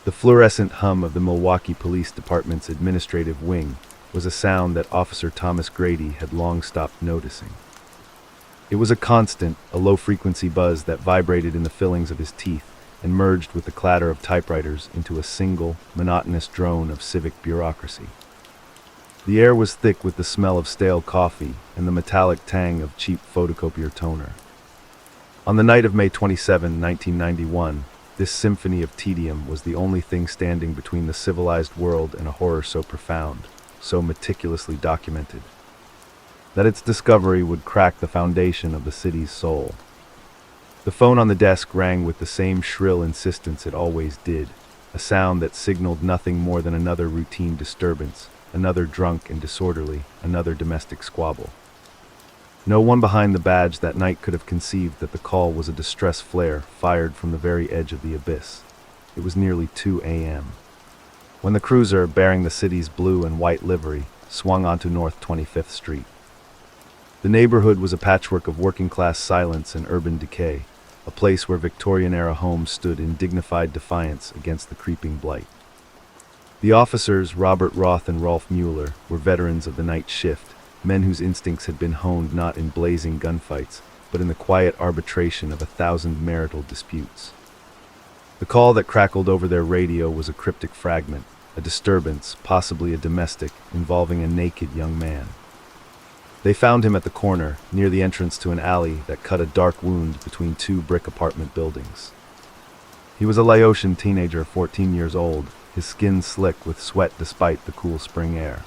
The fluorescent hum of the Milwaukee Police Department's administrative wing was a sound that Officer Thomas Grady had long stopped noticing. It was a constant, a low-frequency buzz that vibrated in the fillings of his teeth and merged with the clatter of typewriters into a single, monotonous drone of civic bureaucracy. The air was thick with the smell of stale coffee and the metallic tang of cheap photocopier toner. On the night of May 27, 1991, this symphony of tedium was the only thing standing between the civilized world and a horror so profound, so meticulously documented, that its discovery would crack the foundation of the city's soul. The phone on the desk rang with the same shrill insistence it always did, a sound that signaled nothing more than another routine disturbance, another drunk and disorderly, another domestic squabble. No one behind the badge that night could have conceived that the call was a distress flare fired from the very edge of the abyss. It was nearly 2 a.m. when the cruiser, bearing the city's blue and white livery, swung onto North 25th Street. The neighborhood was a patchwork of working-class silence and urban decay, a place where Victorian-era homes stood in dignified defiance against the creeping blight. The officers, Robert Roth and Rolf Mueller, were veterans of the night shift, men whose instincts had been honed not in blazing gunfights, but in the quiet arbitration of 1,000 marital disputes. The call that crackled over their radio was a cryptic fragment, a disturbance, possibly a domestic, involving a naked young man. They found him at the corner, near the entrance to an alley that cut a dark wound between two brick apartment buildings. He was a Laotian teenager, 14 years old, his skin slick with sweat despite the cool spring air.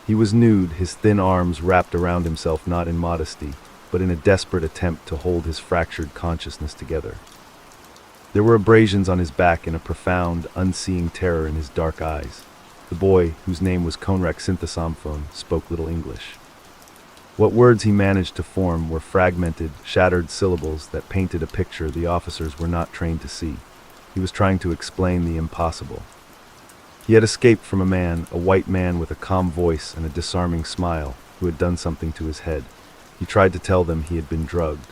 He was nude, his thin arms wrapped around himself not in modesty, but in a desperate attempt to hold his fractured consciousness together. There were abrasions on his back and a profound, unseeing terror in his dark eyes. The boy, whose name was Konrad Synthesomphone, spoke little English. What words he managed to form were fragmented, shattered syllables that painted a picture the officers were not trained to see. He was trying to explain the impossible. He had escaped from a man, a white man with a calm voice and a disarming smile, who had done something to his head. He tried to tell them he had been drugged.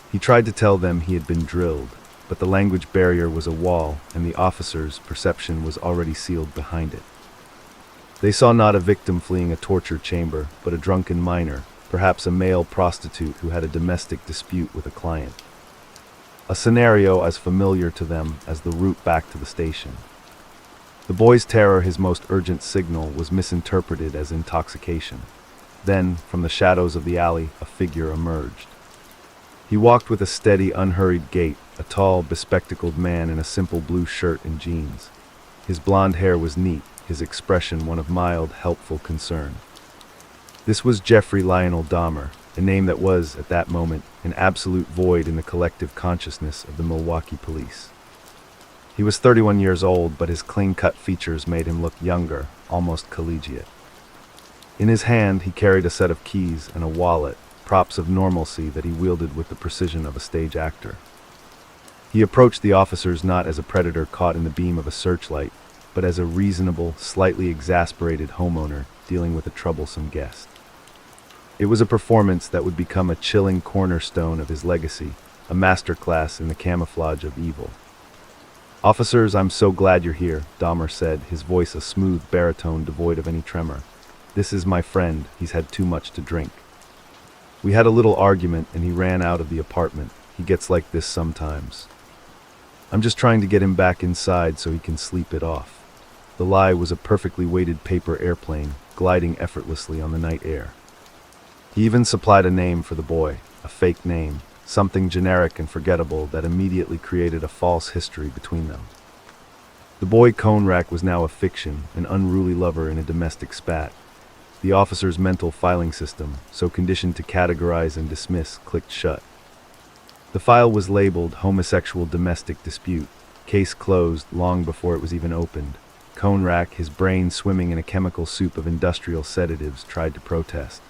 He tried to tell them he had been drilled, but the language barrier was a wall, and the officers' perception was already sealed behind it. They saw not a victim fleeing a torture chamber, but a drunken miner, perhaps a male prostitute who had a domestic dispute with a client. A scenario as familiar to them as the route back to the station. The boy's terror, his most urgent signal, was misinterpreted as intoxication. Then, from the shadows of the alley, a figure emerged. He walked with a steady, unhurried gait, a tall, bespectacled man in a simple blue shirt and jeans. His blonde hair was neat, his expression one of mild, helpful concern. This was Jeffrey Lionel Dahmer, a name that was, at that moment, an absolute void in the collective consciousness of the Milwaukee police. He was 31 years old, but his clean-cut features made him look younger, almost collegiate. In his hand, he carried a set of keys and a wallet, props of normalcy that he wielded with the precision of a stage actor. He approached the officers not as a predator caught in the beam of a searchlight, but as a reasonable, slightly exasperated homeowner dealing with a troublesome guest. It was a performance that would become a chilling cornerstone of his legacy, a masterclass in the camouflage of evil. "Officers, I'm so glad you're here," Dahmer said, his voice a smooth baritone devoid of any tremor. "This is my friend. He's had too much to drink. We had a little argument and he ran out of the apartment. He gets like this sometimes. I'm just trying to get him back inside so he can sleep it off." The lie was a perfectly weighted paper airplane, gliding effortlessly on the night air. He even supplied a name for the boy, a fake name, something generic and forgettable that immediately created a false history between them. The boy Konrak was now a fiction, an unruly lover in a domestic spat. The officer's mental filing system, so conditioned to categorize and dismiss, clicked shut. The file was labeled homosexual domestic dispute, case closed long before it was even opened. Konrak, his brain swimming in a chemical soup of industrial sedatives, tried to protest.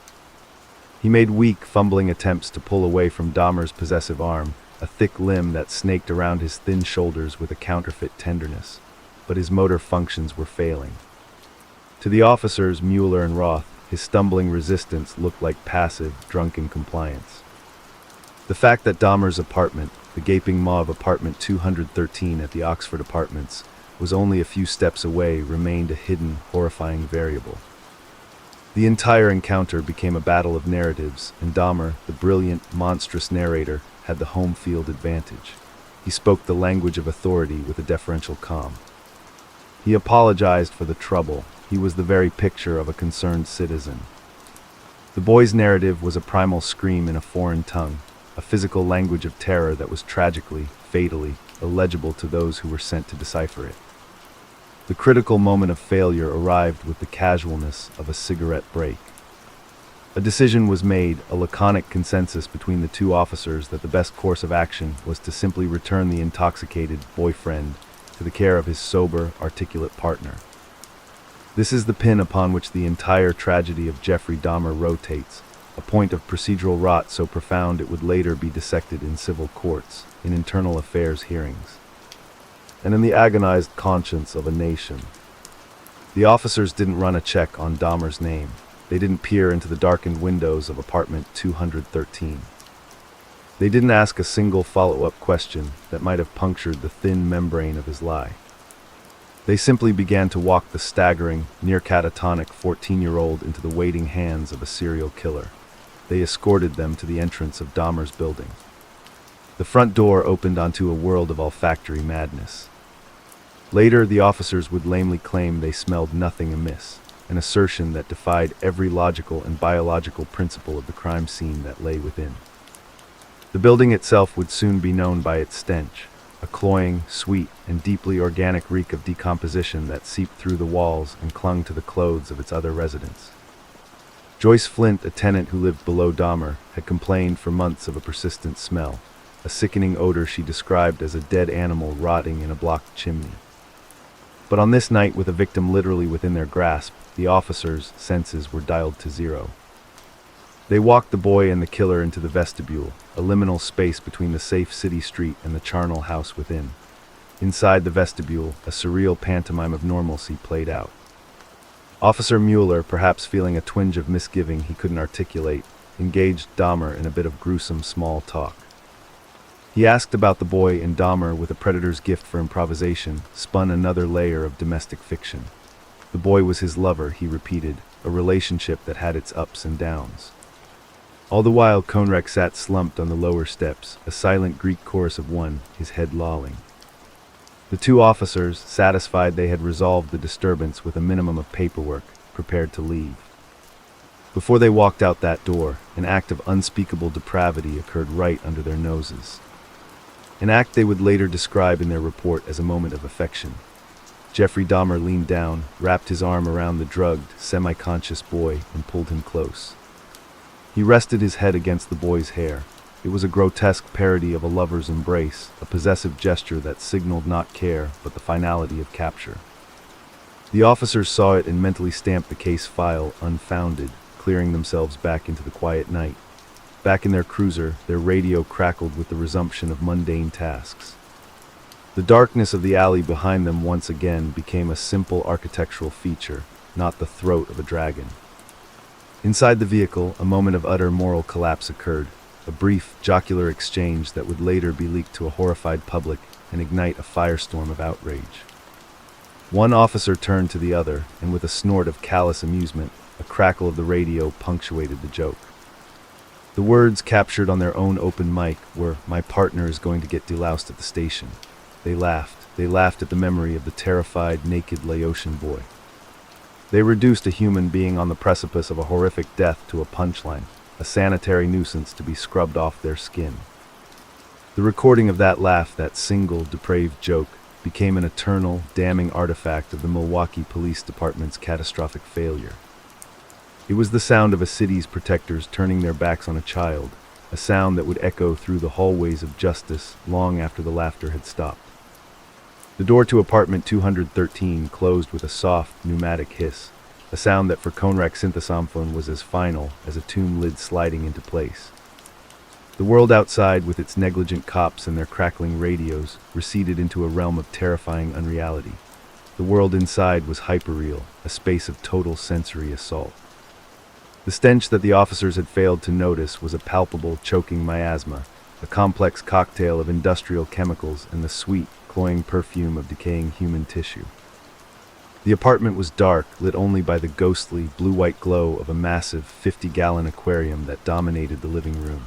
He made weak, fumbling attempts to pull away from Dahmer's possessive arm, a thick limb that snaked around his thin shoulders with a counterfeit tenderness, but his motor functions were failing. To the officers, Mueller and Roth, his stumbling resistance looked like passive, drunken compliance. The fact that Dahmer's apartment, the gaping maw of apartment 213 at the Oxford Apartments, was only a few steps away, remained a hidden, horrifying variable. The entire encounter became a battle of narratives, and Dahmer, the brilliant, monstrous narrator, had the home field advantage. He spoke the language of authority with a deferential calm. He apologized for the trouble. He was the very picture of a concerned citizen. The boy's narrative was a primal scream in a foreign tongue, a physical language of terror that was tragically, fatally, illegible to those who were sent to decipher it. The critical moment of failure arrived with the casualness of a cigarette break. A decision was made, a laconic consensus between the two officers that the best course of action was to simply return the intoxicated boyfriend to the care of his sober, articulate partner. This is the pin upon which the entire tragedy of Jeffrey Dahmer rotates, a point of procedural rot so profound it would later be dissected in civil courts, in internal affairs hearings, and in the agonized conscience of a nation. The officers didn't run a check on Dahmer's name. They didn't peer into the darkened windows of apartment 213. They didn't ask a single follow-up question that might have punctured the thin membrane of his lie. They simply began to walk the staggering, near-catatonic 14-year-old into the waiting hands of a serial killer. They escorted them to the entrance of Dahmer's building. The front door opened onto a world of olfactory madness. Later, the officers would lamely claim they smelled nothing amiss, an assertion that defied every logical and biological principle of the crime scene that lay within. The building itself would soon be known by its stench, a cloying, sweet, and deeply organic reek of decomposition that seeped through the walls and clung to the clothes of its other residents. Joyce Flint, a tenant who lived below Dahmer, had complained for months of a persistent smell, a sickening odor she described as a dead animal rotting in a blocked chimney. But on this night, with a victim literally within their grasp, the officers' senses were dialed to zero. They walked the boy and the killer into the vestibule, a liminal space between the safe city street and the charnel house within. Inside the vestibule, a surreal pantomime of normalcy played out. Officer Mueller, perhaps feeling a twinge of misgiving he couldn't articulate, engaged Dahmer in a bit of gruesome small talk. He asked about the boy, and Dahmer, with a predator's gift for improvisation, spun another layer of domestic fiction. The boy was his lover, he repeated, a relationship that had its ups and downs. All the while, Conrek sat slumped on the lower steps, a silent Greek chorus of one, his head lolling. The two officers, satisfied they had resolved the disturbance with a minimum of paperwork, prepared to leave. Before they walked out that door, an act of unspeakable depravity occurred right under their noses. An act they would later describe in their report as a moment of affection. Jeffrey Dahmer leaned down, wrapped his arm around the drugged, semi-conscious boy, and pulled him close. He rested his head against the boy's hair. It was a grotesque parody of a lover's embrace, a possessive gesture that signaled not care, but the finality of capture. The officers saw it and mentally stamped the case file unfounded, clearing themselves back into the quiet night. Back in their cruiser, their radio crackled with the resumption of mundane tasks. The darkness of the alley behind them once again became a simple architectural feature, not the throat of a dragon. Inside the vehicle, a moment of utter moral collapse occurred, a brief, jocular exchange that would later be leaked to a horrified public and ignite a firestorm of outrage. One officer turned to the other, and with a snort of callous amusement, a crackle of the radio punctuated the joke. The words captured on their own open mic were, "My partner is going to get deloused at the station." They laughed at the memory of the terrified, naked Laotian boy. They reduced a human being on the precipice of a horrific death to a punchline, a sanitary nuisance to be scrubbed off their skin. The recording of that laugh, that single, depraved joke, became an eternal, damning artifact of the Milwaukee Police Department's catastrophic failure. It was the sound of a city's protectors turning their backs on a child, a sound that would echo through the hallways of justice long after the laughter had stopped. The door to apartment 213 closed with a soft, pneumatic hiss, a sound that for Conrek synthesomphone was as final as a tomb lid sliding into place. The world outside, with its negligent cops and their crackling radios, receded into a realm of terrifying unreality. The world inside was hyperreal, a space of total sensory assault. The stench that the officers had failed to notice was a palpable, choking miasma, a complex cocktail of industrial chemicals and the sweet, cloying perfume of decaying human tissue. The apartment was dark, lit only by the ghostly, blue-white glow of a massive 50-gallon aquarium that dominated the living room.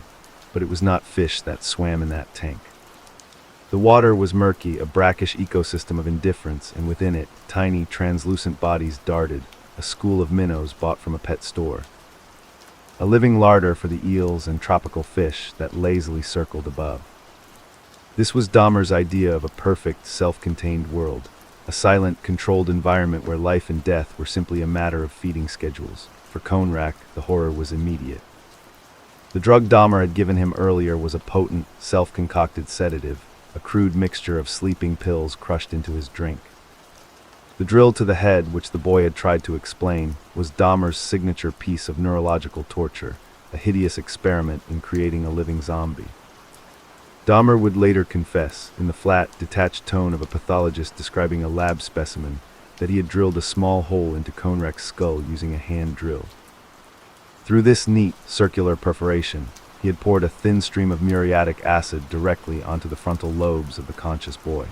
But it was not fish that swam in that tank. The water was murky, a brackish ecosystem of indifference, and within it, tiny, translucent bodies darted, a school of minnows bought from a pet store. A living larder for the eels and tropical fish that lazily circled above. This was Dahmer's idea of a perfect, self-contained world, a silent, controlled environment where life and death were simply a matter of feeding schedules. For Conrack, the horror was immediate. The drug Dahmer had given him earlier was a potent, self-concocted sedative, a crude mixture of sleeping pills crushed into his drink. The drill to the head, which the boy had tried to explain, was Dahmer's signature piece of neurological torture, a hideous experiment in creating a living zombie. Dahmer would later confess, in the flat, detached tone of a pathologist describing a lab specimen, that he had drilled a small hole into Conrack's skull using a hand drill. Through this neat, circular perforation, he had poured a thin stream of muriatic acid directly onto the frontal lobes of the conscious boy.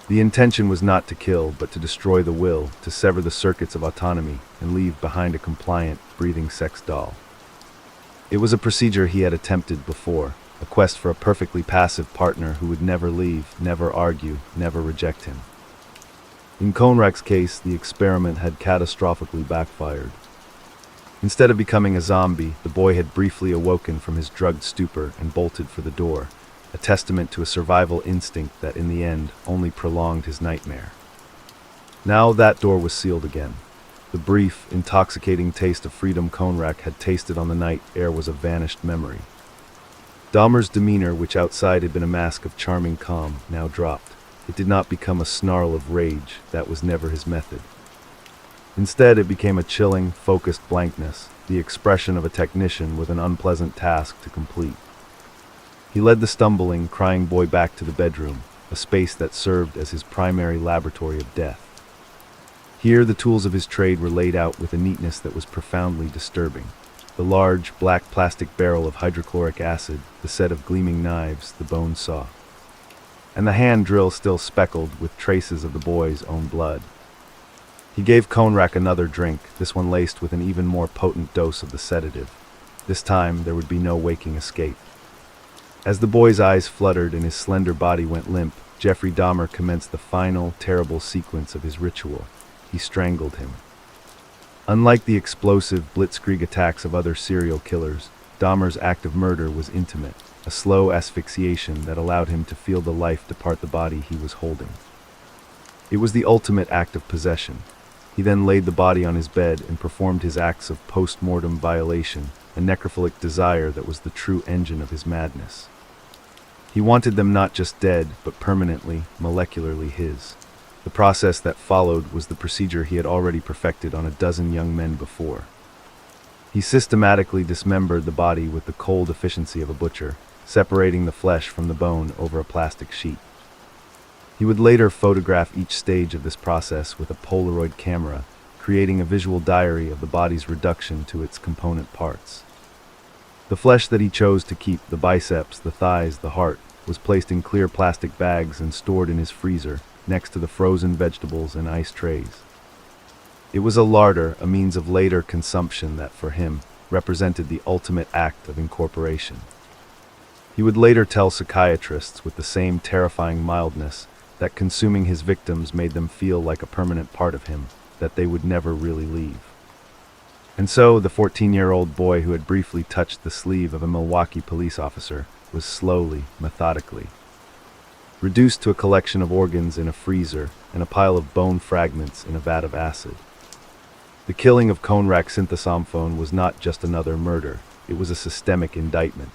The intention was not to kill, but to destroy the will, to sever the circuits of autonomy, and leave behind a compliant, breathing sex doll. It was a procedure he had attempted before, a quest for a perfectly passive partner who would never leave, never argue, never reject him. In Conrack's case, the experiment had catastrophically backfired. Instead of becoming a zombie, the boy had briefly awoken from his drugged stupor and bolted for the door, a testament to a survival instinct that in the end only prolonged his nightmare. Now that door was sealed again. The brief, intoxicating taste of freedom Conrack had tasted on the night air was a vanished memory. Dahmer's demeanor, which outside had been a mask of charming calm, now dropped. It did not become a snarl of rage. That was never his method. Instead, it became a chilling, focused blankness, the expression of a technician with an unpleasant task to complete. He led the stumbling, crying boy back to the bedroom, a space that served as his primary laboratory of death. Here, the tools of his trade were laid out with a neatness that was profoundly disturbing. The large, black plastic barrel of hydrochloric acid, the set of gleaming knives, the bone saw. And the hand drill still speckled with traces of the boy's own blood. He gave Conrack another drink, this one laced with an even more potent dose of the sedative. This time, there would be no waking escape. As the boy's eyes fluttered and his slender body went limp, Jeffrey Dahmer commenced the final, terrible sequence of his ritual. He strangled him. Unlike the explosive, blitzkrieg attacks of other serial killers, Dahmer's act of murder was intimate, a slow asphyxiation that allowed him to feel the life depart the body he was holding. It was the ultimate act of possession. He then laid the body on his bed and performed his acts of post-mortem violation, a necrophilic desire that was the true engine of his madness. He wanted them not just dead, but permanently, molecularly his. The process that followed was the procedure he had already perfected on a dozen young men before. He systematically dismembered the body with the cold efficiency of a butcher, separating the flesh from the bone over a plastic sheet. He would later photograph each stage of this process with a Polaroid camera, creating a visual diary of the body's reduction to its component parts. The flesh that he chose to keep, the biceps, the thighs, the heart, was placed in clear plastic bags and stored in his freezer, next to the frozen vegetables and ice trays. It was a larder, a means of later consumption that, for him, represented the ultimate act of incorporation. He would later tell psychiatrists with the same terrifying mildness that consuming his victims made them feel like a permanent part of him, that they would never really leave. And so, the 14-year-old boy who had briefly touched the sleeve of a Milwaukee police officer was slowly, methodically, reduced to a collection of organs in a freezer and a pile of bone fragments in a vat of acid. The killing of Conrack Synthesomphone was not just another murder, it was a systemic indictment.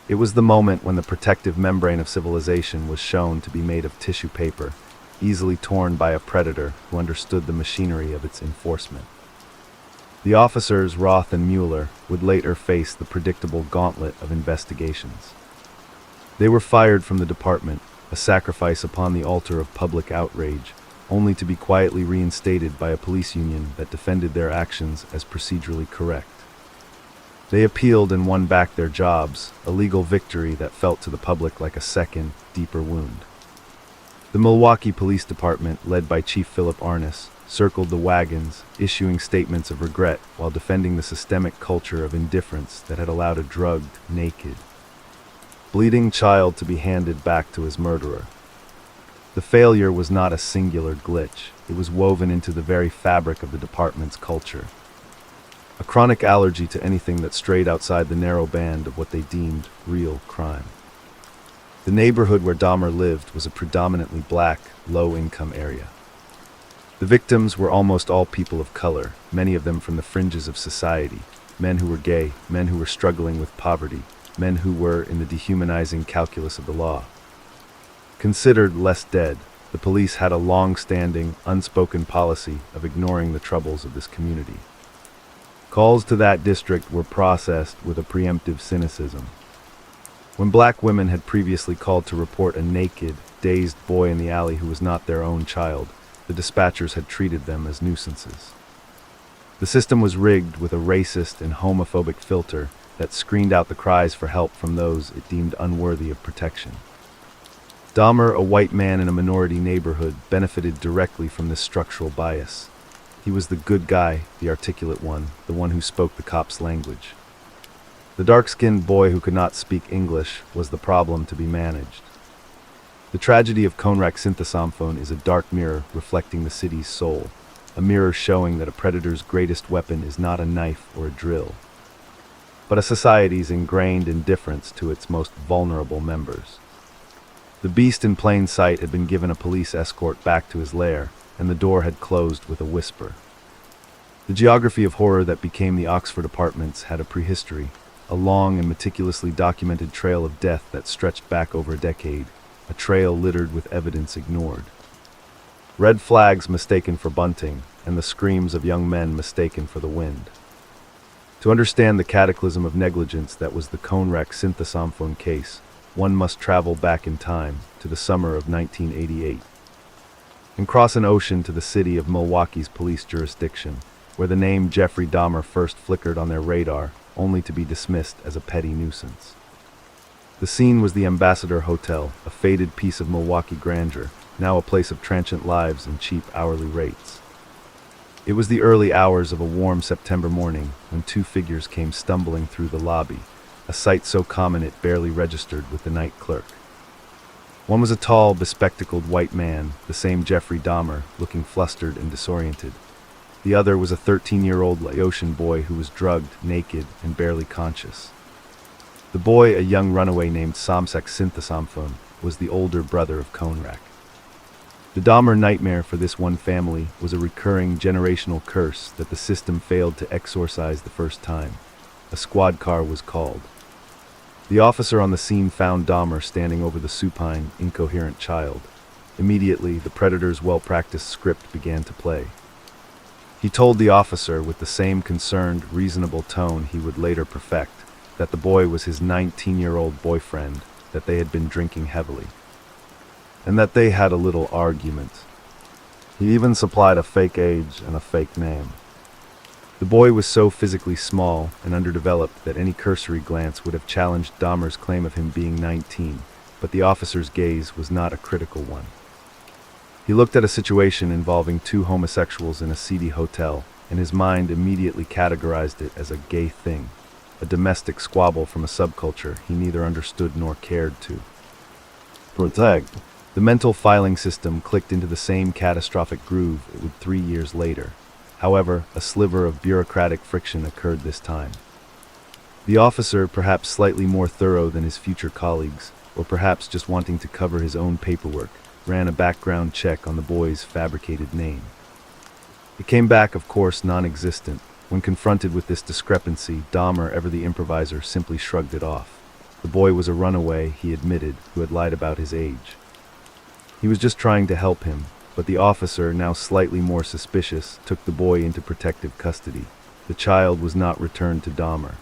It was the moment when the protective membrane of civilization was shown to be made of tissue paper, easily torn by a predator who understood the machinery of its enforcement. The officers, Roth and Mueller, would later face the predictable gauntlet of investigations. They were fired from the department, a sacrifice upon the altar of public outrage, only to be quietly reinstated by a police union that defended their actions as procedurally correct. They appealed and won back their jobs, a legal victory that felt to the public like a second, deeper wound. The Milwaukee Police Department, led by Chief Philip Arness, circled the wagons, issuing statements of regret while defending the systemic culture of indifference that had allowed a drugged, naked, bleeding child to be handed back to his murderer. The failure was not a singular glitch. It was woven into the very fabric of the department's culture. A chronic allergy to anything that strayed outside the narrow band of what they deemed real crime. The neighborhood where Dahmer lived was a predominantly black, low-income area. The victims were almost all people of color, many of them from the fringes of society, men who were gay, men who were struggling with poverty, men who were in the dehumanizing calculus of the law. Considered less dead, the police had a long-standing, unspoken policy of ignoring the troubles of this community. Calls to that district were processed with a preemptive cynicism. When black women had previously called to report a naked, dazed boy in the alley who was not their own child, the dispatchers had treated them as nuisances. The system was rigged with a racist and homophobic filter that screened out the cries for help from those it deemed unworthy of protection. Dahmer, a white man in a minority neighborhood, benefited directly from this structural bias. He was the good guy, the articulate one, the one who spoke the cop's language. The dark-skinned boy who could not speak English was the problem to be managed. The tragedy of Conrack Synthesamphone is a dark mirror reflecting the city's soul, a mirror showing that a predator's greatest weapon is not a knife or a drill, but a society's ingrained indifference to its most vulnerable members. The beast in plain sight had been given a police escort back to his lair, and the door had closed with a whisper. The geography of horror that became the Oxford Apartments had a prehistory, a long and meticulously documented trail of death that stretched back over a decade, a trail littered with evidence ignored. Red flags mistaken for bunting, and the screams of young men mistaken for the wind. To understand the cataclysm of negligence that was the Conrack Synthesamphone case, one must travel back in time to the summer of 1988 and cross an ocean to the city of Milwaukee's police jurisdiction, where the name Jeffrey Dahmer first flickered on their radar, only to be dismissed as a petty nuisance. The scene was the Ambassador Hotel, a faded piece of Milwaukee grandeur, now a place of transient lives and cheap hourly rates. It was the early hours of a warm September morning when two figures came stumbling through the lobby, a sight so common it barely registered with the night clerk. One was a tall, bespectacled white man, the same Jeffrey Dahmer, looking flustered and disoriented. The other was a 13-year-old Laotian boy who was drugged, naked, and barely conscious. The boy, a young runaway named Somsak Synthesamphone, was the older brother of Conrack. The Dahmer nightmare for this one family was a recurring generational curse that the system failed to exorcise the first time. A squad car was called. The officer on the scene found Dahmer standing over the supine, incoherent child. Immediately, the predator's well-practiced script began to play. He told the officer, with the same concerned, reasonable tone he would later perfect, that the boy was his 19-year-old boyfriend, that they had been drinking heavily, and that they had a little argument. He even supplied a fake age and a fake name. The boy was so physically small and underdeveloped that any cursory glance would have challenged Dahmer's claim of him being 19, but the officer's gaze was not a critical one. He looked at a situation involving two homosexuals in a seedy hotel, and his mind immediately categorized it as a gay thing, a domestic squabble from a subculture he neither understood nor cared to protect. The mental filing system clicked into the same catastrophic groove it would 3 years later. However, a sliver of bureaucratic friction occurred this time. The officer, perhaps slightly more thorough than his future colleagues, or perhaps just wanting to cover his own paperwork, ran a background check on the boy's fabricated name. It came back, of course, non-existent. When confronted with this discrepancy, Dahmer, ever the improviser, simply shrugged it off. The boy was a runaway, he admitted, who had lied about his age. He was just trying to help him, but the officer, now slightly more suspicious, took the boy into protective custody. The child was not returned to Dahmer.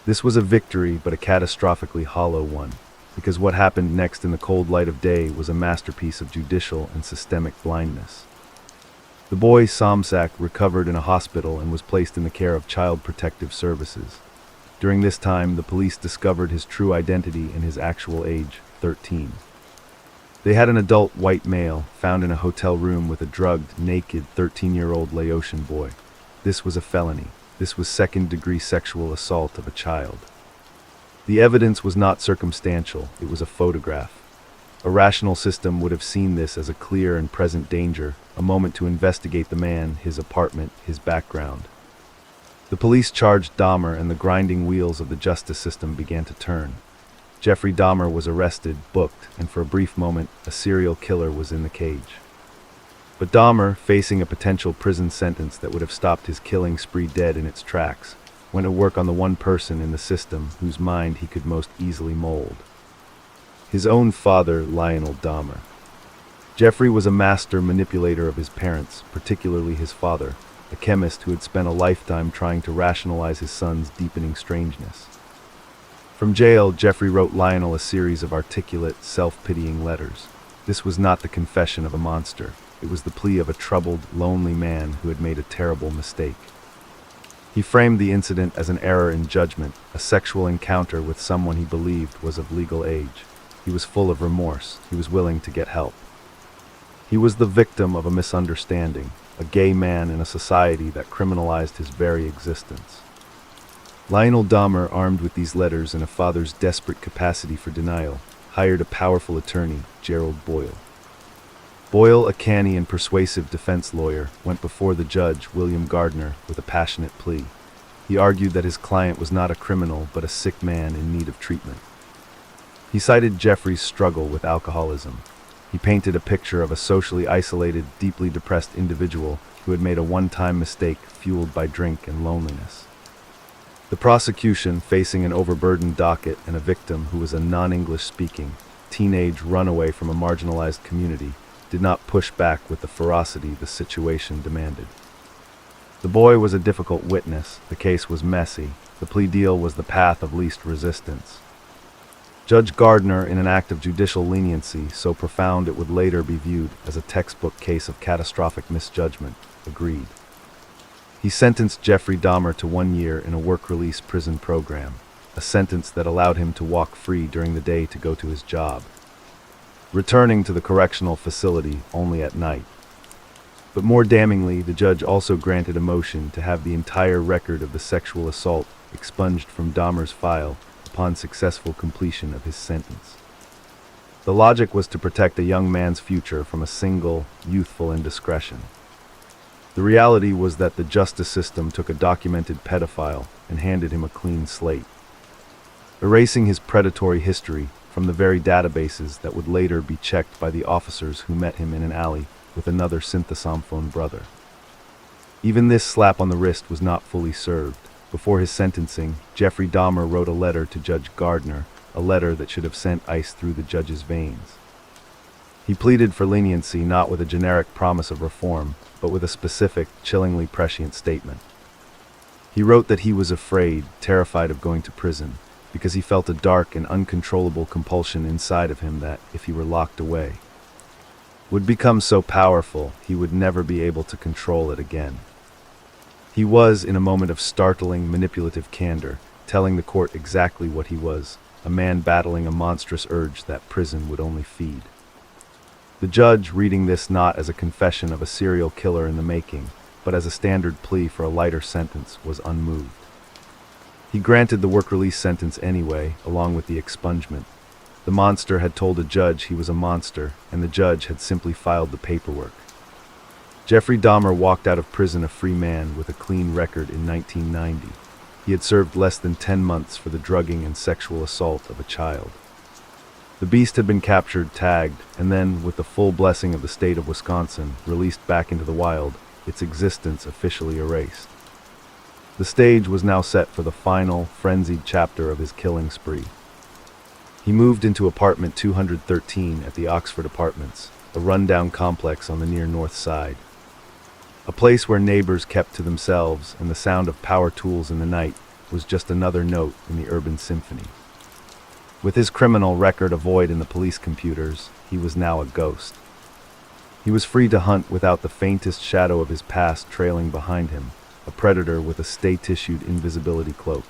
This was a victory, but a catastrophically hollow one, because what happened next in the cold light of day was a masterpiece of judicial and systemic blindness. The boy, Somsak, recovered in a hospital and was placed in the care of Child Protective Services. During this time, the police discovered his true identity and his actual age, 13. They had an adult white male found in a hotel room with a drugged, naked 13-year-old Laotian boy. This was a felony. This was second-degree sexual assault of a child. The evidence was not circumstantial, it was a photograph. A rational system would have seen this as a clear and present danger, a moment to investigate the man, his apartment, his background. The police charged Dahmer, and the grinding wheels of the justice system began to turn. Jeffrey Dahmer was arrested, booked, and for a brief moment, a serial killer was in the cage. But Dahmer, facing a potential prison sentence that would have stopped his killing spree dead in its tracks, went to work on the one person in the system whose mind he could most easily mold. His own father, Lionel Dahmer. Jeffrey was a master manipulator of his parents, particularly his father, a chemist who had spent a lifetime trying to rationalize his son's deepening strangeness. From jail, Jeffrey wrote Lionel a series of articulate, self-pitying letters. This was not the confession of a monster. It was the plea of a troubled, lonely man who had made a terrible mistake. He framed the incident as an error in judgment, a sexual encounter with someone he believed was of legal age. He was full of remorse. He was willing to get help. He was the victim of a misunderstanding, a gay man in a society that criminalized his very existence. Lionel Dahmer, armed with these letters and a father's desperate capacity for denial, hired a powerful attorney, Gerald Boyle. Boyle, a canny and persuasive defense lawyer, went before the judge, William Gardner, with a passionate plea. He argued that his client was not a criminal but a sick man in need of treatment. He cited Jeffrey's struggle with alcoholism. He painted a picture of a socially isolated, deeply depressed individual who had made a one-time mistake fueled by drink and loneliness. The prosecution, facing an overburdened docket and a victim who was a non-English speaking, teenage runaway from a marginalized community, did not push back with the ferocity the situation demanded. The boy was a difficult witness, the case was messy, the plea deal was the path of least resistance. Judge Gardner, in an act of judicial leniency so profound it would later be viewed as a textbook case of catastrophic misjudgment, agreed. He sentenced Jeffrey Dahmer to 1 year in a work-release prison program, a sentence that allowed him to walk free during the day to go to his job, returning to the correctional facility only at night. But more damningly, the judge also granted a motion to have the entire record of the sexual assault expunged from Dahmer's file upon successful completion of his sentence. The logic was to protect a young man's future from a single, youthful indiscretion. The reality was that the justice system took a documented pedophile and handed him a clean slate, erasing his predatory history from the very databases that would later be checked by the officers who met him in an alley with another synthesomphone brother. Even this slap on the wrist was not fully served. Before his sentencing, Jeffrey Dahmer wrote a letter to Judge Gardner, a letter that should have sent ice through the judge's veins. He pleaded for leniency not with a generic promise of reform, but with a specific, chillingly prescient statement. He wrote that he was afraid, terrified of going to prison, because he felt a dark and uncontrollable compulsion inside of him that, if he were locked away, would become so powerful he would never be able to control it again. He was, in a moment of startling, manipulative candor, telling the court exactly what he was, a man battling a monstrous urge that prison would only feed. The judge, reading this not as a confession of a serial killer in the making, but as a standard plea for a lighter sentence, was unmoved. He granted the work-release sentence anyway, along with the expungement. The monster had told a judge he was a monster, and the judge had simply filed the paperwork. Jeffrey Dahmer walked out of prison a free man with a clean record in 1990. He had served less than 10 months for the drugging and sexual assault of a child. The beast had been captured, tagged, and then, with the full blessing of the state of Wisconsin, released back into the wild, its existence officially erased. The stage was now set for the final, frenzied chapter of his killing spree. He moved into apartment 213 at the Oxford Apartments, a rundown complex on the near north side. A place where neighbors kept to themselves and the sound of power tools in the night was just another note in the urban symphony. With his criminal record a void in the police computers, he was now a ghost. He was free to hunt without the faintest shadow of his past trailing behind him, a predator with a state-issued invisibility cloak.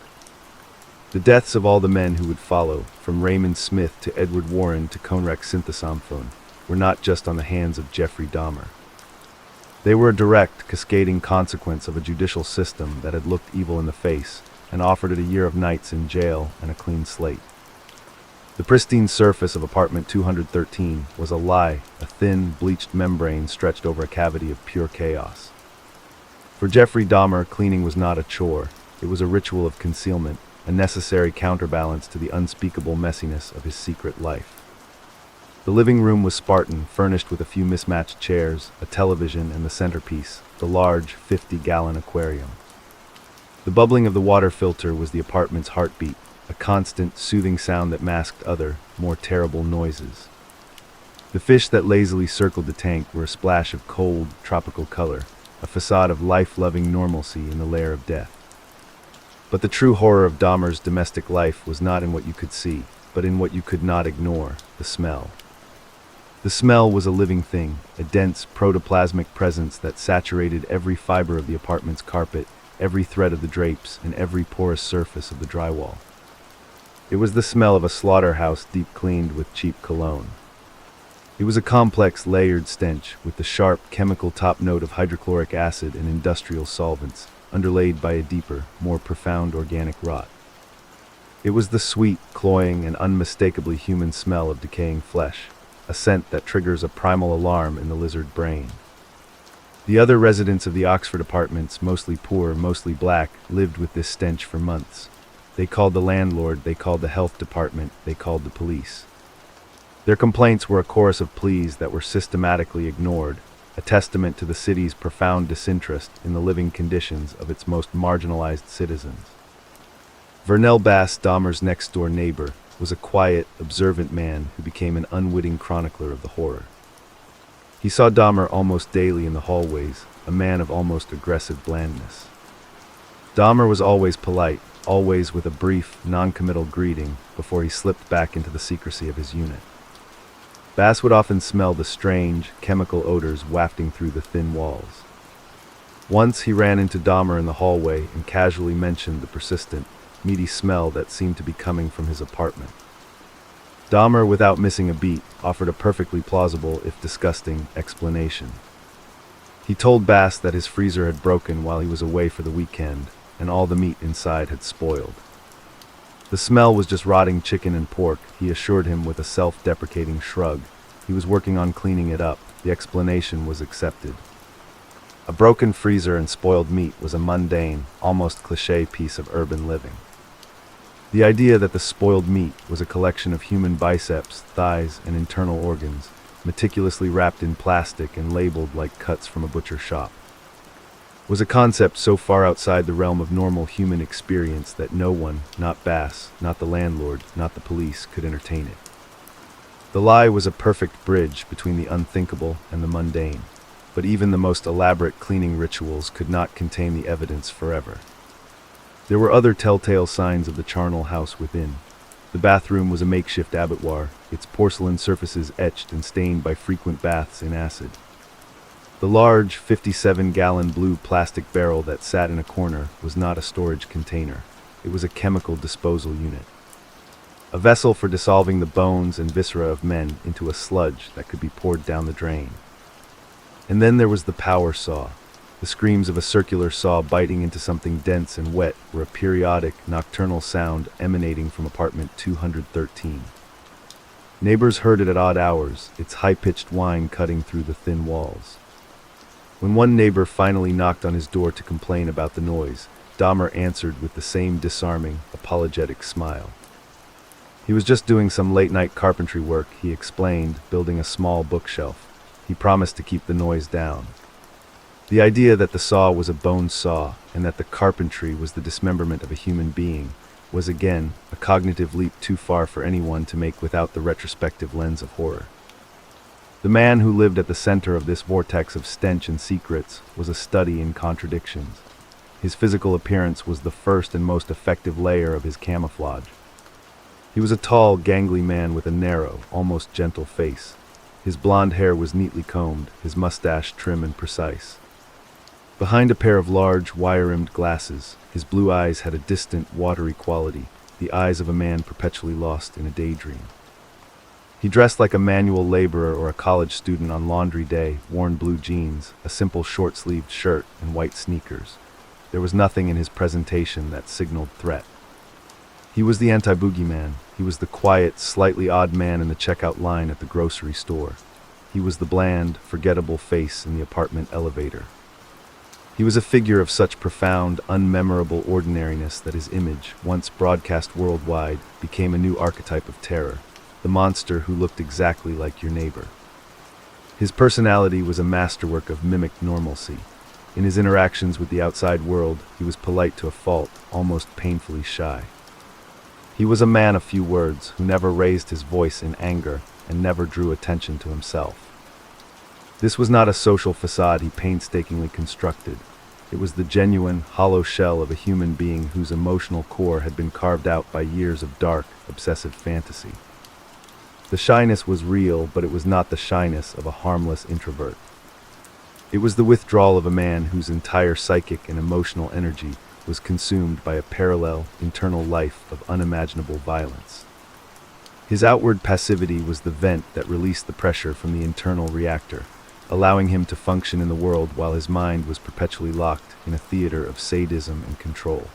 The deaths of all the men who would follow, from Raymond Smith to Edward Warren to Konrad Synthesomphone, were not just on the hands of Jeffrey Dahmer. They were a direct, cascading consequence of a judicial system that had looked evil in the face and offered it a year of nights in jail and a clean slate. The pristine surface of apartment 213 was a lie, a thin, bleached membrane stretched over a cavity of pure chaos. For Jeffrey Dahmer, cleaning was not a chore. It was a ritual of concealment, a necessary counterbalance to the unspeakable messiness of his secret life. The living room was Spartan, furnished with a few mismatched chairs, a television, and the centerpiece, the large 50-gallon aquarium. The bubbling of the water filter was the apartment's heartbeat, a constant, soothing sound that masked other, more terrible noises. The fish that lazily circled the tank were a splash of cold, tropical color, a facade of life-loving normalcy in the lair of death. But the true horror of Dahmer's domestic life was not in what you could see, but in what you could not ignore, the smell. The smell was a living thing, a dense, protoplasmic presence that saturated every fiber of the apartment's carpet, every thread of the drapes, and every porous surface of the drywall. It was the smell of a slaughterhouse deep-cleaned with cheap cologne. It was a complex, layered stench, with the sharp, chemical top note of hydrochloric acid and industrial solvents, underlaid by a deeper, more profound organic rot. It was the sweet, cloying, and unmistakably human smell of decaying flesh, a scent that triggers a primal alarm in the lizard brain. The other residents of the Oxford apartments, mostly poor, mostly black, lived with this stench for months. They called the landlord, they called the health department, they called the police. Their complaints were a chorus of pleas that were systematically ignored, a testament to the city's profound disinterest in the living conditions of its most marginalized citizens. Vernell Bass, Dahmer's next-door neighbor, was a quiet, observant man who became an unwitting chronicler of the horror. He saw Dahmer almost daily in the hallways, a man of almost aggressive blandness. Dahmer was always polite, always with a brief, non-committal greeting before he slipped back into the secrecy of his unit. Bass would often smell the strange, chemical odors wafting through the thin walls. Once he ran into Dahmer in the hallway and casually mentioned the persistent, meaty smell that seemed to be coming from his apartment. Dahmer, without missing a beat, offered a perfectly plausible, if disgusting, explanation. He told Bass that his freezer had broken while he was away for the weekend, and all the meat inside had spoiled. The smell was just rotting chicken and pork, he assured him with a self-deprecating shrug. He was working on cleaning it up. The explanation was accepted. A broken freezer and spoiled meat was a mundane, almost cliché piece of urban living. The idea that the spoiled meat was a collection of human biceps, thighs, and internal organs, meticulously wrapped in plastic and labeled like cuts from a butcher shop, was a concept so far outside the realm of normal human experience that no one, not Bass, not the landlord, not the police, could entertain it. The lie was a perfect bridge between the unthinkable and the mundane, but even the most elaborate cleaning rituals could not contain the evidence forever. There were other telltale signs of the charnel house within. The bathroom was a makeshift abattoir, its porcelain surfaces etched and stained by frequent baths in acid. The large, 57-gallon blue plastic barrel that sat in a corner was not a storage container. It was a chemical disposal unit. A vessel for dissolving the bones and viscera of men into a sludge that could be poured down the drain. And then there was the power saw. The screams of a circular saw biting into something dense and wet were a periodic, nocturnal sound emanating from apartment 213. Neighbors heard it at odd hours, its high-pitched whine cutting through the thin walls. When one neighbor finally knocked on his door to complain about the noise, Dahmer answered with the same disarming, apologetic smile. He was just doing some late-night carpentry work, he explained, building a small bookshelf. He promised to keep the noise down. The idea that the saw was a bone saw, and that the carpentry was the dismemberment of a human being, was again a cognitive leap too far for anyone to make without the retrospective lens of horror. The man who lived at the center of this vortex of stench and secrets was a study in contradictions. His physical appearance was the first and most effective layer of his camouflage. He was a tall, gangly man with a narrow, almost gentle face. His blonde hair was neatly combed, his mustache trim and precise. Behind a pair of large, wire-rimmed glasses, his blue eyes had a distant, watery quality. the eyes of a man perpetually lost in a daydream. He dressed like a manual laborer or a college student on laundry day, worn blue jeans, a simple short-sleeved shirt, and white sneakers. There was nothing in his presentation that signaled threat. He was the anti-boogeyman. He was the quiet, slightly odd man in the checkout line at the grocery store. He was the bland, forgettable face in the apartment elevator. He was a figure of such profound, unmemorable ordinariness that his image, once broadcast worldwide, became a new archetype of terror, the monster who looked exactly like your neighbor. His personality was a masterwork of mimicked normalcy. In his interactions with the outside world, he was polite to a fault, almost painfully shy. He was a man of few words, who never raised his voice in anger and never drew attention to himself. This was not a social facade he painstakingly constructed. It was the genuine, hollow shell of a human being whose emotional core had been carved out by years of dark, obsessive fantasy. The shyness was real, but it was not the shyness of a harmless introvert. It was the withdrawal of a man whose entire psychic and emotional energy was consumed by a parallel, internal life of unimaginable violence. His outward passivity was the vent that released the pressure from the internal reactor, allowing him to function in the world while his mind was perpetually locked in a theater of sadism and control.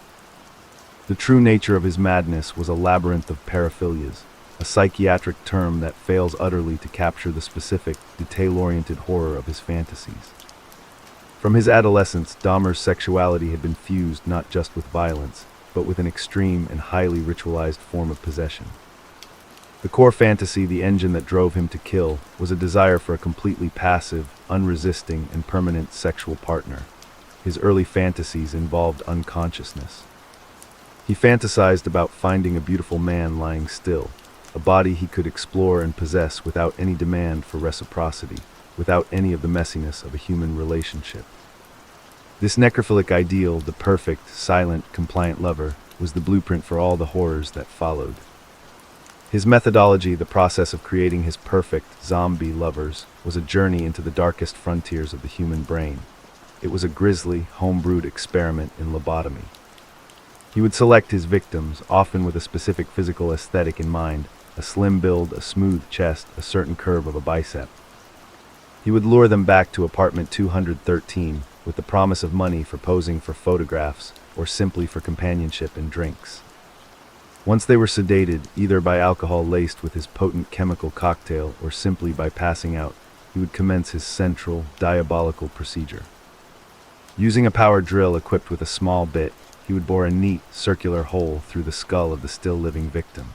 The true nature of his madness was a labyrinth of paraphilias, a psychiatric term that fails utterly to capture the specific, detail-oriented horror of his fantasies. From his adolescence, Dahmer's sexuality had been fused not just with violence, but with an extreme and highly ritualized form of possession. The core fantasy, the engine that drove him to kill, was a desire for a completely passive, unresisting, and permanent sexual partner. His early fantasies involved unconsciousness. He fantasized about finding a beautiful man lying still, a body he could explore and possess without any demand for reciprocity, without any of the messiness of a human relationship. This necrophilic ideal, the perfect, silent, compliant lover, was the blueprint for all the horrors that followed. His methodology, the process of creating his perfect zombie lovers, was a journey into the darkest frontiers of the human brain. It was a grisly, homebrewed experiment in lobotomy. He would select his victims, often with a specific physical aesthetic in mind, a slim build, a smooth chest, a certain curve of a bicep. He would lure them back to apartment 213 with the promise of money for posing for photographs or simply for companionship and drinks. Once they were sedated, either by alcohol laced with his potent chemical cocktail or simply by passing out, he would commence his central, diabolical procedure. Using a power drill equipped with a small bit, he would bore a neat, circular hole through the skull of the still-living victim.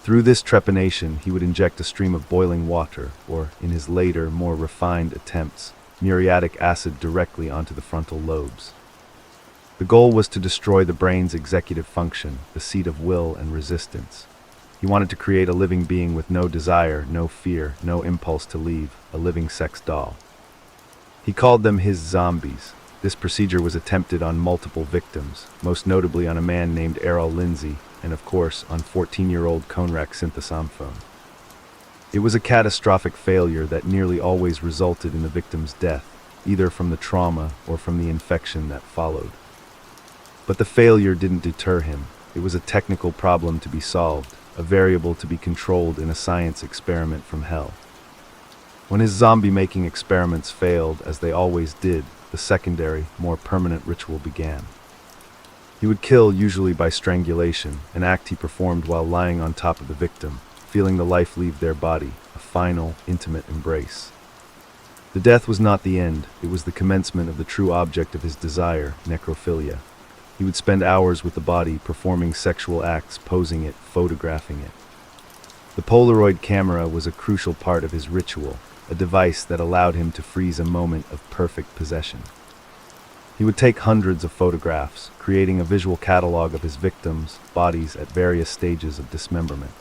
Through this trepanation, he would inject a stream of boiling water, or, in his later, more refined attempts, muriatic acid directly onto the frontal lobes. The goal was to destroy the brain's executive function, the seat of will and resistance. He wanted to create a living being with no desire, no fear, no impulse to leave, a living sex doll. He called them his zombies. This procedure was attempted on multiple victims, most notably on a man named Errol Lindsay, and of course on 14-year-old Conrack synthesophone. It was a catastrophic failure that nearly always resulted in the victim's death, either from the trauma or from the infection that followed. But the failure didn't deter him. It was a technical problem to be solved, a variable to be controlled in a science experiment from hell. When his zombie-making experiments failed, as they always did, the secondary, more permanent ritual began. He would kill, usually by strangulation, an act he performed while lying on top of the victim, feeling the life leave their body, a final, intimate embrace. The death was not the end, it was the commencement of the true object of his desire, necrophilia. He would spend hours with the body, performing sexual acts, posing it, photographing it. The Polaroid camera was a crucial part of his ritual, a device that allowed him to freeze a moment of perfect possession. He would take hundreds of photographs, creating a visual catalog of his victims' bodies at various stages of dismemberment.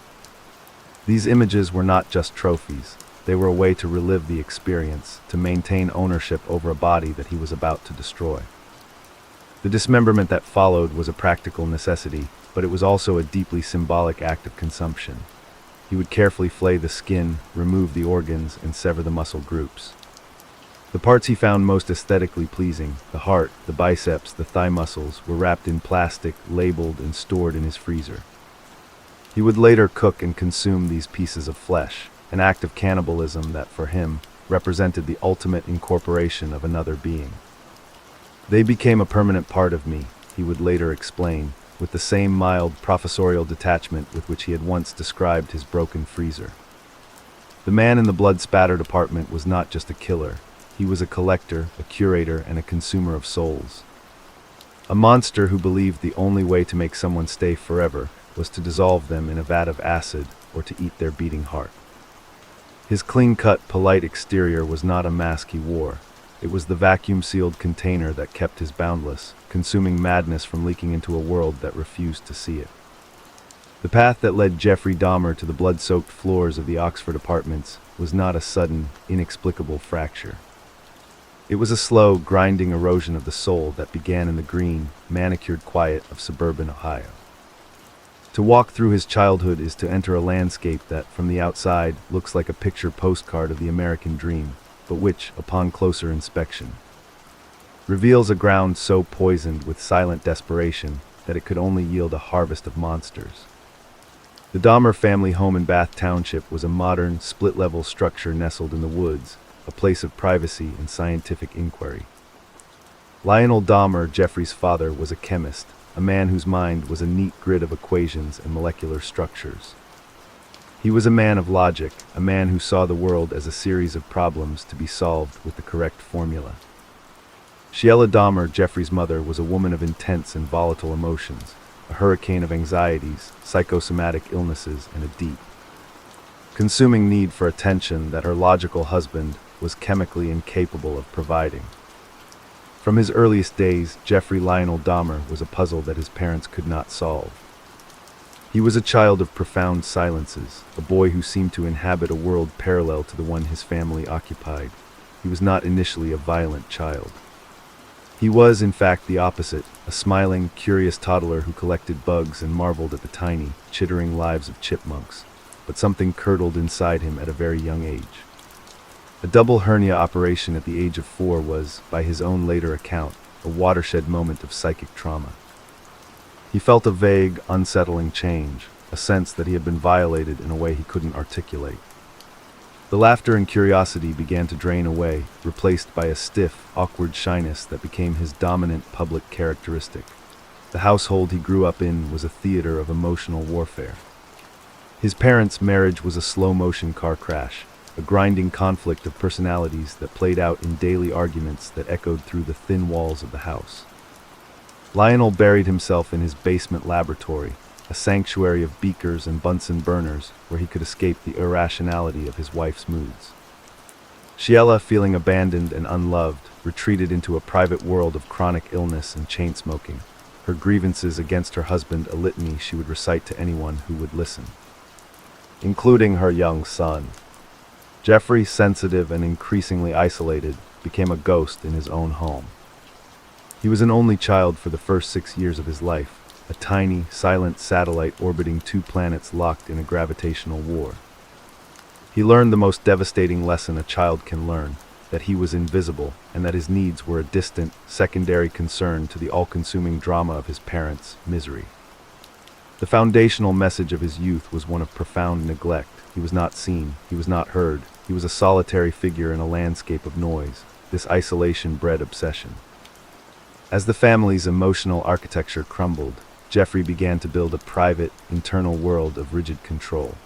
These images were not just trophies. They were a way to relive the experience, to maintain ownership over a body that he was about to destroy. The dismemberment that followed was a practical necessity, but it was also a deeply symbolic act of consumption. He would carefully flay the skin, remove the organs, and sever the muscle groups. The parts he found most aesthetically pleasing, the heart, the biceps, the thigh muscles, were wrapped in plastic, labeled, and stored in his freezer. He would later cook and consume these pieces of flesh, an act of cannibalism that, for him, represented the ultimate incorporation of another being. They became a permanent part of me, he would later explain, with the same mild, professorial detachment with which he had once described his broken freezer. The man in the blood-spattered apartment was not just a killer. He was a collector, a curator, and a consumer of souls. A monster who believed the only way to make someone stay forever was to dissolve them in a vat of acid or to eat their beating heart. His clean-cut, polite exterior was not a mask he wore. It was the vacuum-sealed container that kept his boundless, consuming madness from leaking into a world that refused to see it. The path that led Jeffrey Dahmer to the blood-soaked floors of the Oxford apartments was not a sudden, inexplicable fracture. It was a slow, grinding erosion of the soul that began in the green, manicured quiet of suburban Ohio. To walk through his childhood is to enter a landscape that, from the outside, looks like a picture postcard of the American dream, but which, upon closer inspection, reveals a ground so poisoned with silent desperation that it could only yield a harvest of monsters. The Dahmer family home in Bath Township was a modern, split-level structure nestled in the woods, a place of privacy and scientific inquiry. Lionel Dahmer, Jeffrey's father, was a chemist, a man whose mind was a neat grid of equations and molecular structures. He was a man of logic, a man who saw the world as a series of problems to be solved with the correct formula. Sheila Dahmer, Jeffrey's mother, was a woman of intense and volatile emotions, a hurricane of anxieties, psychosomatic illnesses, and a deep, consuming need for attention that her logical husband was chemically incapable of providing. From his earliest days, Jeffrey Lionel Dahmer was a puzzle that his parents could not solve. He was a child of profound silences, a boy who seemed to inhabit a world parallel to the one his family occupied. He was not initially a violent child. He was, in fact, the opposite, a smiling, curious toddler who collected bugs and marveled at the tiny, chittering lives of chipmunks, but something curdled inside him at a very young age. A double hernia operation at the age of 4 was, by his own later account, a watershed moment of psychic trauma. He felt a vague, unsettling change, a sense that he had been violated in a way he couldn't articulate. The laughter and curiosity began to drain away, replaced by a stiff, awkward shyness that became his dominant public characteristic. The household he grew up in was a theater of emotional warfare. His parents' marriage was a slow-motion car crash, a grinding conflict of personalities that played out in daily arguments that echoed through the thin walls of the house. Lionel buried himself in his basement laboratory, a sanctuary of beakers and Bunsen burners where he could escape the irrationality of his wife's moods. Sheila, feeling abandoned and unloved, retreated into a private world of chronic illness and chain-smoking, her grievances against her husband a litany she would recite to anyone who would listen, including her young son. Jeffrey, sensitive and increasingly isolated, became a ghost in his own home. He was an only child for the first 6 years of his life, a tiny, silent satellite orbiting 2 planets locked in a gravitational war. He learned the most devastating lesson a child can learn, that he was invisible and that his needs were a distant, secondary concern to the all-consuming drama of his parents' misery. The foundational message of his youth was one of profound neglect. He was not seen, he was not heard, he was a solitary figure in a landscape of noise. This isolation bred obsession. As the family's emotional architecture crumbled, Jeffrey began to build a private, internal world of rigid control.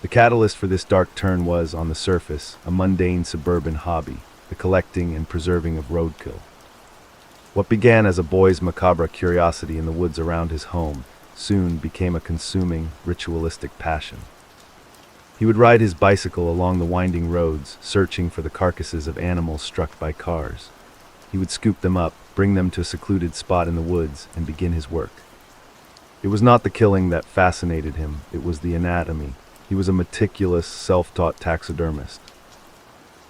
The catalyst for this dark turn was, on the surface, a mundane suburban hobby, the collecting and preserving of roadkill. What began as a boy's macabre curiosity in the woods around his home soon became a consuming, ritualistic passion. He would ride his bicycle along the winding roads, searching for the carcasses of animals struck by cars. He would scoop them up, bring them to a secluded spot in the woods, and begin his work. It was not the killing that fascinated him, it was the anatomy. He was a meticulous, self-taught taxidermist.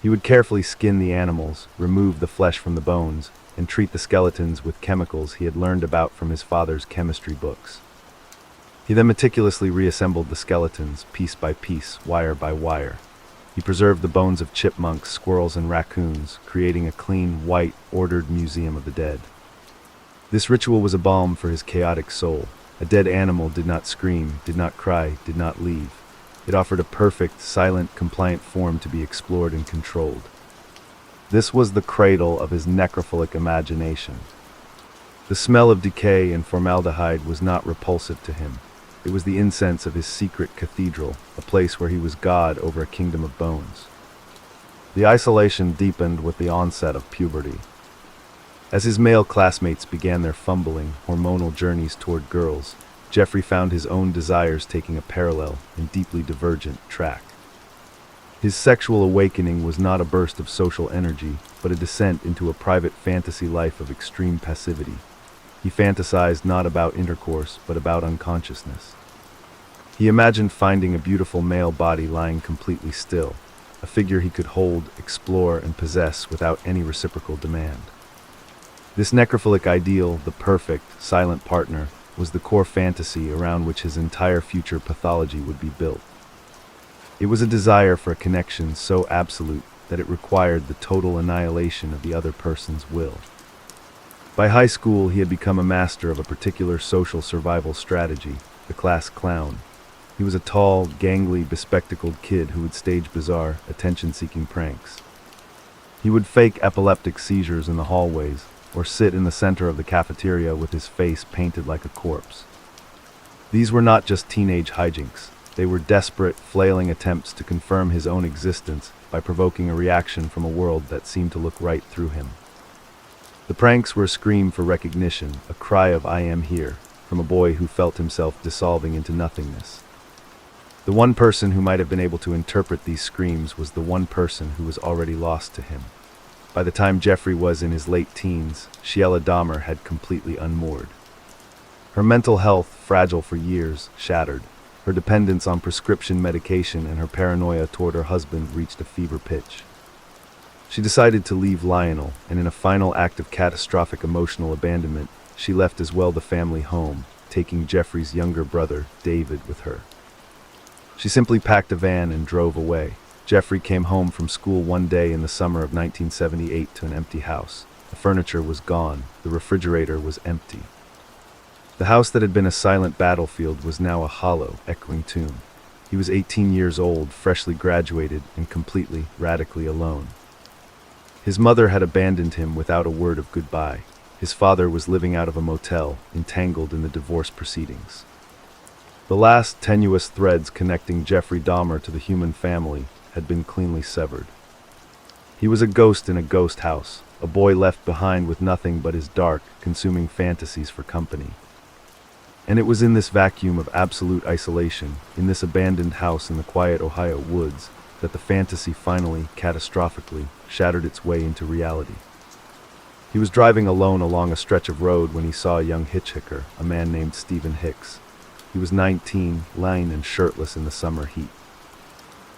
He would carefully skin the animals, remove the flesh from the bones, and treat the skeletons with chemicals he had learned about from his father's chemistry books. He then meticulously reassembled the skeletons, piece by piece, wire by wire. He preserved the bones of chipmunks, squirrels, and raccoons, creating a clean, white, ordered museum of the dead. This ritual was a balm for his chaotic soul. A dead animal did not scream, did not cry, did not leave. It offered a perfect, silent, compliant form to be explored and controlled. This was the cradle of his necrophilic imagination. The smell of decay and formaldehyde was not repulsive to him. It was the incense of his secret cathedral, a place where he was God over a kingdom of bones. The isolation deepened with the onset of puberty. As his male classmates began their fumbling, hormonal journeys toward girls, Jeffrey found his own desires taking a parallel and deeply divergent track. His sexual awakening was not a burst of social energy, but a descent into a private fantasy life of extreme passivity. He fantasized not about intercourse, but about unconsciousness. He imagined finding a beautiful male body lying completely still, a figure he could hold, explore, and possess without any reciprocal demand. This necrophilic ideal, the perfect, silent partner, was the core fantasy around which his entire future pathology would be built. It was a desire for a connection so absolute that it required the total annihilation of the other person's will. By high school, he had become a master of a particular social survival strategy, the class clown. He was a tall, gangly, bespectacled kid who would stage bizarre, attention-seeking pranks. He would fake epileptic seizures in the hallways, or sit in the center of the cafeteria with his face painted like a corpse. These were not just teenage hijinks. They were desperate, flailing attempts to confirm his own existence by provoking a reaction from a world that seemed to look right through him. The pranks were a scream for recognition, a cry of "I am here," from a boy who felt himself dissolving into nothingness. The one person who might have been able to interpret these screams was the one person who was already lost to him. By the time Jeffrey was in his late teens, Dahmer had completely unmoored. Her mental health, fragile for years, shattered. Her dependence on prescription medication and her paranoia toward her husband reached a fever pitch. She decided to leave Lionel, and in a final act of catastrophic emotional abandonment, she left as well the family home, taking Jeffrey's younger brother, David, with her. She simply packed a van and drove away. Jeffrey came home from school one day in the summer of 1978 to an empty house. The furniture was gone. The refrigerator was empty. The house that had been a silent battlefield was now a hollow, echoing tomb. He was 18 years old, freshly graduated, and completely, radically alone. His mother had abandoned him without a word of goodbye. His father was living out of a motel, entangled in the divorce proceedings. The last tenuous threads connecting Jeffrey Dahmer to the human family had been cleanly severed. He was a ghost in a ghost house, a boy left behind with nothing but his dark, consuming fantasies for company. And it was in this vacuum of absolute isolation, in this abandoned house in the quiet Ohio woods, that the fantasy finally, catastrophically, shattered its way into reality. He was driving alone along a stretch of road when he saw a young hitchhiker, a man named Stephen Hicks. He was 19, lean and shirtless in the summer heat.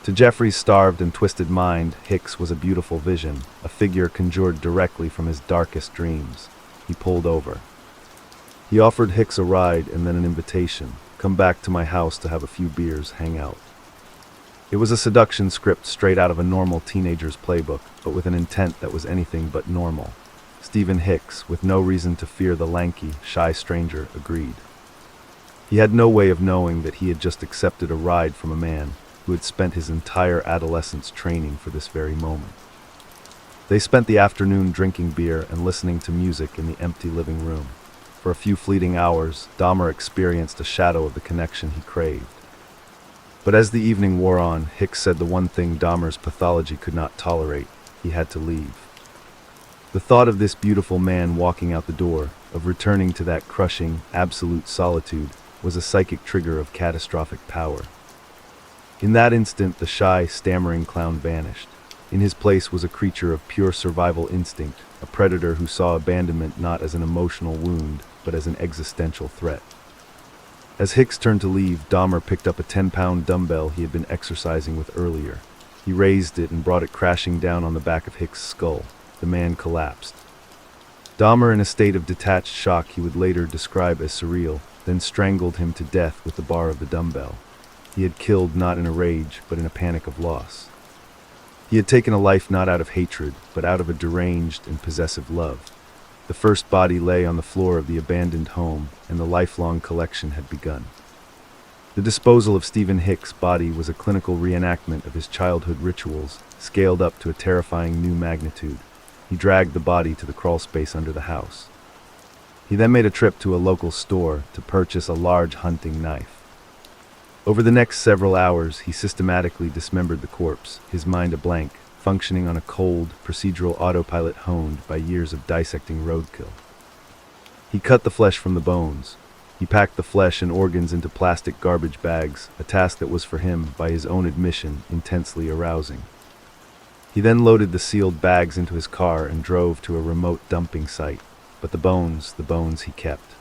To Jeffrey's starved and twisted mind, Hicks was a beautiful vision, a figure conjured directly from his darkest dreams. He pulled over. He offered Hicks a ride and then an invitation. "Come back to my house to have a few beers, hang out." It was a seduction script straight out of a normal teenager's playbook, but with an intent that was anything but normal. Stephen Hicks, with no reason to fear the lanky, shy stranger, agreed. He had no way of knowing that he had just accepted a ride from a man who had spent his entire adolescence training for this very moment. They spent the afternoon drinking beer and listening to music in the empty living room. For a few fleeting hours, Dahmer experienced a shadow of the connection he craved. But as the evening wore on, Hicks said the one thing Dahmer's pathology could not tolerate: he had to leave. The thought of this beautiful man walking out the door, of returning to that crushing, absolute solitude, was a psychic trigger of catastrophic power. In that instant, the shy, stammering clown vanished. In his place was a creature of pure survival instinct, a predator who saw abandonment not as an emotional wound, but as an existential threat. As Hicks turned to leave, Dahmer picked up a 10-pound dumbbell he had been exercising with earlier. He raised it and brought it crashing down on the back of Hicks' skull. The man collapsed. Dahmer, in a state of detached shock he would later describe as surreal, then strangled him to death with the bar of the dumbbell. He had killed not in a rage, but in a panic of loss. He had taken a life not out of hatred, but out of a deranged and possessive love. The first body lay on the floor of the abandoned home, and the lifelong collection had begun. The disposal of Stephen Hicks' body was a clinical reenactment of his childhood rituals, scaled up to a terrifying new magnitude. He dragged the body to the crawlspace under the house. He then made a trip to a local store to purchase a large hunting knife. Over the next several hours, he systematically dismembered the corpse, his mind a blank, functioning on a cold, procedural autopilot honed by years of dissecting roadkill. He cut the flesh from the bones. He packed the flesh and organs into plastic garbage bags, a task that was for him, by his own admission, intensely arousing. He then loaded the sealed bags into his car and drove to a remote dumping site, but the bones he kept.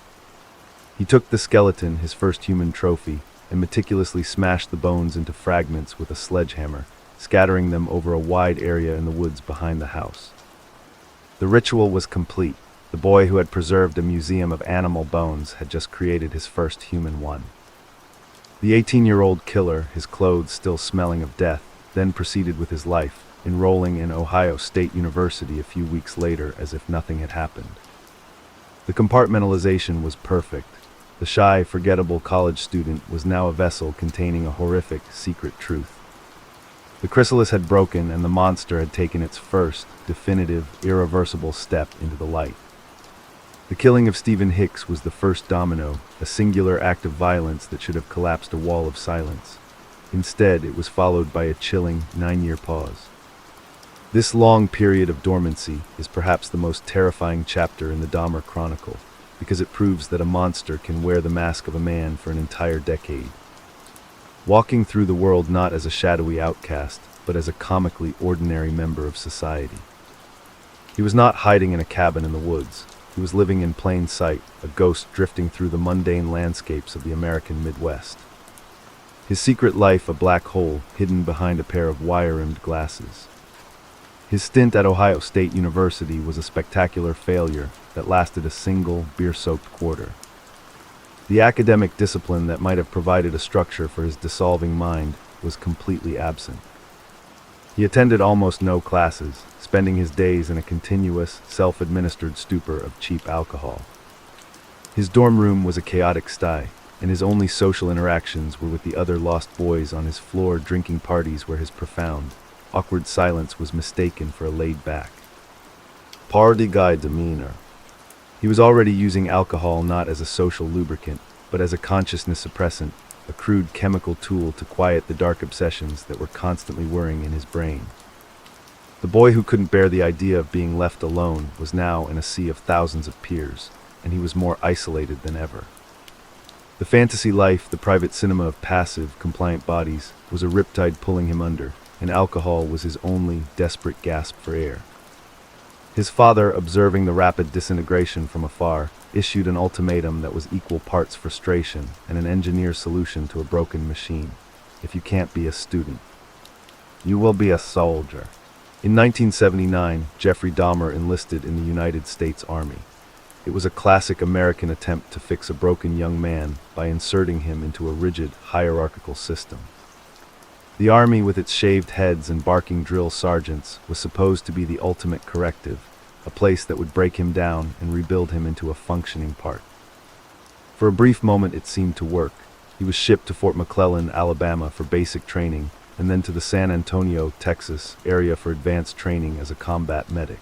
He took the skeleton, his first human trophy, and meticulously smashed the bones into fragments with a sledgehammer, scattering them over a wide area in the woods behind the house. The ritual was complete. The boy who had preserved a museum of animal bones had just created his first human one. The 18-year-old killer, his clothes still smelling of death, then proceeded with his life, enrolling in Ohio State University a few weeks later as if nothing had happened. The compartmentalization was perfect. The shy, forgettable college student was now a vessel containing a horrific, secret truth. The chrysalis had broken, and the monster had taken its first, definitive, irreversible step into the light. The killing of Stephen Hicks was the first domino, a singular act of violence that should have collapsed a wall of silence. Instead, it was followed by a chilling, 9-year pause. This long period of dormancy is perhaps the most terrifying chapter in the Dahmer Chronicle, because it proves that a monster can wear the mask of a man for an entire decade. Walking through the world not as a shadowy outcast, but as a comically ordinary member of society. He was not hiding in a cabin in the woods. He was living in plain sight, a ghost drifting through the mundane landscapes of the American Midwest. His secret life a black hole hidden behind a pair of wire-rimmed glasses. His stint at Ohio State University was a spectacular failure that lasted a single, beer-soaked quarter. The academic discipline that might have provided a structure for his dissolving mind was completely absent. He attended almost no classes, spending his days in a continuous, self-administered stupor of cheap alcohol. His dorm room was a chaotic sty, and his only social interactions were with the other lost boys on his floor drinking parties where his profound, awkward silence was mistaken for a laid-back, party guy demeanor. He was already using alcohol not as a social lubricant, but as a consciousness suppressant, a crude chemical tool to quiet the dark obsessions that were constantly whirring in his brain. The boy who couldn't bear the idea of being left alone was now in a sea of thousands of peers, and he was more isolated than ever. The fantasy life, the private cinema of passive, compliant bodies, was a riptide pulling him under, and alcohol was his only, desperate gasp for air. His father, observing the rapid disintegration from afar, issued an ultimatum that was equal parts frustration and an engineer's solution to a broken machine. If you can't be a student, you will be a soldier. In 1979, Jeffrey Dahmer enlisted in the United States Army. It was a classic American attempt to fix a broken young man by inserting him into a rigid, hierarchical system. The Army, with its shaved heads and barking drill sergeants, was supposed to be the ultimate corrective, a place that would break him down and rebuild him into a functioning part. For a brief moment it seemed to work. He was shipped to Fort McClellan, Alabama for basic training, and then to the San Antonio, Texas, area for advanced training as a combat medic.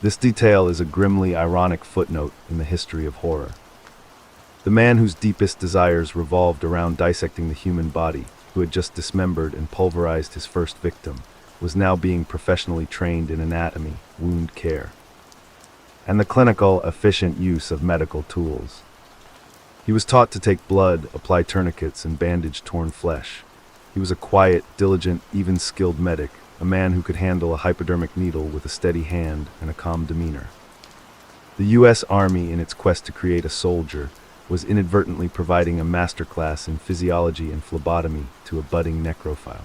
This detail is a grimly ironic footnote in the history of horror. The man whose deepest desires revolved around dissecting the human body, who had just dismembered and pulverized his first victim, was now being professionally trained in anatomy, wound care, and the clinical, efficient use of medical tools. He was taught to take blood, apply tourniquets, and bandage torn flesh. He was a quiet, diligent, even skilled medic, a man who could handle a hypodermic needle with a steady hand and a calm demeanor. The U.S. Army, in its quest to create a soldier, was inadvertently providing a masterclass in physiology and phlebotomy to a budding necrophile.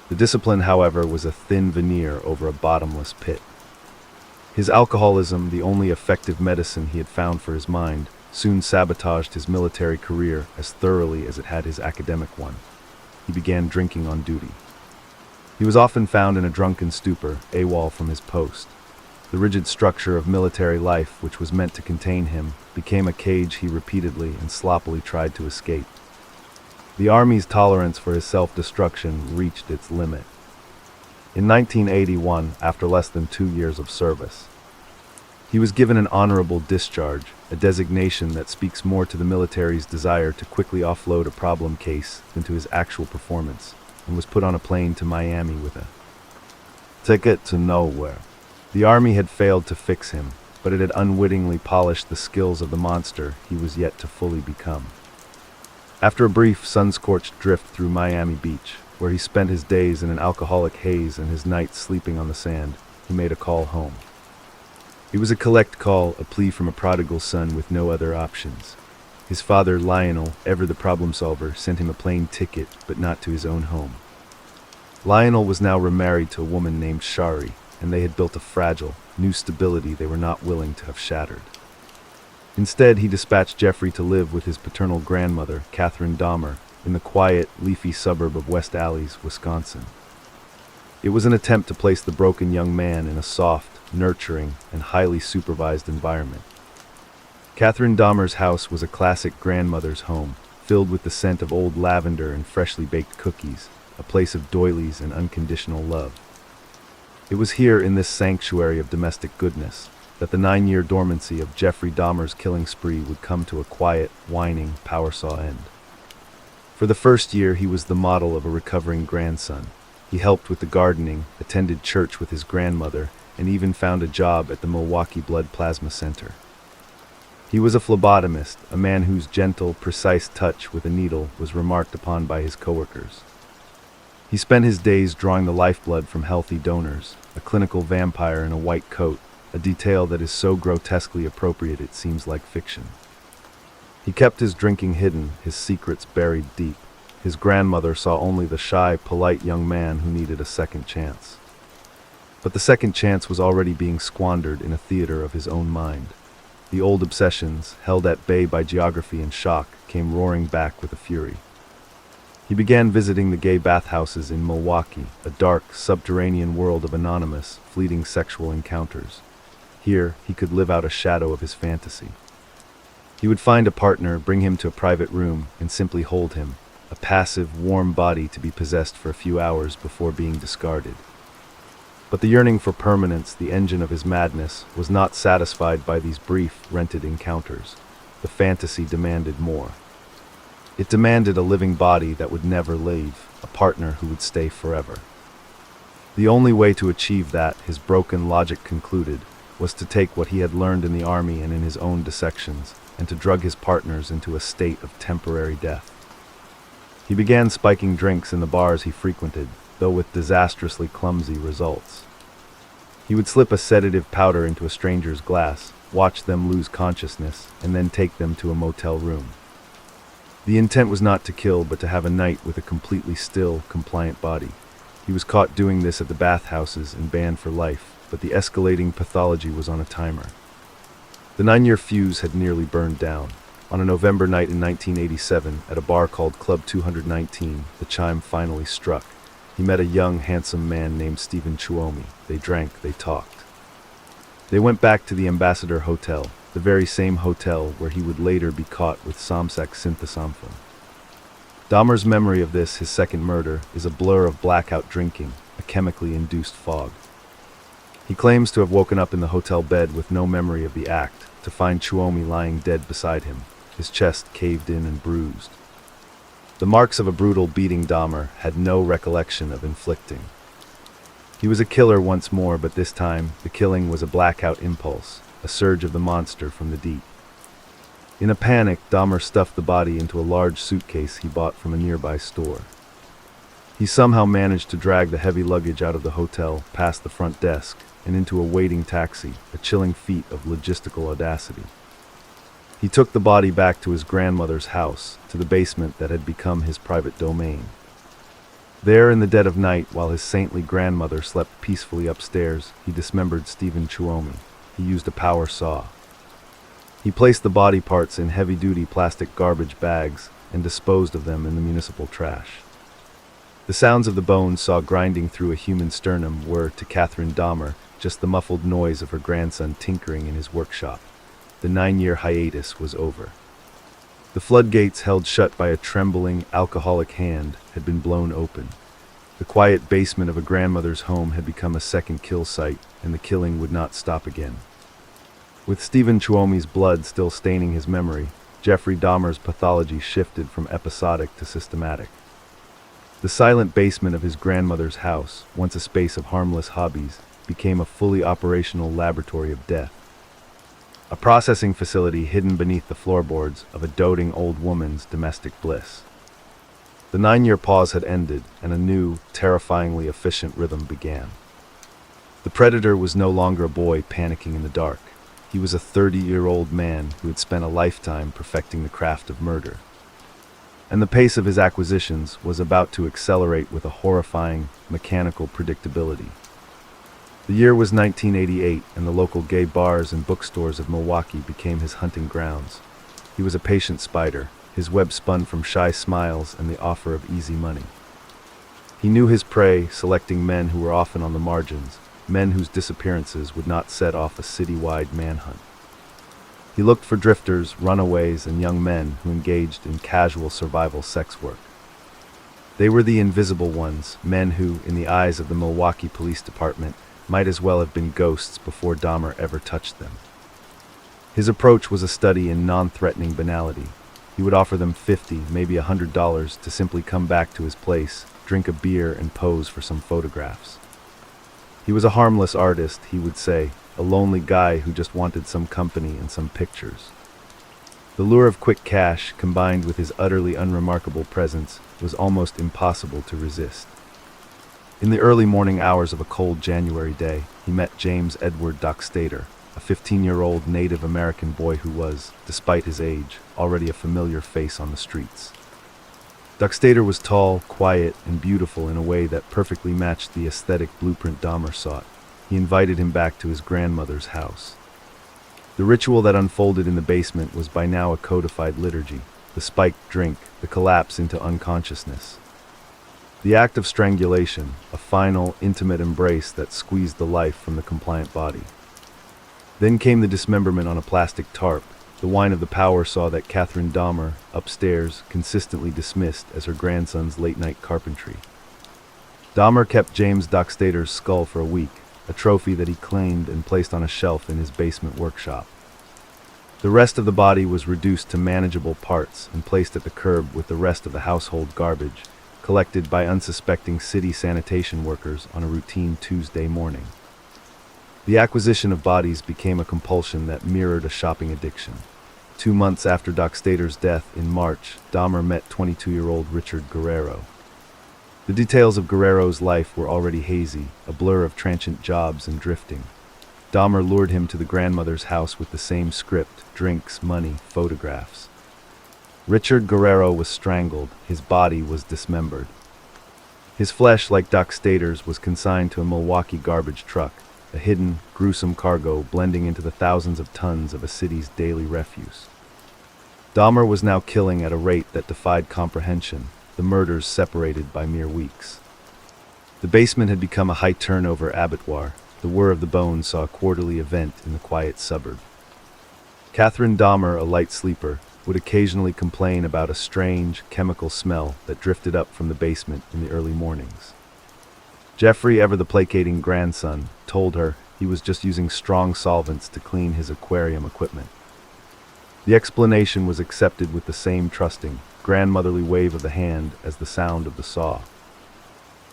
The discipline, however, was a thin veneer over a bottomless pit. His alcoholism, the only effective medicine he had found for his mind, soon sabotaged his military career as thoroughly as it had his academic one. He began drinking on duty. He was often found in a drunken stupor, AWOL from his post. The rigid structure of military life, which was meant to contain him, became a cage he repeatedly and sloppily tried to escape. The Army's tolerance for his self-destruction reached its limit. In 1981, after less than 2 years of service, he was given an honorable discharge, a designation that speaks more to the military's desire to quickly offload a problem case than to his actual performance, and was put on a plane to Miami with a ticket to nowhere. The Army had failed to fix him, but it had unwittingly polished the skills of the monster he was yet to fully become. After a brief sun-scorched drift through Miami Beach, where he spent his days in an alcoholic haze and his nights sleeping on the sand, he made a call home. It was a collect call, a plea from a prodigal son with no other options. His father, Lionel, ever the problem solver, sent him a plane ticket, but not to his own home. Lionel was now remarried to a woman named Shari, and they had built a fragile, new stability they were not willing to have shattered. Instead, he dispatched Jeffrey to live with his paternal grandmother, Catherine Dahmer, in the quiet, leafy suburb of West Allis, Wisconsin. It was an attempt to place the broken young man in a soft, nurturing, and highly supervised environment. Catherine Dahmer's house was a classic grandmother's home, filled with the scent of old lavender and freshly baked cookies, a place of doilies and unconditional love. It was here, in this sanctuary of domestic goodness, that the 9-year dormancy of Jeffrey Dahmer's killing spree would come to a quiet, whining, power saw end. For the first year, he was the model of a recovering grandson. He helped with the gardening, attended church with his grandmother, and even found a job at the Milwaukee Blood Plasma Center. He was a phlebotomist, a man whose gentle, precise touch with a needle was remarked upon by his coworkers. He spent his days drawing the lifeblood from healthy donors, a clinical vampire in a white coat, a detail that is so grotesquely appropriate it seems like fiction. He kept his drinking hidden, his secrets buried deep. His grandmother saw only the shy, polite young man who needed a second chance. But the second chance was already being squandered in a theater of his own mind. The old obsessions, held at bay by geography and shock, came roaring back with a fury. He began visiting the gay bathhouses in Milwaukee, a dark, subterranean world of anonymous, fleeting sexual encounters. Here, he could live out a shadow of his fantasy. He would find a partner, bring him to a private room, and simply hold him, a passive, warm body to be possessed for a few hours before being discarded. But the yearning for permanence, the engine of his madness, was not satisfied by these brief, rented encounters. The fantasy demanded more. It demanded a living body that would never leave, a partner who would stay forever. The only way to achieve that, his broken logic concluded, was to take what he had learned in the Army and in his own dissections, and to drug his partners into a state of temporary death. He began spiking drinks in the bars he frequented, though with disastrously clumsy results. He would slip a sedative powder into a stranger's glass, watch them lose consciousness, and then take them to a motel room. The intent was not to kill, but to have a night with a completely still, compliant body. He was caught doing this at the bathhouses and banned for life, but the escalating pathology was on a timer. The 9-year fuse had nearly burned down. On a November night in 1987, at a bar called Club 219, the chime finally struck. He met a young, handsome man named Stephen Chuomi. They drank, they talked. They went back to the Ambassador Hotel, the very same hotel where he would later be caught with Somsac synthosamphin. Dahmer's memory of this, his second murder, is a blur of blackout drinking, a chemically induced fog. He claims to have woken up in the hotel bed with no memory of the act, to find Chuomi lying dead beside him, his chest caved in and bruised. The marks of a brutal beating Dahmer had no recollection of inflicting. He was a killer once more, but this time, the killing was a blackout impulse, a surge of the monster from the deep. In a panic, Dahmer stuffed the body into a large suitcase he bought from a nearby store. He somehow managed to drag the heavy luggage out of the hotel, past the front desk, and into a waiting taxi, a chilling feat of logistical audacity. He took the body back to his grandmother's house, to the basement that had become his private domain. There, in the dead of night, while his saintly grandmother slept peacefully upstairs, he dismembered Stephen Chuomi. He used a power saw. He placed the body parts in heavy-duty plastic garbage bags and disposed of them in the municipal trash. The sounds of the bones saw grinding through a human sternum were, to Catherine Dahmer, just the muffled noise of her grandson tinkering in his workshop. The 9-year hiatus was over. The floodgates held shut by a trembling, alcoholic hand had been blown open. The quiet basement of a grandmother's home had become a second kill site, and the killing would not stop again. With Stephen Tuomi's blood still staining his memory, Jeffrey Dahmer's pathology shifted from episodic to systematic. The silent basement of his grandmother's house, once a space of harmless hobbies, became a fully operational laboratory of death. A processing facility hidden beneath the floorboards of a doting old woman's domestic bliss. The 9-year pause had ended, and a new, terrifyingly efficient rhythm began. The predator was no longer a boy panicking in the dark. He was a 30-year-old man who had spent a lifetime perfecting the craft of murder. And the pace of his acquisitions was about to accelerate with a horrifying, mechanical predictability. The year was 1988, and the local gay bars and bookstores of Milwaukee became his hunting grounds. He was a patient spider, his web spun from shy smiles and the offer of easy money. He knew his prey, selecting men who were often on the margins, men whose disappearances would not set off a citywide manhunt. He looked for drifters, runaways, and young men who engaged in casual survival sex work. They were the invisible ones, men who, in the eyes of the Milwaukee Police Department, might as well have been ghosts before Dahmer ever touched them. His approach was a study in non-threatening banality. He would offer them $50, maybe $100 to simply come back to his place, drink a beer, and pose for some photographs. He was a harmless artist, he would say, a lonely guy who just wanted some company and some pictures. The lure of quick cash, combined with his utterly unremarkable presence, was almost impossible to resist. In the early morning hours of a cold January day, he met James Edward Dockstader, a 15-year-old Native American boy who was, despite his age, already a familiar face on the streets. Dockstader was tall, quiet, and beautiful in a way that perfectly matched the aesthetic blueprint Dahmer sought. He invited him back to his grandmother's house. The ritual that unfolded in the basement was by now a codified liturgy, the spiked drink, the collapse into unconsciousness. The act of strangulation, a final, intimate embrace that squeezed the life from the compliant body. Then came the dismemberment on a plastic tarp. The whine of the power saw that Catherine Dahmer, upstairs, consistently dismissed as her grandson's late-night carpentry. Dahmer kept James Dockstader's skull for a week, a trophy that he claimed and placed on a shelf in his basement workshop. The rest of the body was reduced to manageable parts and placed at the curb with the rest of the household garbage, collected by unsuspecting city sanitation workers on a routine Tuesday morning. The acquisition of bodies became a compulsion that mirrored a shopping addiction. 2 months after Dockstader's death, in March, Dahmer met 22-year-old Richard Guerrero. The details of Guerrero's life were already hazy, a blur of transient jobs and drifting. Dahmer lured him to the grandmother's house with the same script: drinks, money, photographs. Richard Guerrero was strangled, his body was dismembered. His flesh, like Dockstader's, was consigned to a Milwaukee garbage truck, a hidden, gruesome cargo blending into the thousands of tons of a city's daily refuse. Dahmer was now killing at a rate that defied comprehension, the murders separated by mere weeks. The basement had become a high-turnover abattoir. The whir of the bones saw a quarterly event in the quiet suburb. Catherine Dahmer, a light sleeper, would occasionally complain about a strange, chemical smell that drifted up from the basement in the early mornings. Jeffrey, ever the placating grandson, told her he was just using strong solvents to clean his aquarium equipment. The explanation was accepted with the same trusting, grandmotherly wave of the hand as the sound of the saw.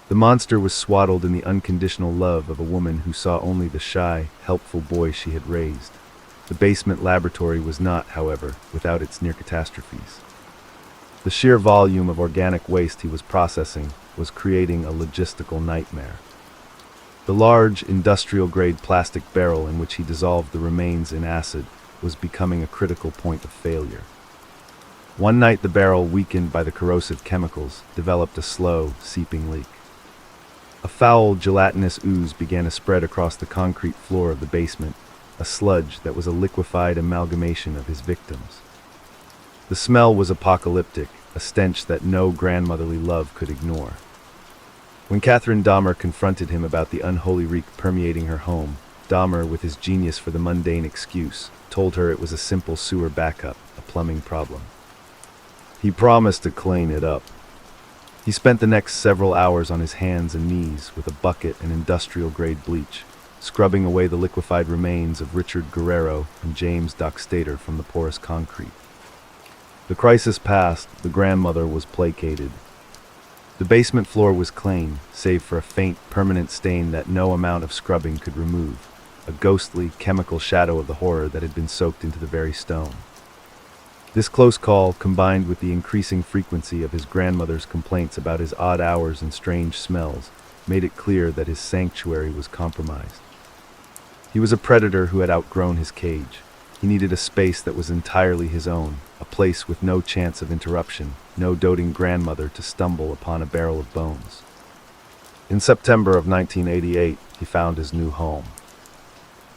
The monster was swaddled in the unconditional love of a woman who saw only the shy, helpful boy she had raised. The basement laboratory was not, however, without its near catastrophes. The sheer volume of organic waste he was processing was creating a logistical nightmare. The large, industrial-grade plastic barrel in which he dissolved the remains in acid was becoming a critical point of failure. One night the barrel, weakened by the corrosive chemicals, developed a slow, seeping leak. A foul, gelatinous ooze began to spread across the concrete floor of the basement, a sludge that was a liquefied amalgamation of his victims. The smell was apocalyptic, a stench that no grandmotherly love could ignore. When Catherine Dahmer confronted him about the unholy reek permeating her home, Dahmer, with his genius for the mundane excuse, told her it was a simple sewer backup, a plumbing problem. He promised to clean it up. He spent the next several hours on his hands and knees with a bucket and industrial-grade bleach, scrubbing away the liquefied remains of Richard Guerrero and James Dockstader from the porous concrete. The crisis passed, the grandmother was placated. The basement floor was clean, save for a faint, permanent stain that no amount of scrubbing could remove, a ghostly, chemical shadow of the horror that had been soaked into the very stone. This close call, combined with the increasing frequency of his grandmother's complaints about his odd hours and strange smells, made it clear that his sanctuary was compromised. He was a predator who had outgrown his cage. He needed a space that was entirely his own, a place with no chance of interruption, no doting grandmother to stumble upon a barrel of bones. In September of 1988, he found his new home.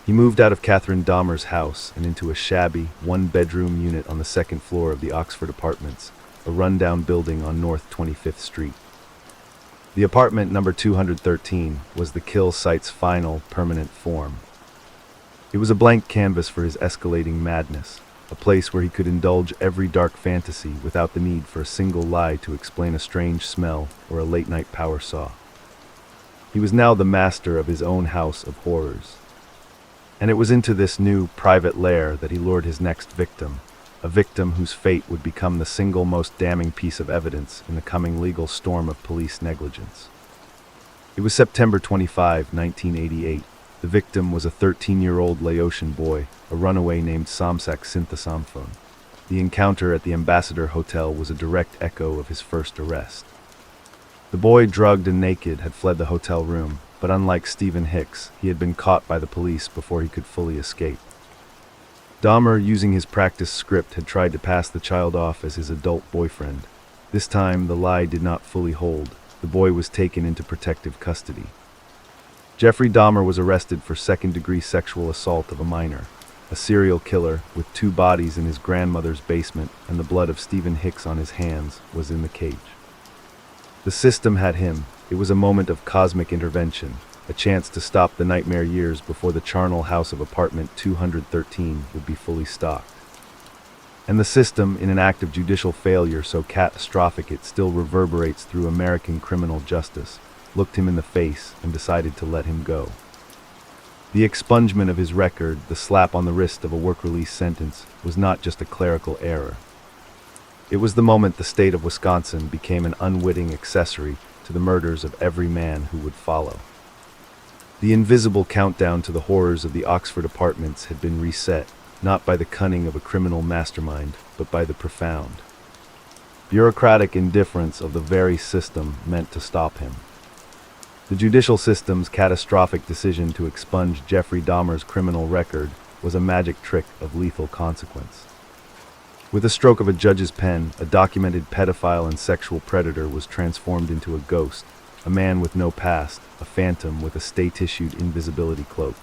He moved out of Catherine Dahmer's house and into a shabby, one-bedroom unit on the second floor of the Oxford Apartments, a rundown building on North 25th Street. The apartment number 213 was the kill site's final, permanent form. It was a blank canvas for his escalating madness, a place where he could indulge every dark fantasy without the need for a single lie to explain a strange smell or a late-night power saw. He was now the master of his own house of horrors. And it was into this new, private lair that he lured his next victim, a victim whose fate would become the single most damning piece of evidence in the coming legal storm of police negligence. It was September 25, 1988. The victim was a 13-year-old Laotian boy, a runaway named Somsak Sinthasamphone. The encounter at the Ambassador Hotel was a direct echo of his first arrest. The boy, drugged and naked, had fled the hotel room, but unlike Stephen Hicks, he had been caught by the police before he could fully escape. Dahmer, using his practice script, had tried to pass the child off as his adult boyfriend. This time, the lie did not fully hold. The boy was taken into protective custody. Jeffrey Dahmer was arrested for second-degree sexual assault of a minor. A serial killer, with 2 bodies in his grandmother's basement and the blood of Stephen Hicks on his hands, was in the cage. The system had him. It was a moment of cosmic intervention, a chance to stop the nightmare years before the charnel house of apartment 213 would be fully stocked. And the system, in an act of judicial failure so catastrophic it still reverberates through American criminal justice, looked him in the face and decided to let him go. The expungement of his record, the slap on the wrist of a work-release sentence, was not just a clerical error. It was the moment the state of Wisconsin became an unwitting accessory to the murders of every man who would follow. The invisible countdown to the horrors of the Oxford Apartments had been reset, not by the cunning of a criminal mastermind, but by the profound, bureaucratic indifference of the very system meant to stop him. The judicial system's catastrophic decision to expunge Jeffrey Dahmer's criminal record was a magic trick of lethal consequence. With a stroke of a judge's pen, a documented pedophile and sexual predator was transformed into a ghost, a man with no past, a phantom with a state-issued invisibility cloak.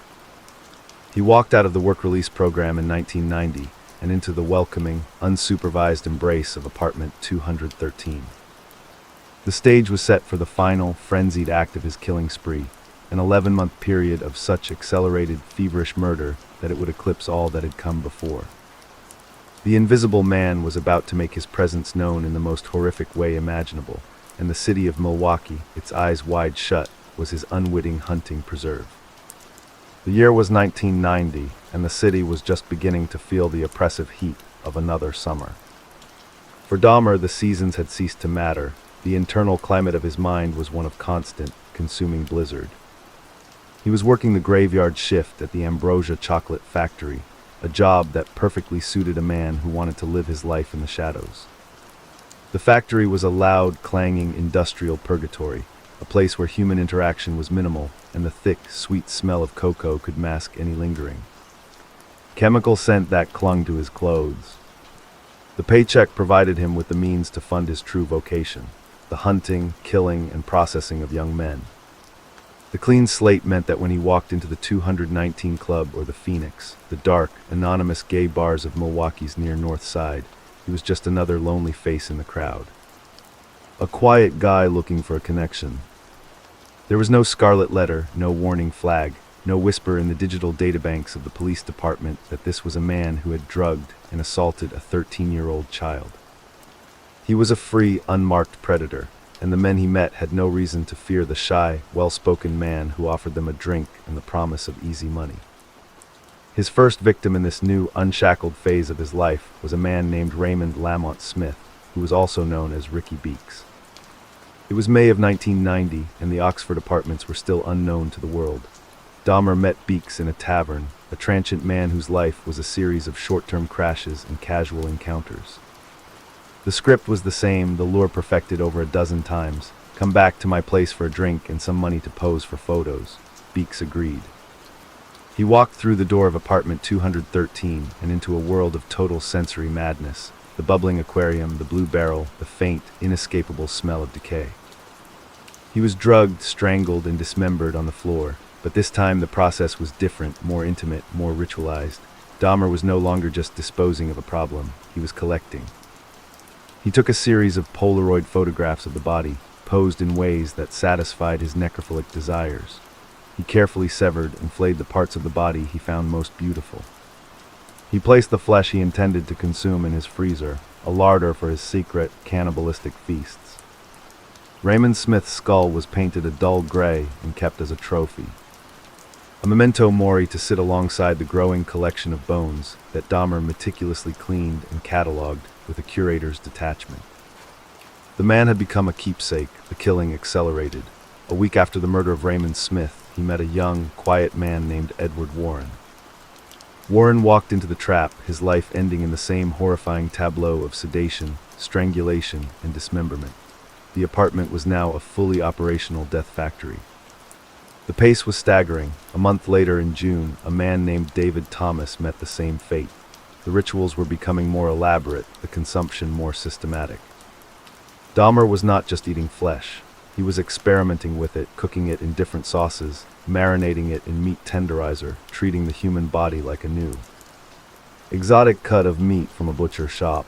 He walked out of the work-release program in 1990 and into the welcoming, unsupervised embrace of apartment 213. The stage was set for the final, frenzied act of his killing spree, an 11-month period of such accelerated, feverish murder that it would eclipse all that had come before. The invisible man was about to make his presence known in the most horrific way imaginable, and the city of Milwaukee, its eyes wide shut, was his unwitting hunting preserve. The year was 1990, and the city was just beginning to feel the oppressive heat of another summer. For Dahmer, the seasons had ceased to matter. The internal climate of his mind was one of constant, consuming blizzard. He was working the graveyard shift at the Ambrosia Chocolate Factory, a job that perfectly suited a man who wanted to live his life in the shadows. The factory was a loud, clanging industrial purgatory, a place where human interaction was minimal and the thick, sweet smell of cocoa could mask any lingering chemical scent that clung to his clothes. The paycheck provided him with the means to fund his true vocation, the hunting, killing, and processing of young men. The clean slate meant that when he walked into the 219 Club or the Phoenix, the dark, anonymous gay bars of Milwaukee's near North Side, he was just another lonely face in the crowd. A quiet guy looking for a connection. There was no scarlet letter, no warning flag, no whisper in the digital databanks of the police department that this was a man who had drugged and assaulted a 13-year-old child. He was a free, unmarked predator, and the men he met had no reason to fear the shy, well-spoken man who offered them a drink and the promise of easy money. His first victim in this new, unshackled phase of his life was a man named Raymond Lamont Smith, who was also known as Ricky Beeks. It was May of 1990, and the Oxford apartments were still unknown to the world. Dahmer met Beeks in a tavern, a transient man whose life was a series of short-term crashes and casual encounters. The script was the same, the lure perfected over a dozen times. "Come back to my place for a drink and some money to pose for photos." Beeks agreed. He walked through the door of apartment 213 and into a world of total sensory madness. The bubbling aquarium, the blue barrel, the faint, inescapable smell of decay. He was drugged, strangled, and dismembered on the floor, but this time the process was different, more intimate, more ritualized. Dahmer was no longer just disposing of a problem, he was collecting. He took a series of Polaroid photographs of the body, posed in ways that satisfied his necrophilic desires. He carefully severed and flayed the parts of the body he found most beautiful. He placed the flesh he intended to consume in his freezer, a larder for his secret, cannibalistic feasts. Raymond Smith's skull was painted a dull gray and kept as a trophy. A memento mori to sit alongside the growing collection of bones that Dahmer meticulously cleaned and cataloged with a curator's detachment. The man had become a keepsake, the killing accelerated. A week after the murder of Raymond Smith, he met a young, quiet man named Edward Warren. Warren walked into the trap, his life ending in the same horrifying tableau of sedation, strangulation, and dismemberment. The apartment was now a fully operational death factory. The pace was staggering. A month later, in June, a man named David Thomas met the same fate. The rituals were becoming more elaborate, the consumption more systematic. Dahmer was not just eating flesh. He was experimenting with it, cooking it in different sauces, marinating it in meat tenderizer, treating the human body like a new exotic cut of meat from a butcher shop.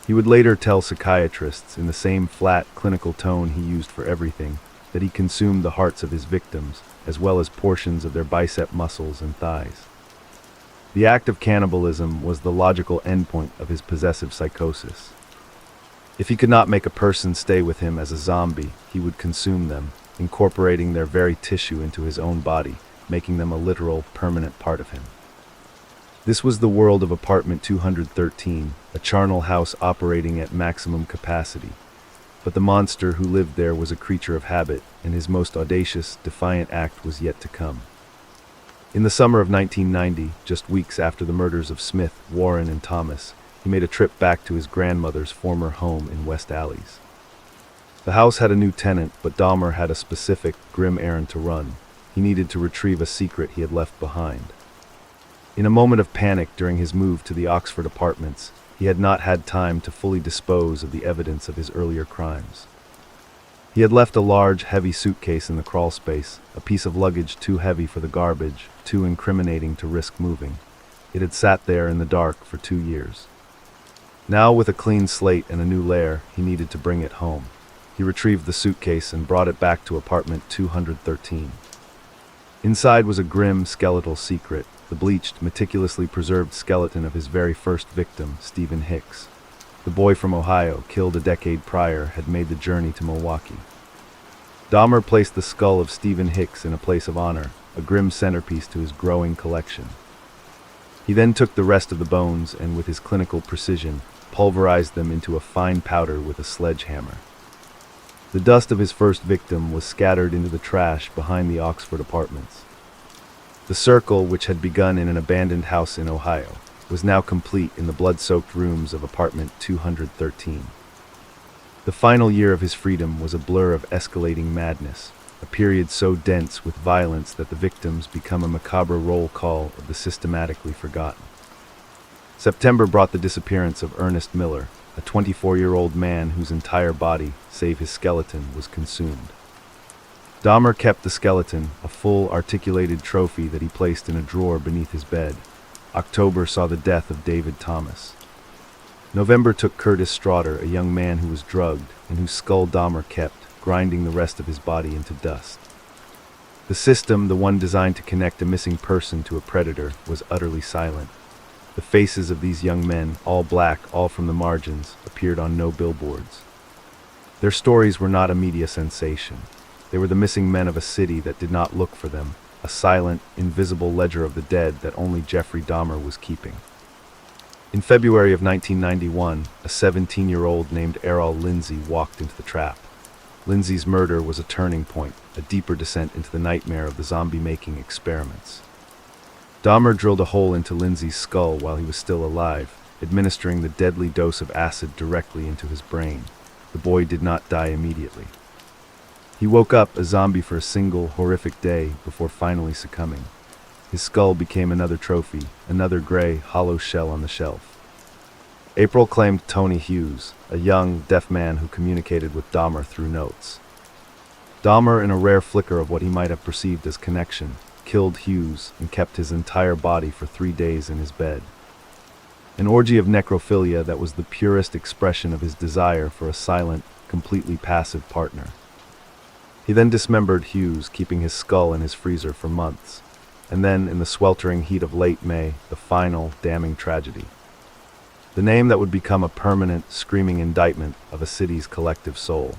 He would later tell psychiatrists, in the same flat, clinical tone he used for everything, that he consumed the hearts of his victims, as well as portions of their bicep muscles and thighs. The act of cannibalism was the logical endpoint of his possessive psychosis. If he could not make a person stay with him as a zombie, he would consume them, incorporating their very tissue into his own body, making them a literal, permanent part of him. This was the world of apartment 213, a charnel house operating at maximum capacity. But the monster who lived there was a creature of habit, and his most audacious, defiant act was yet to come. In the summer of 1990, just weeks after the murders of Smith, Warren, and Thomas, he made a trip back to his grandmother's former home in West Alleys. The house had a new tenant, but Dahmer had a specific, grim errand to run. He needed to retrieve a secret he had left behind. In a moment of panic during his move to the Oxford apartments, he had not had time to fully dispose of the evidence of his earlier crimes. He had left a large, heavy suitcase in the crawl space, a piece of luggage too heavy for the garbage, too incriminating to risk moving. It had sat there in the dark for 2 years. Now, with a clean slate and a new lair, he needed to bring it home. He retrieved the suitcase and brought it back to apartment 213. Inside was a grim, skeletal secret, the bleached, meticulously preserved skeleton of his very first victim, Stephen Hicks. The boy from Ohio, killed a decade prior, had made the journey to Milwaukee. Dahmer placed the skull of Stephen Hicks in a place of honor, a grim centerpiece to his growing collection. He then took the rest of the bones and, with his clinical precision, pulverized them into a fine powder with a sledgehammer. The dust of his first victim was scattered into the trash behind the Oxford apartments. The circle, which had begun in an abandoned house in Ohio, was now complete in the blood-soaked rooms of apartment 213. The final year of his freedom was a blur of escalating madness, a period so dense with violence that the victims become a macabre roll call of the systematically forgotten. September brought the disappearance of Ernest Miller, a 24-year-old man whose entire body, save his skeleton, was consumed. Dahmer kept the skeleton, a full, articulated trophy that he placed in a drawer beneath his bed. October saw the death of David Thomas. November took Curtis Straughter, a young man who was drugged and whose skull Dahmer kept, grinding the rest of his body into dust. The system, the one designed to connect a missing person to a predator, was utterly silent. The faces of these young men, all black, all from the margins, appeared on no billboards. Their stories were not a media sensation. They were the missing men of a city that did not look for them, a silent, invisible ledger of the dead that only Jeffrey Dahmer was keeping. In February of 1991, a 17-year-old named Errol Lindsay walked into the trap. Lindsay's murder was a turning point, a deeper descent into the nightmare of the zombie-making experiments. Dahmer drilled a hole into Lindsay's skull while he was still alive, administering the deadly dose of acid directly into his brain. The boy did not die immediately. He woke up a zombie for a single, horrific day before finally succumbing. His skull became another trophy, another gray, hollow shell on the shelf. April claimed Tony Hughes, a young, deaf man who communicated with Dahmer through notes. Dahmer, in a rare flicker of what he might have perceived as connection, killed Hughes and kept his entire body for 3 days in his bed. An orgy of necrophilia that was the purest expression of his desire for a silent, completely passive partner. He then dismembered Hughes, keeping his skull in his freezer for months. And then, in the sweltering heat of late May, the final, damning tragedy. The name that would become a permanent, screaming indictment of a city's collective soul.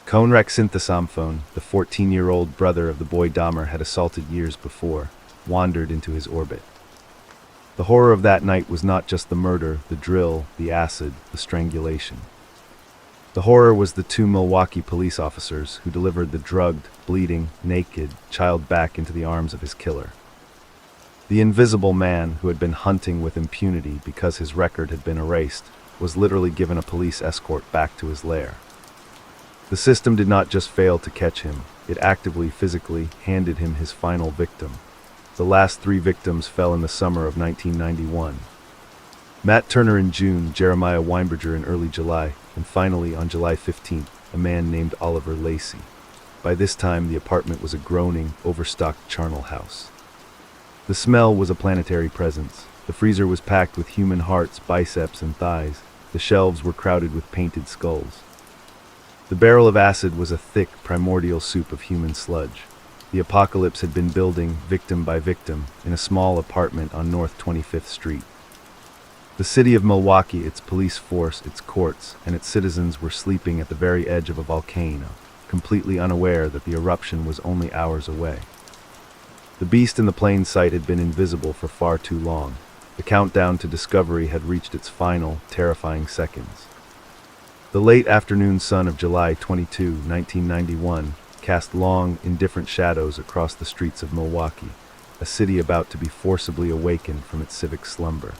Konrad Sinthesamphone, the 14-year-old brother of the boy Dahmer had assaulted years before, wandered into his orbit. The horror of that night was not just the murder, the drill, the acid, the strangulation. The horror was the 2 Milwaukee police officers who delivered the drugged, bleeding, naked child back into the arms of his killer. The invisible man, who had been hunting with impunity because his record had been erased, was literally given a police escort back to his lair. The system did not just fail to catch him, it actively, physically handed him his final victim. The last 3 victims fell in the summer of 1991. Matt Turner in June, Jeremiah Weinberger in early July, and finally, on July 15th, a man named Oliver Lacey. By this time, the apartment was a groaning, overstocked charnel house. The smell was a planetary presence. The freezer was packed with human hearts, biceps, and thighs. The shelves were crowded with painted skulls. The barrel of acid was a thick, primordial soup of human sludge. The apocalypse had been building, victim by victim, in a small apartment on North 25th Street. The city of Milwaukee, its police force, its courts, and its citizens were sleeping at the very edge of a volcano, completely unaware that the eruption was only hours away. The beast in the plain sight had been invisible for far too long. The countdown to discovery had reached its final, terrifying seconds. The late afternoon sun of July 22, 1991, cast long, indifferent shadows across the streets of Milwaukee, a city about to be forcibly awakened from its civic slumber.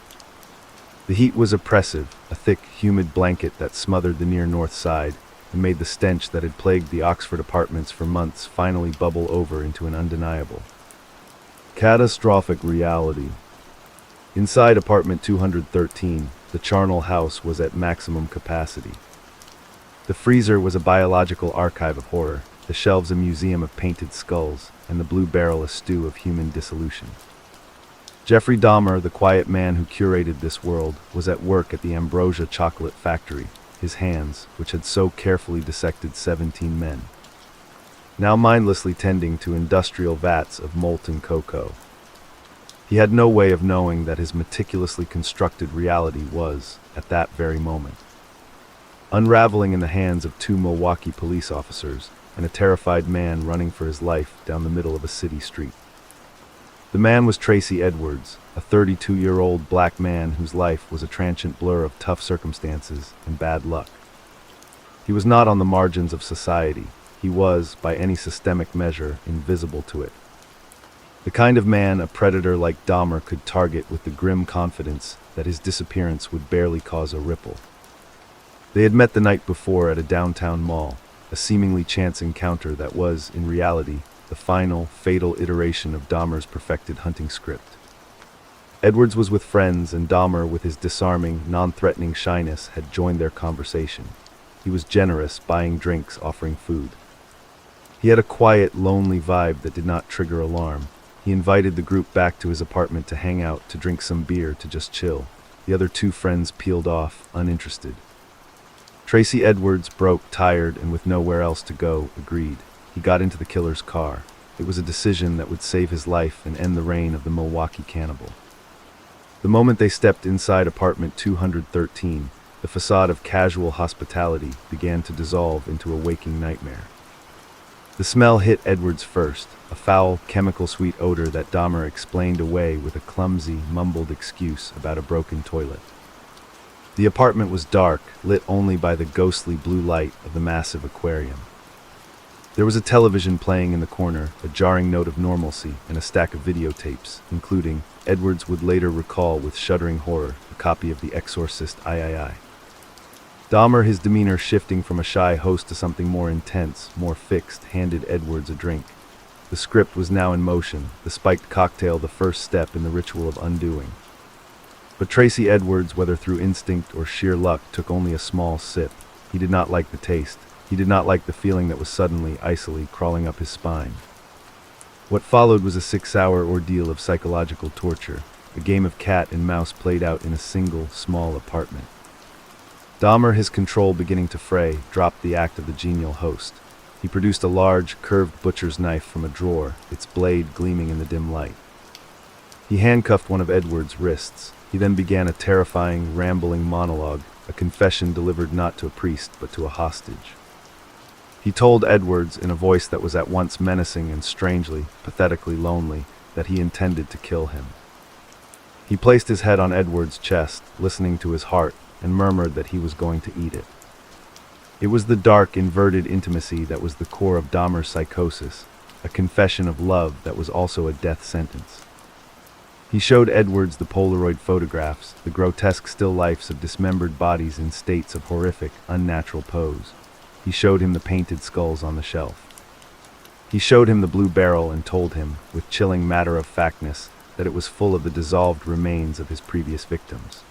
The heat was oppressive, a thick, humid blanket that smothered the near north side and made the stench that had plagued the Oxford apartments for months finally bubble over into an undeniable, catastrophic reality. Inside apartment 213, the charnel house was at maximum capacity. The freezer was a biological archive of horror, the shelves a museum of painted skulls, and the blue barrel a stew of human dissolution. Jeffrey Dahmer, the quiet man who curated this world, was at work at the Ambrosia Chocolate Factory, his hands, which had so carefully dissected 17 men, now mindlessly tending to industrial vats of molten cocoa. He had no way of knowing that his meticulously constructed reality was, at that very moment, unraveling in the hands of 2 Milwaukee police officers and a terrified man running for his life down the middle of a city street. The man was Tracy Edwards, a 32-year-old black man whose life was a transient blur of tough circumstances and bad luck. He was not on the margins of society. He was, by any systemic measure, invisible to it. The kind of man a predator like Dahmer could target with the grim confidence that his disappearance would barely cause a ripple. They had met the night before at a downtown mall, a seemingly chance encounter that was, in reality, the final, fatal iteration of Dahmer's perfected hunting script. Edwards was with friends, and Dahmer, with his disarming, non-threatening shyness, had joined their conversation. He was generous, buying drinks, offering food. He had a quiet, lonely vibe that did not trigger alarm. He invited the group back to his apartment to hang out, to drink some beer, to just chill. The other 2 friends peeled off, uninterested. Tracy Edwards, broke, tired, and with nowhere else to go, agreed. He got into the killer's car. It was a decision that would save his life and end the reign of the Milwaukee cannibal. The moment they stepped inside apartment 213, the facade of casual hospitality began to dissolve into a waking nightmare. The smell hit Edwards first, a foul, chemical-sweet odor that Dahmer explained away with a clumsy, mumbled excuse about a broken toilet. The apartment was dark, lit only by the ghostly blue light of the massive aquarium. There was a television playing in the corner, a jarring note of normalcy, and a stack of videotapes, including, Edwards would later recall with shuddering horror, a copy of The Exorcist III. Dahmer, his demeanor shifting from a shy host to something more intense, more fixed, handed Edwards a drink. The script was now in motion, the spiked cocktail the first step in the ritual of undoing. But Tracy Edwards, whether through instinct or sheer luck, took only a small sip. He did not like the taste. He did not like the feeling that was suddenly, icily crawling up his spine. What followed was a 6-hour ordeal of psychological torture, a game of cat and mouse played out in a single, small apartment. Dahmer, his control beginning to fray, dropped the act of the genial host. He produced a large, curved butcher's knife from a drawer, its blade gleaming in the dim light. He handcuffed one of Edwards' wrists. He then began a terrifying, rambling monologue, a confession delivered not to a priest but to a hostage. He told Edwards, in a voice that was at once menacing and strangely, pathetically lonely, that he intended to kill him. He placed his head on Edwards' chest, listening to his heart, and murmured that he was going to eat it. It was the dark, inverted intimacy that was the core of Dahmer's psychosis, a confession of love that was also a death sentence. He showed Edwards the Polaroid photographs, the grotesque still lifes of dismembered bodies in states of horrific, unnatural pose. He showed him the painted skulls on the shelf. He showed him the blue barrel and told him, with chilling matter-of-factness, that it was full of the dissolved remains of his previous victims.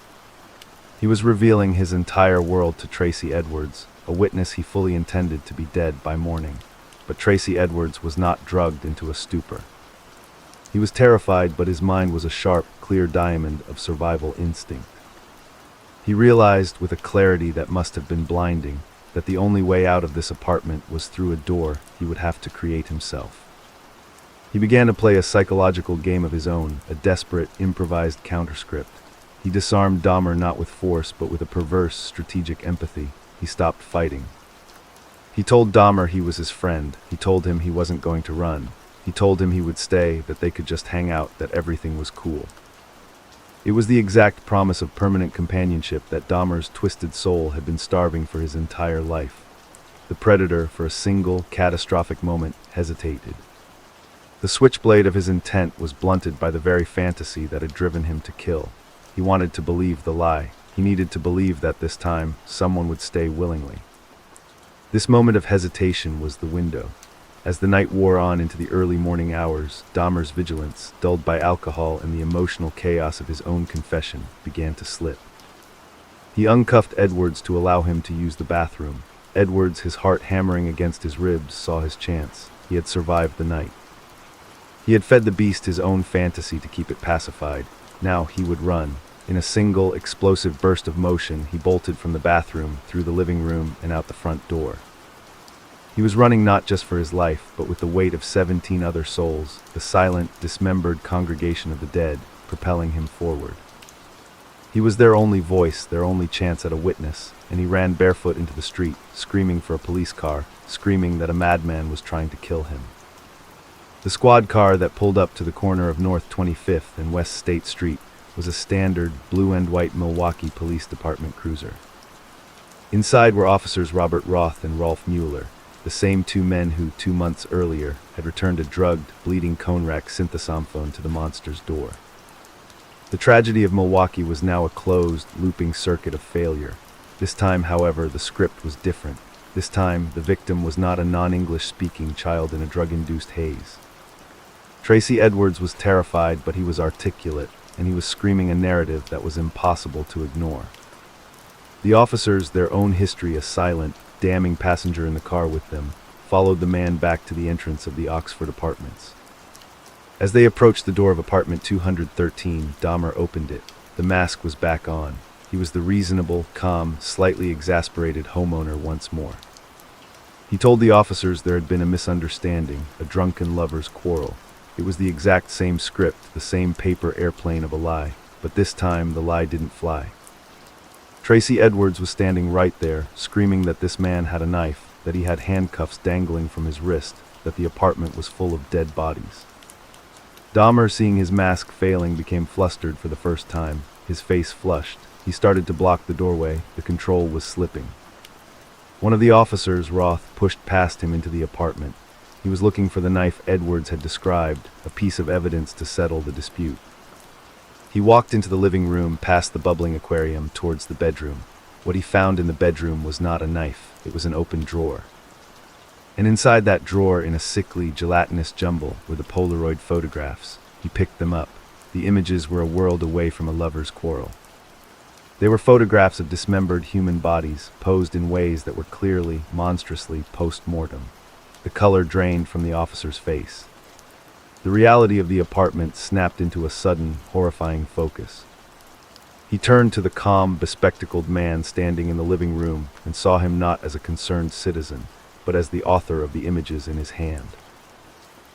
He was revealing his entire world to Tracy Edwards, a witness he fully intended to be dead by morning. But Tracy Edwards was not drugged into a stupor. He was terrified, but his mind was a sharp, clear diamond of survival instinct. He realized, with a clarity that must have been blinding, that the only way out of this apartment was through a door he would have to create himself. He began to play a psychological game of his own, a desperate, improvised counterscript. He disarmed Dahmer not with force, but with a perverse, strategic empathy. He stopped fighting. He told Dahmer he was his friend. He told him he wasn't going to run. He told him he would stay, that they could just hang out, that everything was cool. It was the exact promise of permanent companionship that Dahmer's twisted soul had been starving for his entire life. The predator, for a single, catastrophic moment, hesitated. The switchblade of his intent was blunted by the very fantasy that had driven him to kill. He wanted to believe the lie. He needed to believe that this time, someone would stay willingly. This moment of hesitation was the window. As the night wore on into the early morning hours, Dahmer's vigilance, dulled by alcohol and the emotional chaos of his own confession, began to slip. He uncuffed Edwards to allow him to use the bathroom. Edwards, his heart hammering against his ribs, saw his chance. He had survived the night. He had fed the beast his own fantasy to keep it pacified. Now he would run. In a single, explosive burst of motion, he bolted from the bathroom, through the living room, and out the front door. He was running not just for his life, but with the weight of 17 other souls, the silent, dismembered congregation of the dead, propelling him forward. He was their only voice, their only chance at a witness, and he ran barefoot into the street, screaming for a police car, screaming that a madman was trying to kill him. The squad car that pulled up to the corner of North 25th and West State Street was a standard, blue and white Milwaukee Police Department cruiser. Inside were officers Robert Roth and Rolf Mueller, the same two men who, 2 months earlier, had returned a drugged, bleeding cone-rack synthesomphone to the monster's door. The tragedy of Milwaukee was now a closed, looping circuit of failure. This time, however, the script was different. This time, the victim was not a non-English-speaking child in a drug-induced haze. Tracy Edwards was terrified, but he was articulate, and he was screaming a narrative that was impossible to ignore. The officers, their own history a silent, damning passenger in the car with them, followed the man back to the entrance of the Oxford Apartments. As they approached the door of apartment 213, Dahmer opened it. The mask was back on. He was the reasonable, calm, slightly exasperated homeowner once more. He told the officers there had been a misunderstanding, a drunken lover's quarrel. It was the exact same script, the same paper airplane of a lie, but this time the lie didn't fly. Tracy Edwards was standing right there, screaming that this man had a knife, that he had handcuffs dangling from his wrist, that the apartment was full of dead bodies. Dahmer, seeing his mask failing, became flustered for the first time. His face flushed. He started to block the doorway. The control was slipping. One of the officers, Roth, pushed past him into the apartment. He was looking for the knife Edwards had described, a piece of evidence to settle the dispute. He walked into the living room, past the bubbling aquarium, towards the bedroom. What he found in the bedroom was not a knife. It was an open drawer. And inside that drawer, in a sickly, gelatinous jumble, were the Polaroid photographs. He picked them up. The images were a world away from a lover's quarrel. They were photographs of dismembered human bodies, posed in ways that were clearly, monstrously post-mortem. The color drained from the officer's face. The reality of the apartment snapped into a sudden, horrifying focus. He turned to the calm, bespectacled man standing in the living room and saw him not as a concerned citizen, but as the author of the images in his hand.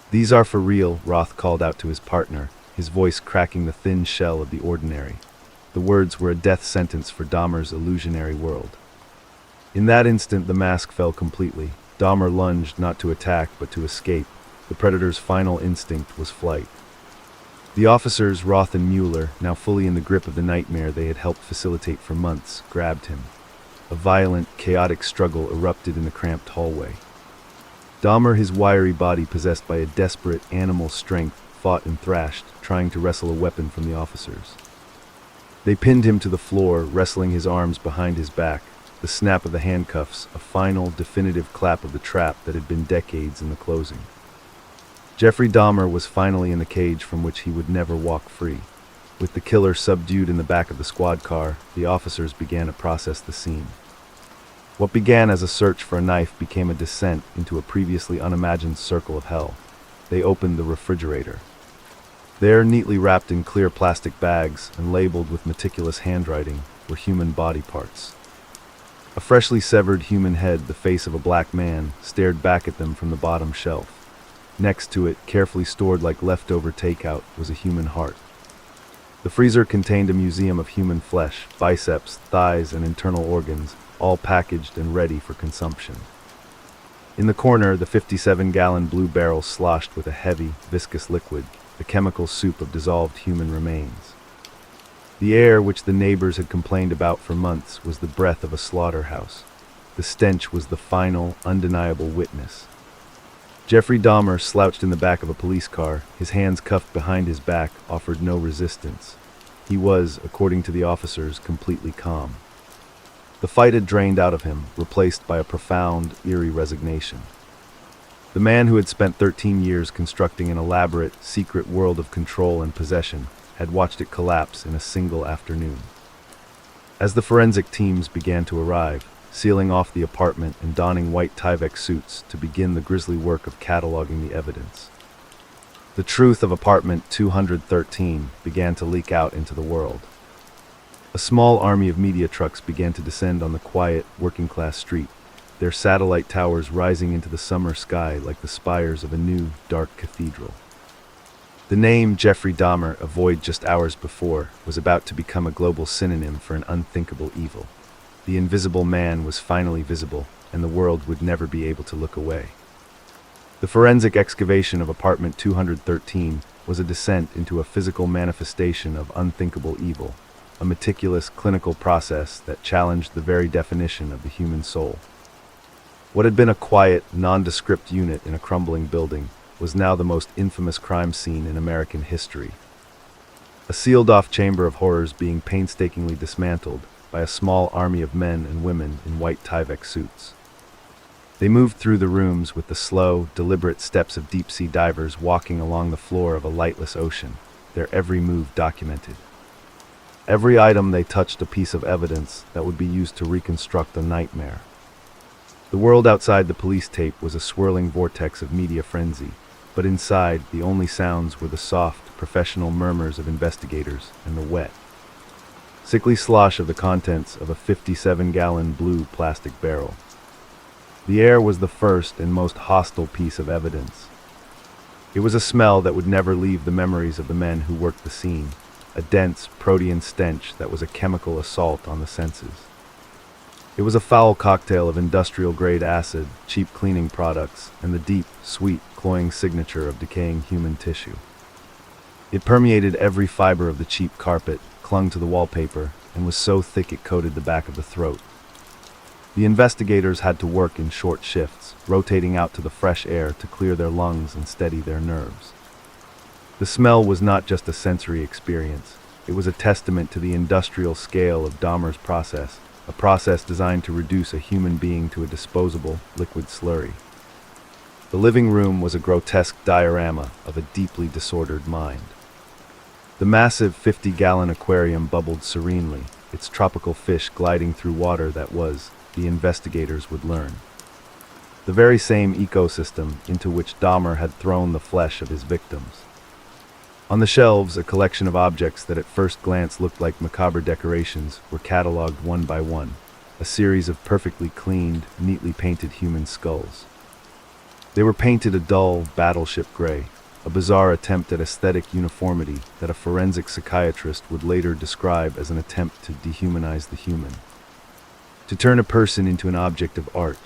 "These are for real," Roth called out to his partner, his voice cracking the thin shell of the ordinary. The words were a death sentence for Dahmer's illusionary world. In that instant, the mask fell completely. Dahmer lunged not to attack, but to escape. The predator's final instinct was flight. The officers, Roth and Mueller, now fully in the grip of the nightmare they had helped facilitate for months, grabbed him. A violent, chaotic struggle erupted in the cramped hallway. Dahmer, his wiry body possessed by a desperate, animal strength, fought and thrashed, trying to wrestle a weapon from the officers. They pinned him to the floor, wrestling his arms behind his back, the snap of the handcuffs, a final, definitive clap of the trap that had been decades in the closing. Jeffrey Dahmer was finally in the cage from which he would never walk free. With the killer subdued in the back of the squad car, the officers began to process the scene. What began as a search for a knife became a descent into a previously unimagined circle of hell. They opened the refrigerator. There, neatly wrapped in clear plastic bags and labeled with meticulous handwriting, were human body parts. A freshly severed human head, the face of a black man, stared back at them from the bottom shelf. Next to it, carefully stored like leftover takeout, was a human heart. The freezer contained a museum of human flesh, biceps, thighs, and internal organs, all packaged and ready for consumption. In the corner, the 57-gallon blue barrel sloshed with a heavy, viscous liquid, the chemical soup of dissolved human remains. The air, which the neighbors had complained about for months, was the breath of a slaughterhouse. The stench was the final, undeniable witness. Jeffrey Dahmer, slouched in the back of a police car, his hands cuffed behind his back, offered no resistance. He was, according to the officers, completely calm. The fight had drained out of him, replaced by a profound, eerie resignation. The man who had spent 13 years constructing an elaborate, secret world of control and possession had watched it collapse in a single afternoon. As the forensic teams began to arrive, sealing off the apartment and donning white Tyvek suits to begin the grisly work of cataloging the evidence, the truth of apartment 213 began to leak out into the world. A small army of media trucks began to descend on the quiet, working-class street, their satellite towers rising into the summer sky like the spires of a new, dark cathedral. The name Jeffrey Dahmer, a void just hours before, was about to become a global synonym for an unthinkable evil. The invisible man was finally visible, and the world would never be able to look away. The forensic excavation of apartment 213 was a descent into a physical manifestation of unthinkable evil, a meticulous clinical process that challenged the very definition of the human soul. What had been a quiet, nondescript unit in a crumbling building was now the most infamous crime scene in American history. A sealed-off chamber of horrors being painstakingly dismantled by a small army of men and women in white Tyvek suits. They moved through the rooms with the slow, deliberate steps of deep-sea divers walking along the floor of a lightless ocean, their every move documented. Every item they touched a piece of evidence that would be used to reconstruct a nightmare. The world outside the police tape was a swirling vortex of media frenzy, but inside, the only sounds were the soft, professional murmurs of investigators and the wet, sickly slosh of the contents of a 57-gallon blue plastic barrel. The air was the first and most hostile piece of evidence. It was a smell that would never leave the memories of the men who worked the scene, a dense, protean stench that was a chemical assault on the senses. It was a foul cocktail of industrial-grade acid, cheap cleaning products, and the deep, sweet, cloying signature of decaying human tissue. It permeated every fiber of the cheap carpet, clung to the wallpaper, and was so thick it coated the back of the throat. The investigators had to work in short shifts, rotating out to the fresh air to clear their lungs and steady their nerves. The smell was not just a sensory experience. It was a testament to the industrial scale of Dahmer's process, a process designed to reduce a human being to a disposable, liquid slurry. The living room was a grotesque diorama of a deeply disordered mind. The massive 50-gallon aquarium bubbled serenely, its tropical fish gliding through water that was, the investigators would learn, the very same ecosystem into which Dahmer had thrown the flesh of his victims. On the shelves, a collection of objects that at first glance looked like macabre decorations were cataloged one by one, a series of perfectly cleaned, neatly painted human skulls. They were painted a dull, battleship gray, a bizarre attempt at aesthetic uniformity that a forensic psychiatrist would later describe as an attempt to dehumanize the human. To turn a person into an object of art.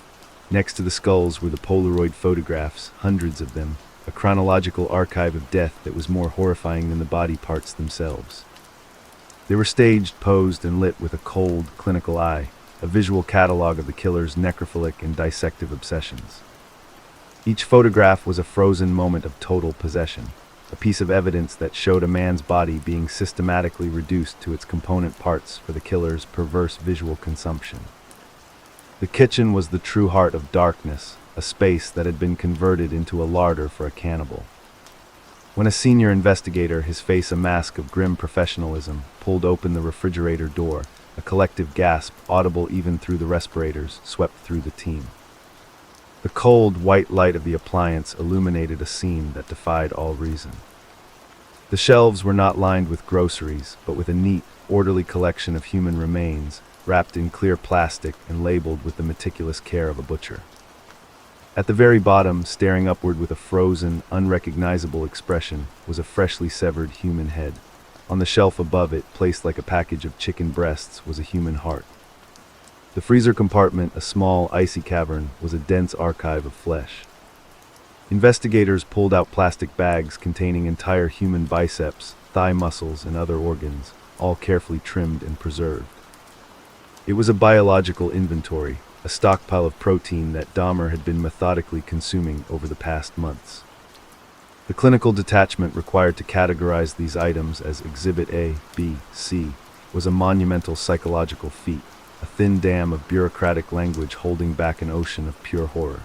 Next to the skulls were the Polaroid photographs, hundreds of them, a chronological archive of death that was more horrifying than the body parts themselves. They were staged, posed, and lit with a cold, clinical eye, a visual catalog of the killer's necrophilic and dissective obsessions. Each photograph was a frozen moment of total possession, a piece of evidence that showed a man's body being systematically reduced to its component parts for the killer's perverse visual consumption. The kitchen was the true heart of darkness, a space that had been converted into a larder for a cannibal. When a senior investigator, his face a mask of grim professionalism, pulled open the refrigerator door, a collective gasp, audible even through the respirators, swept through the team. The cold, white light of the appliance illuminated a scene that defied all reason. The shelves were not lined with groceries, but with a neat, orderly collection of human remains, wrapped in clear plastic and labeled with the meticulous care of a butcher. At the very bottom, staring upward with a frozen, unrecognizable expression, was a freshly severed human head. On the shelf above it, placed like a package of chicken breasts, was a human heart. The freezer compartment, a small, icy cavern, was a dense archive of flesh. Investigators pulled out plastic bags containing entire human biceps, thigh muscles, and other organs, all carefully trimmed and preserved. It was a biological inventory, a stockpile of protein that Dahmer had been methodically consuming over the past months. The clinical detachment required to categorize these items as Exhibit A, B, C was a monumental psychological feat, a thin dam of bureaucratic language holding back an ocean of pure horror.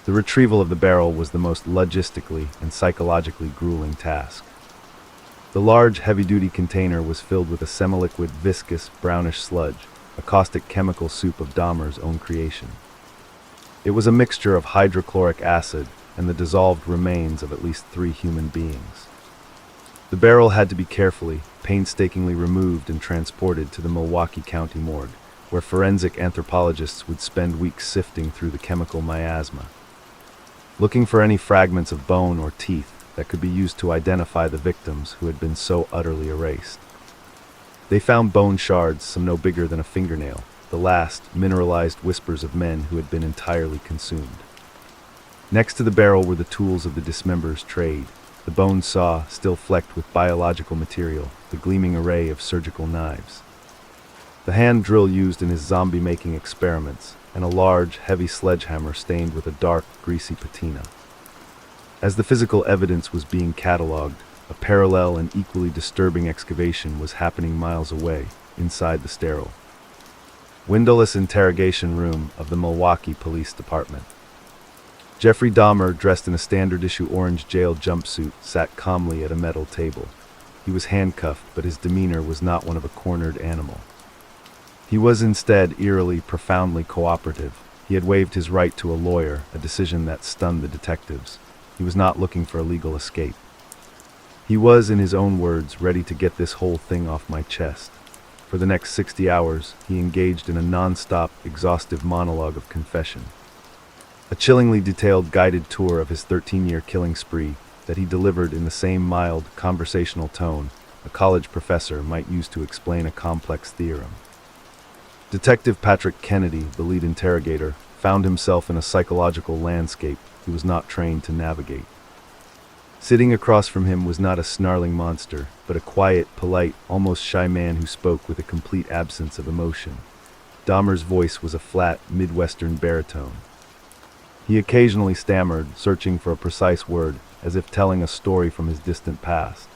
The retrieval of the barrel was the most logistically and psychologically grueling task. The large, heavy-duty container was filled with a semi-liquid, viscous, brownish sludge, a caustic chemical soup of Dahmer's own creation. It was a mixture of hydrochloric acid and the dissolved remains of at least 3 human beings. The barrel had to be carefully, painstakingly removed and transported to the Milwaukee County morgue, where forensic anthropologists would spend weeks sifting through the chemical miasma, looking for any fragments of bone or teeth that could be used to identify the victims who had been so utterly erased. They found bone shards some no bigger than a fingernail, the last mineralized whispers of men who had been entirely consumed. Next to the barrel were the tools of the dismemberer's trade, the bone saw still flecked with biological material, the gleaming array of surgical knives, the hand drill used in his zombie-making experiments, and a large, heavy sledgehammer stained with a dark, greasy patina. As the physical evidence was being catalogued, a parallel and equally disturbing excavation was happening miles away, inside the sterile, windowless interrogation room of the Milwaukee Police Department. Jeffrey Dahmer, dressed in a standard-issue orange jail jumpsuit, sat calmly at a metal table. He was handcuffed, but his demeanor was not one of a cornered animal. He was instead eerily, profoundly cooperative. He had waived his right to a lawyer, a decision that stunned the detectives. He was not looking for a legal escape. He was, in his own words, ready to get this whole thing off my chest. For the next 60 hours, he engaged in a non-stop, exhaustive monologue of confession. A chillingly detailed guided tour of his 13-year killing spree that he delivered in the same mild, conversational tone a college professor might use to explain a complex theorem. Detective Patrick Kennedy, the lead interrogator, found himself in a psychological landscape he was not trained to navigate. Sitting across from him was not a snarling monster, but a quiet, polite, almost shy man who spoke with a complete absence of emotion. Dahmer's voice was a flat, Midwestern baritone. He occasionally stammered, searching for a precise word, as if telling a story from his distant past.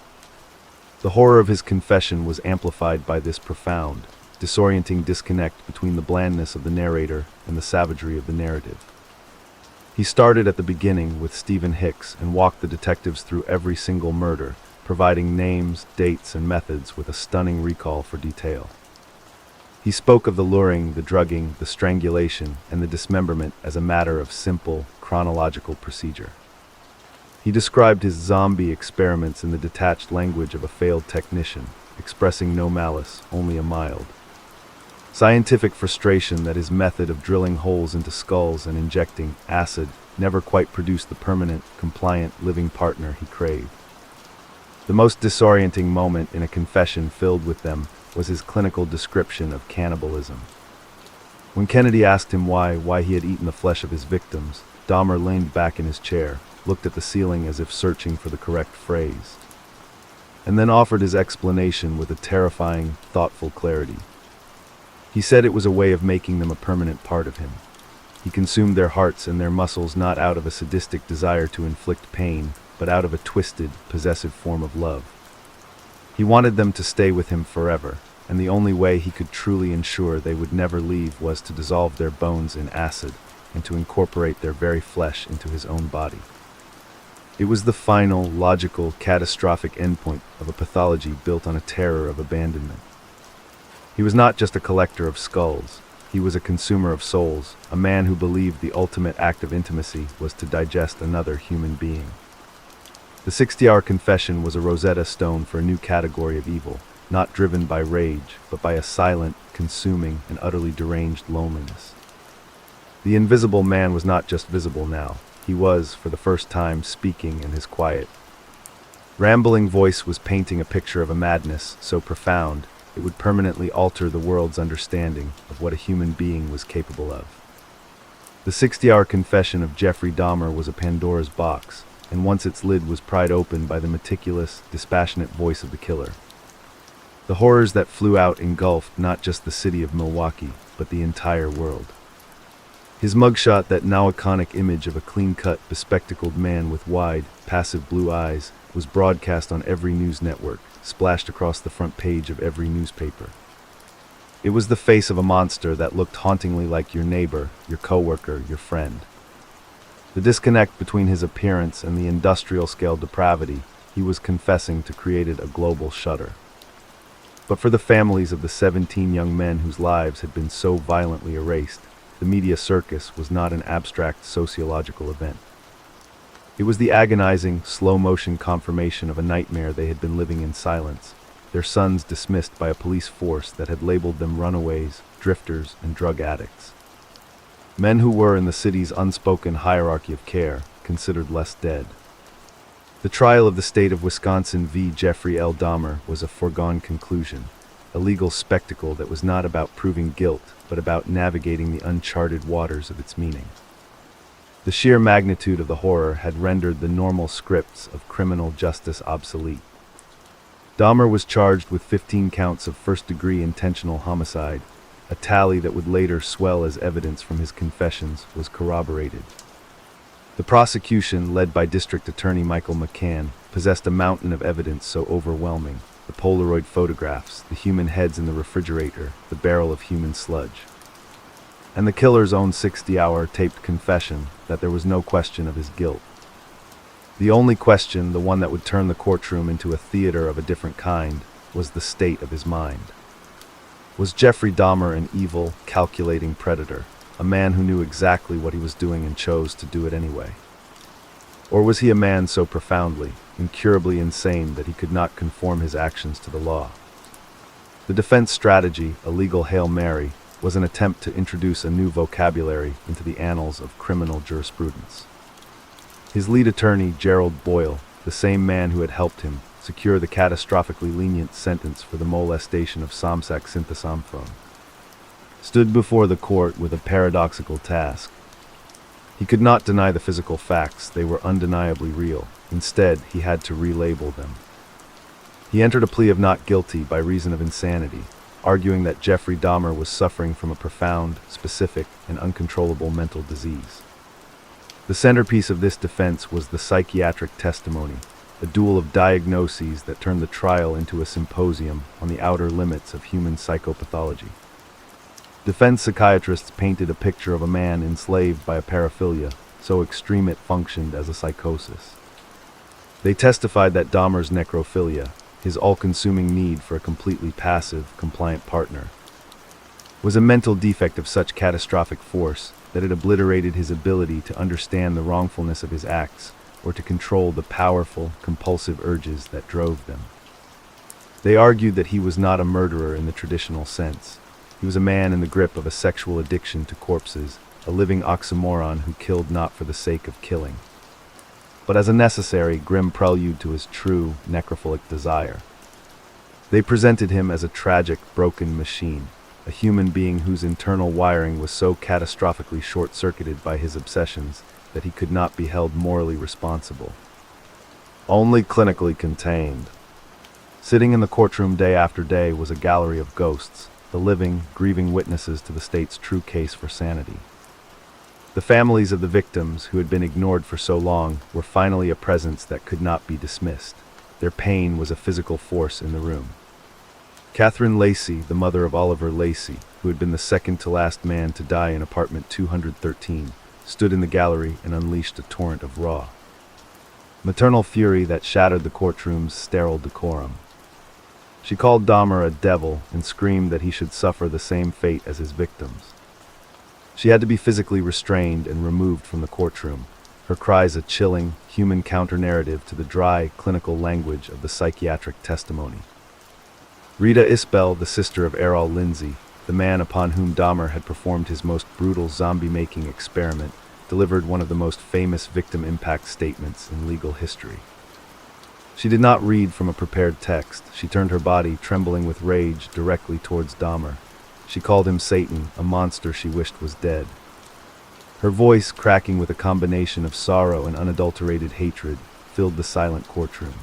The horror of his confession was amplified by this profound, disorienting disconnect between the blandness of the narrator and the savagery of the narrative. He started at the beginning with Stephen Hicks and walked the detectives through every single murder, providing names, dates, and methods with a stunning recall for detail. He spoke of the luring, the drugging, the strangulation, and the dismemberment as a matter of simple, chronological procedure. He described his zombie experiments in the detached language of a failed technician, expressing no malice, only a mild scientific frustration that his method of drilling holes into skulls and injecting acid never quite produced the permanent, compliant, living partner he craved. The most disorienting moment in a confession filled with them was his clinical description of cannibalism. When Kennedy asked him why he had eaten the flesh of his victims, Dahmer leaned back in his chair, looked at the ceiling as if searching for the correct phrase, and then offered his explanation with a terrifying, thoughtful clarity. He said it was a way of making them a permanent part of him. He consumed their hearts and their muscles not out of a sadistic desire to inflict pain, but out of a twisted, possessive form of love. He wanted them to stay with him forever, and the only way he could truly ensure they would never leave was to dissolve their bones in acid and to incorporate their very flesh into his own body. It was the final, logical, catastrophic endpoint of a pathology built on a terror of abandonment. He was not just a collector of skulls. He was a consumer of souls, a man who believed the ultimate act of intimacy was to digest another human being. The 60-hour confession was a Rosetta Stone for a new category of evil, not driven by rage, but by a silent, consuming, and utterly deranged loneliness. The invisible man was not just visible now. He was, for the first time, speaking in his quiet, rambling voice was painting a picture of a madness so profound it would permanently alter the world's understanding of what a human being was capable of. The 60-hour confession of Jeffrey Dahmer was a Pandora's box, and once its lid was pried open by the meticulous, dispassionate voice of the killer, the horrors that flew out engulfed not just the city of Milwaukee, but the entire world. His mugshot, that now iconic image of a clean-cut, bespectacled man with wide, passive blue eyes, was broadcast on every news network, splashed across the front page of every newspaper. It was the face of a monster that looked hauntingly like your neighbor, your coworker, your friend. The disconnect between his appearance and the industrial-scale depravity he was confessing to created a global shudder. But for the families of the 17 young men whose lives had been so violently erased, the media circus was not an abstract sociological event. It was the agonizing, slow-motion confirmation of a nightmare they had been living in silence, their sons dismissed by a police force that had labeled them runaways, drifters, and drug addicts. Men who were, in the city's unspoken hierarchy of care, considered less dead. The trial of the state of Wisconsin v. Jeffrey L. Dahmer was a foregone conclusion, a legal spectacle that was not about proving guilt, but about navigating the uncharted waters of its meaning. The sheer magnitude of the horror had rendered the normal scripts of criminal justice obsolete. Dahmer was charged with 15 counts of first-degree intentional homicide, a tally that would later swell as evidence from his confessions was corroborated. The prosecution, led by District Attorney Michael McCann, possessed a mountain of evidence so overwhelming: the Polaroid photographs, the human heads in the refrigerator, the barrel of human sludge, and the killer's own 60-hour taped confession that there was no question of his guilt. The only question, the one that would turn the courtroom into a theater of a different kind, was the state of his mind. Was Jeffrey Dahmer an evil, calculating predator, a man who knew exactly what he was doing and chose to do it anyway? Or was he a man so profoundly, incurably insane that he could not conform his actions to the law? The defense strategy, a legal Hail Mary, was an attempt to introduce a new vocabulary into the annals of criminal jurisprudence. His lead attorney, Gerald Boyle, the same man who had helped him secure the catastrophically lenient sentence for the molestation of Somsak Synthasamphone, stood before the court with a paradoxical task. He could not deny the physical facts, they were undeniably real. Instead, he had to relabel them. He entered a plea of not guilty by reason of insanity, arguing that Jeffrey Dahmer was suffering from a profound, specific, and uncontrollable mental disease. The centerpiece of this defense was the psychiatric testimony, a duel of diagnoses that turned the trial into a symposium on the outer limits of human psychopathology. Defense psychiatrists painted a picture of a man enslaved by a paraphilia, so extreme it functioned as a psychosis. They testified that Dahmer's necrophilia, his all-consuming need for a completely passive, compliant partner, was a mental defect of such catastrophic force that it obliterated his ability to understand the wrongfulness of his acts or to control the powerful, compulsive urges that drove them. They argued that he was not a murderer in the traditional sense. He was a man in the grip of a sexual addiction to corpses, a living oxymoron who killed not for the sake of killing, but as a necessary, grim prelude to his true, necrophilic desire. They presented him as a tragic, broken machine, a human being whose internal wiring was so catastrophically short-circuited by his obsessions that he could not be held morally responsible. Only clinically contained. Sitting in the courtroom day after day was a gallery of ghosts, the living, grieving witnesses to the state's true case for sanity. The families of the victims, who had been ignored for so long, were finally a presence that could not be dismissed. Their pain was a physical force in the room. Catherine Lacey, the mother of Oliver Lacey, who had been the second-to-last man to die in apartment 213, stood in the gallery and unleashed a torrent of raw, maternal fury that shattered the courtroom's sterile decorum. She called Dahmer a devil and screamed that he should suffer the same fate as his victims. She had to be physically restrained and removed from the courtroom, her cries a chilling, human counter-narrative to the dry, clinical language of the psychiatric testimony. Rita Isbell, the sister of Errol Lindsay, the man upon whom Dahmer had performed his most brutal zombie-making experiment, delivered one of the most famous victim impact statements in legal history. She did not read from a prepared text. She turned her body, trembling with rage, directly towards Dahmer. She called him Satan, a monster she wished was dead. Her voice, cracking with a combination of sorrow and unadulterated hatred, filled the silent courtroom.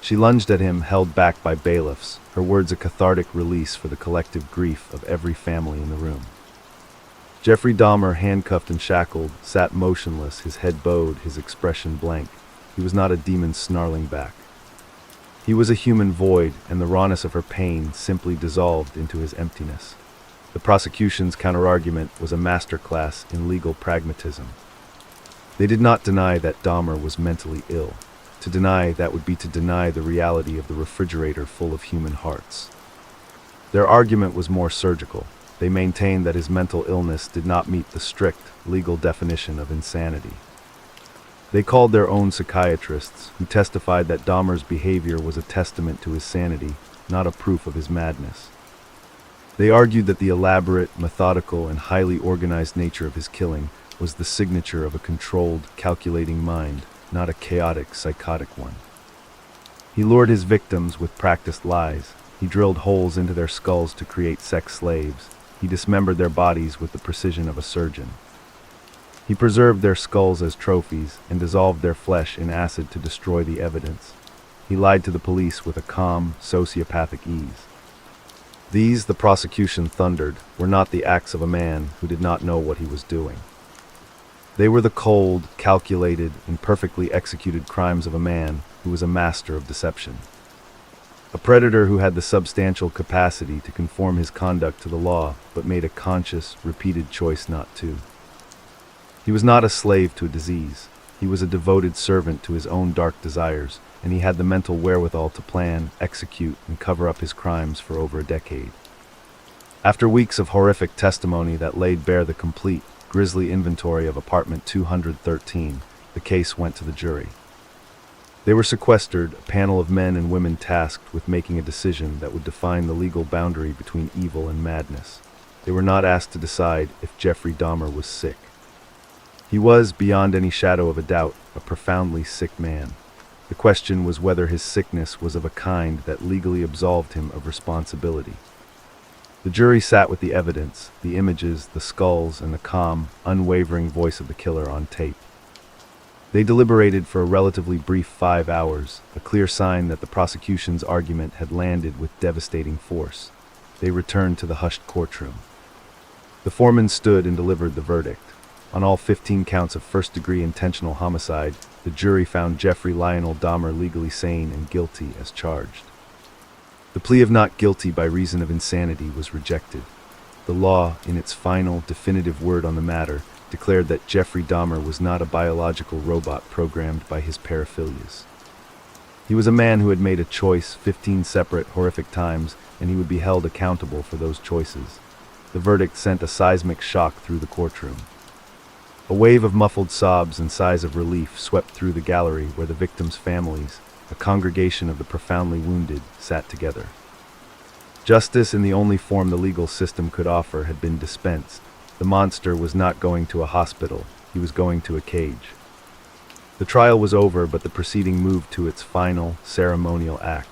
She lunged at him, held back by bailiffs, her words a cathartic release for the collective grief of every family in the room. Jeffrey Dahmer, handcuffed and shackled, sat motionless, his head bowed, his expression blank. He was not a demon snarling back. He was a human void, and the rawness of her pain simply dissolved into his emptiness. The prosecution's counterargument was a masterclass in legal pragmatism. They did not deny that Dahmer was mentally ill. To deny that would be to deny the reality of the refrigerator full of human hearts. Their argument was more surgical. They maintained that his mental illness did not meet the strict, legal definition of insanity. They called their own psychiatrists, who testified that Dahmer's behavior was a testament to his sanity, not a proof of his madness. They argued that the elaborate, methodical, and highly organized nature of his killing was the signature of a controlled, calculating mind, not a chaotic, psychotic one. He lured his victims with practiced lies. He drilled holes into their skulls to create sex slaves. He dismembered their bodies with the precision of a surgeon. He preserved their skulls as trophies and dissolved their flesh in acid to destroy the evidence. He lied to the police with a calm, sociopathic ease. These, the prosecution thundered, were not the acts of a man who did not know what he was doing. They were the cold, calculated, and perfectly executed crimes of a man who was a master of deception. A predator who had the substantial capacity to conform his conduct to the law, but made a conscious, repeated choice not to. He was not a slave to a disease. He was a devoted servant to his own dark desires, and he had the mental wherewithal to plan, execute, and cover up his crimes for over a decade. After weeks of horrific testimony that laid bare the complete, grisly inventory of apartment 213, the case went to the jury. They were sequestered, a panel of men and women tasked with making a decision that would define the legal boundary between evil and madness. They were not asked to decide if Jeffrey Dahmer was sick. He was, beyond any shadow of a doubt, a profoundly sick man. The question was whether his sickness was of a kind that legally absolved him of responsibility. The jury sat with the evidence, the images, the skulls, and the calm, unwavering voice of the killer on tape. They deliberated for a relatively brief 5 hours, a clear sign that the prosecution's argument had landed with devastating force. They returned to the hushed courtroom. The foreman stood and delivered the verdict. On all 15 counts of first-degree intentional homicide, the jury found Jeffrey Lionel Dahmer legally sane and guilty as charged. The plea of not guilty by reason of insanity was rejected. The law, in its final, definitive word on the matter, declared that Jeffrey Dahmer was not a biological robot programmed by his paraphilias. He was a man who had made a choice 15 separate, horrific times, and he would be held accountable for those choices. The verdict sent a seismic shock through the courtroom. A wave of muffled sobs and sighs of relief swept through the gallery where the victims' families, a congregation of the profoundly wounded, sat together. Justice in the only form the legal system could offer had been dispensed. The monster was not going to a hospital, he was going to a cage. The trial was over, but the proceeding moved to its final, ceremonial act.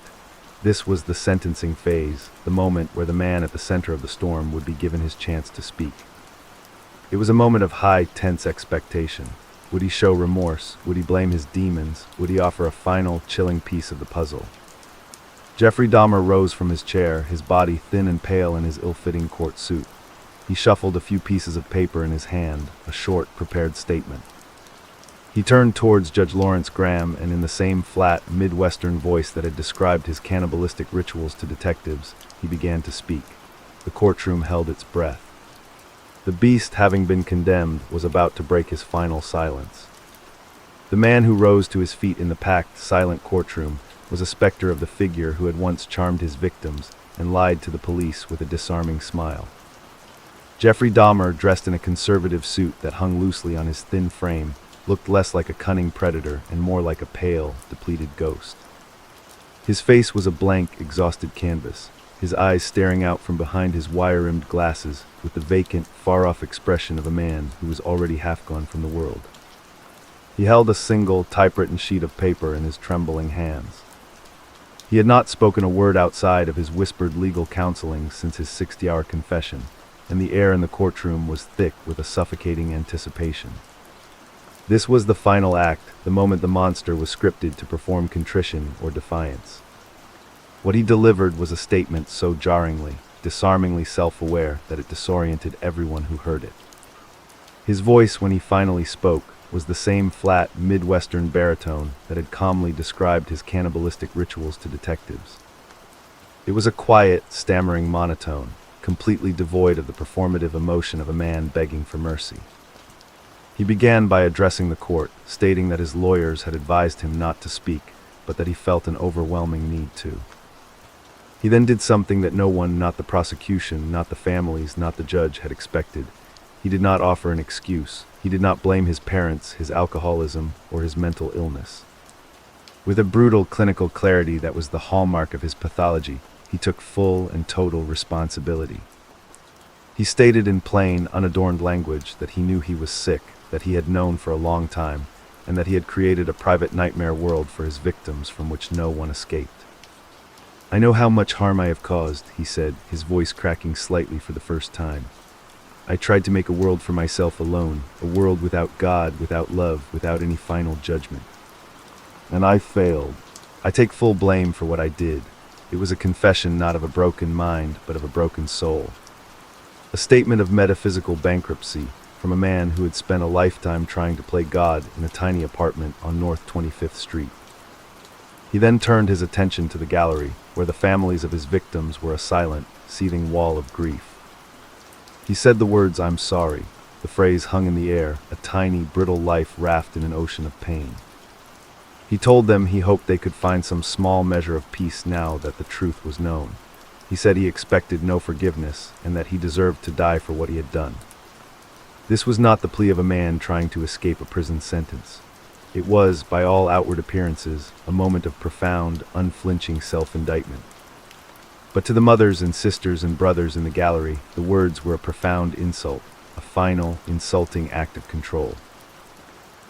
This was the sentencing phase, the moment where the man at the center of the storm would be given his chance to speak. It was a moment of high, tense expectation. Would he show remorse? Would he blame his demons? Would he offer a final, chilling piece of the puzzle? Jeffrey Dahmer rose from his chair, his body thin and pale in his ill-fitting court suit. He shuffled a few pieces of paper in his hand, a short, prepared statement. He turned towards Judge Lawrence Graham, and in the same flat, Midwestern voice that had described his cannibalistic rituals to detectives, he began to speak. The courtroom held its breath. The beast, having been condemned, was about to break his final silence. The man who rose to his feet in the packed, silent courtroom was a specter of the figure who had once charmed his victims and lied to the police with a disarming smile. Jeffrey Dahmer, dressed in a conservative suit that hung loosely on his thin frame, looked less like a cunning predator and more like a pale, depleted ghost. His face was a blank, exhausted canvas, his eyes staring out from behind his wire-rimmed glasses with the vacant, far-off expression of a man who was already half gone from the world. He held a single, typewritten sheet of paper in his trembling hands. He had not spoken a word outside of his whispered legal counseling since his 60-hour confession, and the air in the courtroom was thick with a suffocating anticipation. This was the final act, the moment the monster was scripted to perform contrition or defiance. What he delivered was a statement so jarringly, disarmingly self-aware that it disoriented everyone who heard it. His voice, when he finally spoke, was the same flat, Midwestern baritone that had calmly described his cannibalistic rituals to detectives. It was a quiet, stammering monotone, completely devoid of the performative emotion of a man begging for mercy. He began by addressing the court, stating that his lawyers had advised him not to speak, but that he felt an overwhelming need to. He then did something that no one, not the prosecution, not the families, not the judge, had expected. He did not offer an excuse. He did not blame his parents, his alcoholism, or his mental illness. With a brutal clinical clarity that was the hallmark of his pathology, he took full and total responsibility. He stated in plain, unadorned language that he knew he was sick, that he had known for a long time, and that he had created a private nightmare world for his victims from which no one escaped. "I know how much harm I have caused," he said, his voice cracking slightly for the first time. "I tried to make a world for myself alone, a world without God, without love, without any final judgment. And I failed. I take full blame for what I did. It was a confession not of a broken mind, but of a broken soul. A statement of metaphysical bankruptcy from a man who had spent a lifetime trying to play God in a tiny apartment on North 25th Street. He then turned his attention to the gallery, where the families of his victims were a silent, seething wall of grief. He said the words, "I'm sorry." The phrase hung in the air, a tiny, brittle life raft in an ocean of pain. He told them he hoped they could find some small measure of peace now that the truth was known. He said he expected no forgiveness, and that he deserved to die for what he had done. This was not the plea of a man trying to escape a prison sentence. It was, by all outward appearances, a moment of profound, unflinching self-indictment. But to the mothers and sisters and brothers in the gallery, the words were a profound insult, a final, insulting act of control.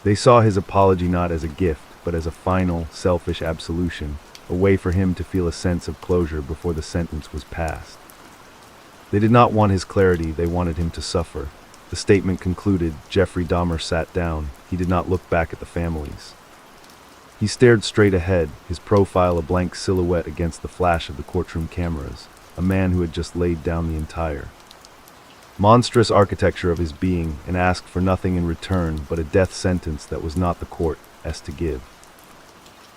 They saw his apology not as a gift, but as a final, selfish absolution, a way for him to feel a sense of closure before the sentence was passed. They did not want his clarity, they wanted him to suffer. The statement concluded, Jeffrey Dahmer sat down. He did not look back at the families. He stared straight ahead, his profile a blank silhouette against the flash of the courtroom cameras, a man who had just laid down the entire monstrous architecture of his being and asked for nothing in return but a death sentence that was not the court's to give.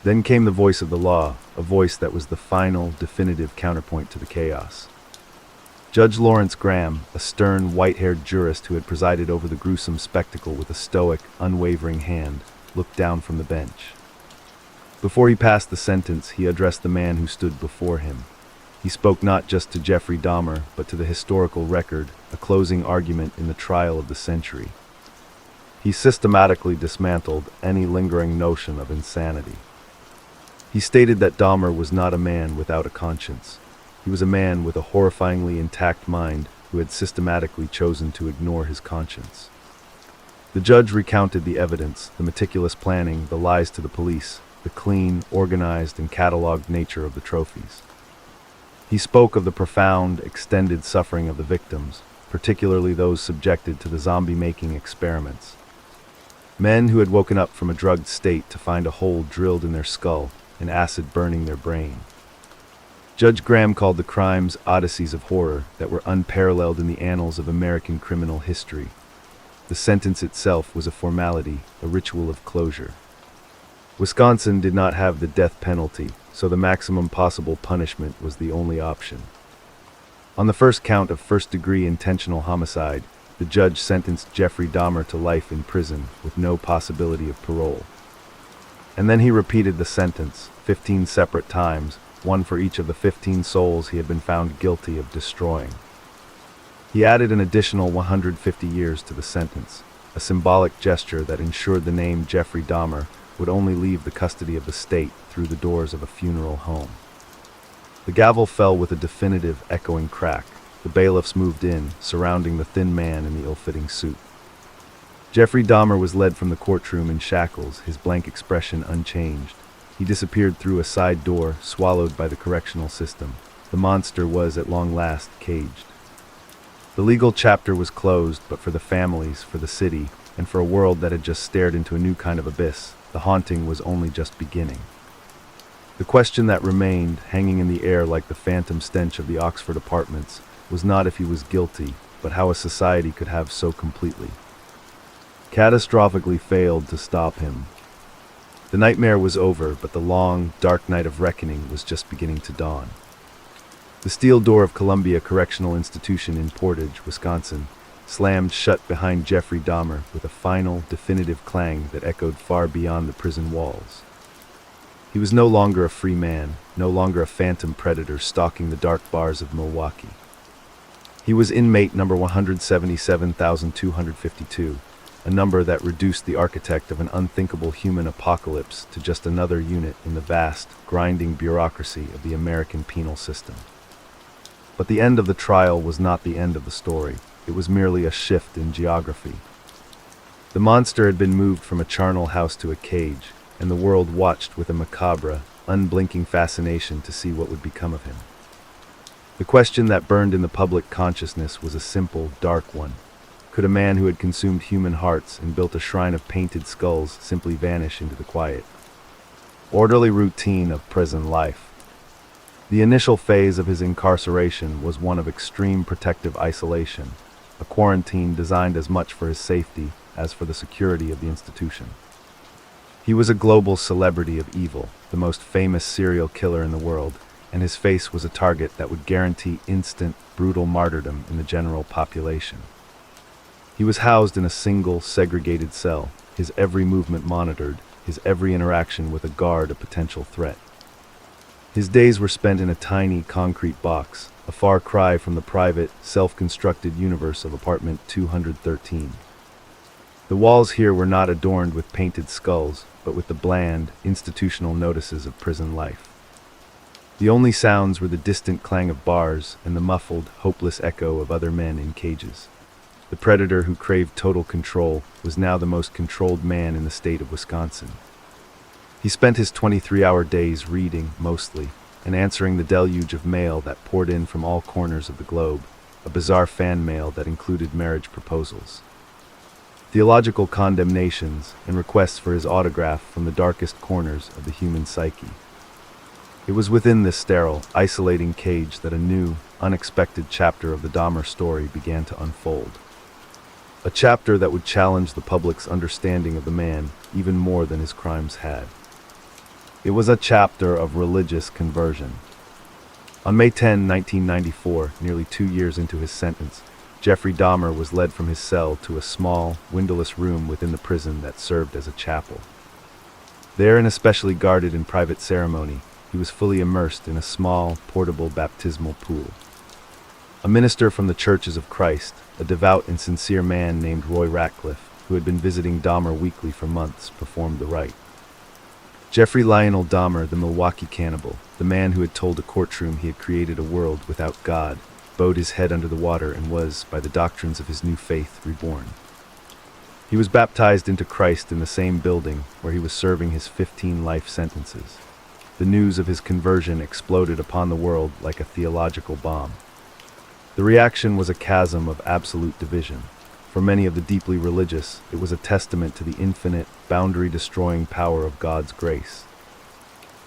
Then came the voice of the law, a voice that was the final, definitive counterpoint to the chaos. Judge Lawrence Graham, a stern, white-haired jurist who had presided over the gruesome spectacle with a stoic, unwavering hand, looked down from the bench. Before he passed the sentence, he addressed the man who stood before him. He spoke not just to Jeffrey Dahmer, but to the historical record, a closing argument in the trial of the century. He systematically dismantled any lingering notion of insanity. He stated that Dahmer was not a man without a conscience. He was a man with a horrifyingly intact mind who had systematically chosen to ignore his conscience. The judge recounted the evidence, the meticulous planning, the lies to the police, the clean, organized, and cataloged nature of the trophies. He spoke of the profound, extended suffering of the victims, particularly those subjected to the zombie-making experiments. Men who had woken up from a drugged state to find a hole drilled in their skull and acid burning their brain. Judge Graham called the crimes odysseys of horror that were unparalleled in the annals of American criminal history. The sentence itself was a formality, a ritual of closure. Wisconsin did not have the death penalty, so the maximum possible punishment was the only option. On the first count of first-degree intentional homicide, the judge sentenced Jeffrey Dahmer to life in prison with no possibility of parole. And then he repeated the sentence, 15 separate times, one for each of the 15 souls he had been found guilty of destroying. He added an additional 150 years to the sentence, a symbolic gesture that ensured the name Jeffrey Dahmer would only leave the custody of the state through the doors of a funeral home. The gavel fell with a definitive, echoing crack. The bailiffs moved in, surrounding the thin man in the ill-fitting suit. Jeffrey Dahmer was led from the courtroom in shackles, his blank expression unchanged. He disappeared through a side door, swallowed by the correctional system. The monster was, at long last, caged. The legal chapter was closed, but for the families, for the city, and for a world that had just stared into a new kind of abyss, the haunting was only just beginning. The question that remained, hanging in the air like the phantom stench of the Oxford apartments, was not if he was guilty, but how a society could have so completely, catastrophically failed to stop him. The nightmare was over, but the long, dark night of reckoning was just beginning to dawn. The steel door of Columbia Correctional Institution in Portage, Wisconsin, slammed shut behind Jeffrey Dahmer with a final, definitive clang that echoed far beyond the prison walls. He was no longer a free man, no longer a phantom predator stalking the dark bars of Milwaukee. He was inmate number 177,252, a number that reduced the architect of an unthinkable human apocalypse to just another unit in the vast, grinding bureaucracy of the American penal system. But the end of the trial was not the end of the story. It was merely a shift in geography. The monster had been moved from a charnel house to a cage, and the world watched with a macabre, unblinking fascination to see what would become of him. The question that burned in the public consciousness was a simple, dark one. Could a man who had consumed human hearts and built a shrine of painted skulls simply vanish into the quiet, orderly routine of prison life? The initial phase of his incarceration was one of extreme protective isolation, a quarantine designed as much for his safety as for the security of the institution. He was a global celebrity of evil, the most famous serial killer in the world, and his face was a target that would guarantee instant, brutal martyrdom in the general population. He was housed in a single, segregated cell, his every movement monitored, his every interaction with a guard a potential threat. His days were spent in a tiny, concrete box, a far cry from the private, self-constructed universe of apartment 213. The walls here were not adorned with painted skulls, but with the bland, institutional notices of prison life. The only sounds were the distant clang of bars and the muffled, hopeless echo of other men in cages. The predator who craved total control was now the most controlled man in the state of Wisconsin. He spent his 23-hour days reading, mostly, and answering the deluge of mail that poured in from all corners of the globe, a bizarre fan mail that included marriage proposals, theological condemnations, and requests for his autograph from the darkest corners of the human psyche. It was within this sterile, isolating cage that a new, unexpected chapter of the Dahmer story began to unfold. A chapter that would challenge the public's understanding of the man even more than his crimes had. It was a chapter of religious conversion. On May 10, 1994, nearly 2 years into his sentence, Jeffrey Dahmer was led from his cell to a small, windowless room within the prison that served as a chapel. There, in a specially guarded and private ceremony, he was fully immersed in a small, portable baptismal pool. A minister from the Churches of Christ, a devout and sincere man named Roy Ratcliffe, who had been visiting Dahmer weekly for months, performed the rite. Jeffrey Lionel Dahmer, the Milwaukee cannibal, the man who had told a courtroom he had created a world without God, bowed his head under the water and was, by the doctrines of his new faith, reborn. He was baptized into Christ in the same building where he was serving his 15 life sentences. The news of his conversion exploded upon the world like a theological bomb. The reaction was a chasm of absolute division. For many of the deeply religious, it was a testament to the infinite, boundary-destroying power of God's grace.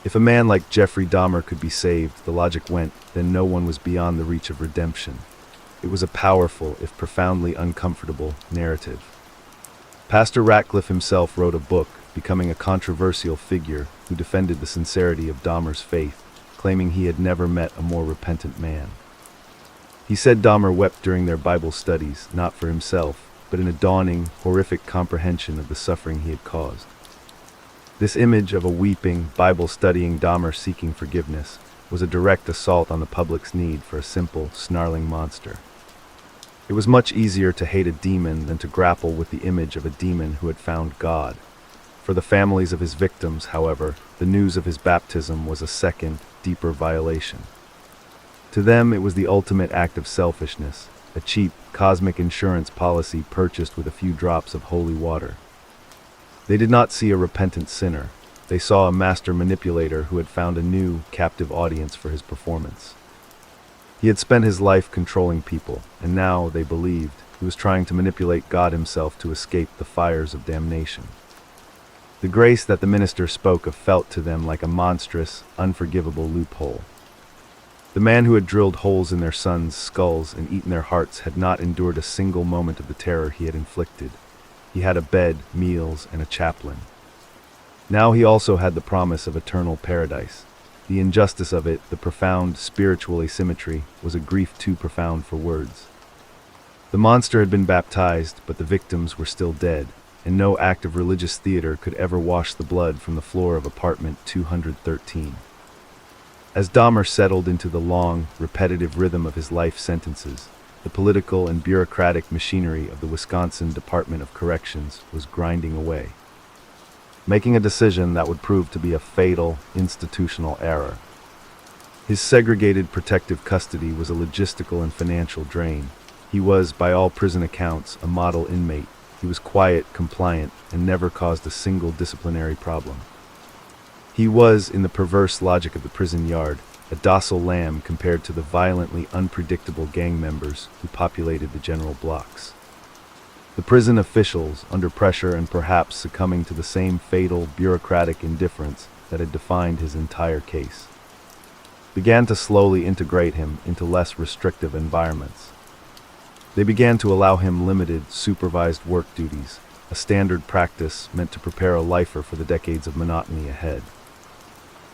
If a man like Jeffrey Dahmer could be saved, the logic went, then no one was beyond the reach of redemption. It was a powerful, if profoundly uncomfortable, narrative. Pastor Ratcliffe himself wrote a book, becoming a controversial figure who defended the sincerity of Dahmer's faith, claiming he had never met a more repentant man. He said Dahmer wept during their Bible studies, not for himself, but in a dawning, horrific comprehension of the suffering he had caused. This image of a weeping, Bible-studying Dahmer seeking forgiveness was a direct assault on the public's need for a simple, snarling monster. It was much easier to hate a demon than to grapple with the image of a demon who had found God. For the families of his victims, however, the news of his baptism was a second, deeper violation. To them, it was the ultimate act of selfishness, a cheap, cosmic insurance policy purchased with a few drops of holy water. They did not see a repentant sinner. They saw a master manipulator who had found a new, captive audience for his performance. He had spent his life controlling people, and now, they believed, he was trying to manipulate God himself to escape the fires of damnation. The grace that the minister spoke of felt to them like a monstrous, unforgivable loophole. The man who had drilled holes in their sons' skulls and eaten their hearts had not endured a single moment of the terror he had inflicted. He had a bed, meals, and a chaplain. Now he also had the promise of eternal paradise. The injustice of it, the profound spiritual asymmetry, was a grief too profound for words. The monster had been baptized, but the victims were still dead, and no act of religious theater could ever wash the blood from the floor of apartment 213. As Dahmer settled into the long, repetitive rhythm of his life sentences, the political and bureaucratic machinery of the Wisconsin Department of Corrections was grinding away, making a decision that would prove to be a fatal, institutional error. His segregated protective custody was a logistical and financial drain. He was, by all prison accounts, a model inmate. He was quiet, compliant, and never caused a single disciplinary problem. He was, in the perverse logic of the prison yard, a docile lamb compared to the violently unpredictable gang members who populated the general blocks. The prison officials, under pressure and perhaps succumbing to the same fatal, bureaucratic indifference that had defined his entire case, began to slowly integrate him into less restrictive environments. They began to allow him limited, supervised work duties, a standard practice meant to prepare a lifer for the decades of monotony ahead.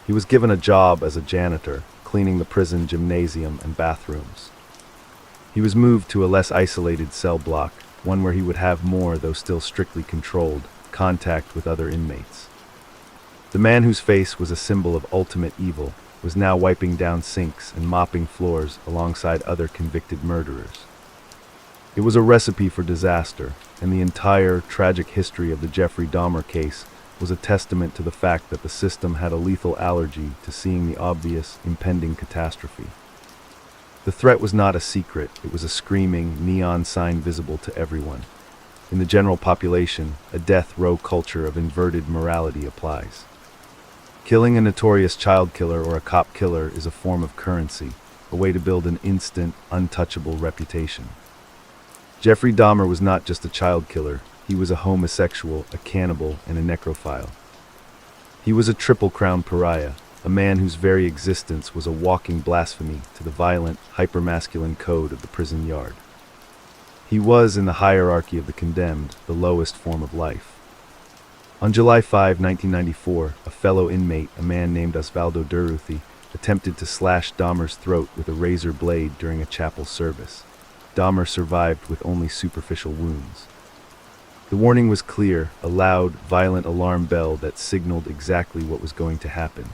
He was given a job as a janitor, cleaning the prison gymnasium and bathrooms. He was moved to a less isolated cell block, one where he would have more, though still strictly controlled, contact with other inmates. The man whose face was a symbol of ultimate evil was now wiping down sinks and mopping floors alongside other convicted murderers. It was a recipe for disaster, and the entire tragic history of the Jeffrey Dahmer case was a testament to the fact that the system had a lethal allergy to seeing the obvious, impending catastrophe. The threat was not a secret, it was a screaming, neon sign visible to everyone. In the general population, a death row culture of inverted morality applies. Killing a notorious child killer or a cop killer is a form of currency, a way to build an instant, untouchable reputation. Jeffrey Dahmer was not just a child killer, he was a homosexual, a cannibal, and a necrophile. He was a triple-crown pariah, a man whose very existence was a walking blasphemy to the violent, hypermasculine code of the prison yard. He was, in the hierarchy of the condemned, the lowest form of life. On July 5, 1994, a fellow inmate, a man named Osvaldo Durruti, attempted to slash Dahmer's throat with a razor blade during a chapel service. Dahmer survived with only superficial wounds. The warning was clear, a loud, violent alarm bell that signaled exactly what was going to happen.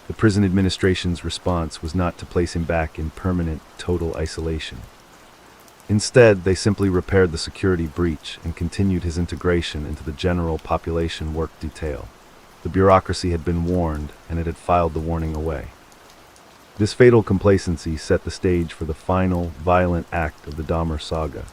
The prison administration's response was not to place him back in permanent, total isolation. Instead, they simply repaired the security breach and continued his integration into the general population work detail. The bureaucracy had been warned, and it had filed the warning away. This fatal complacency set the stage for the final, violent act of the Dahmer saga.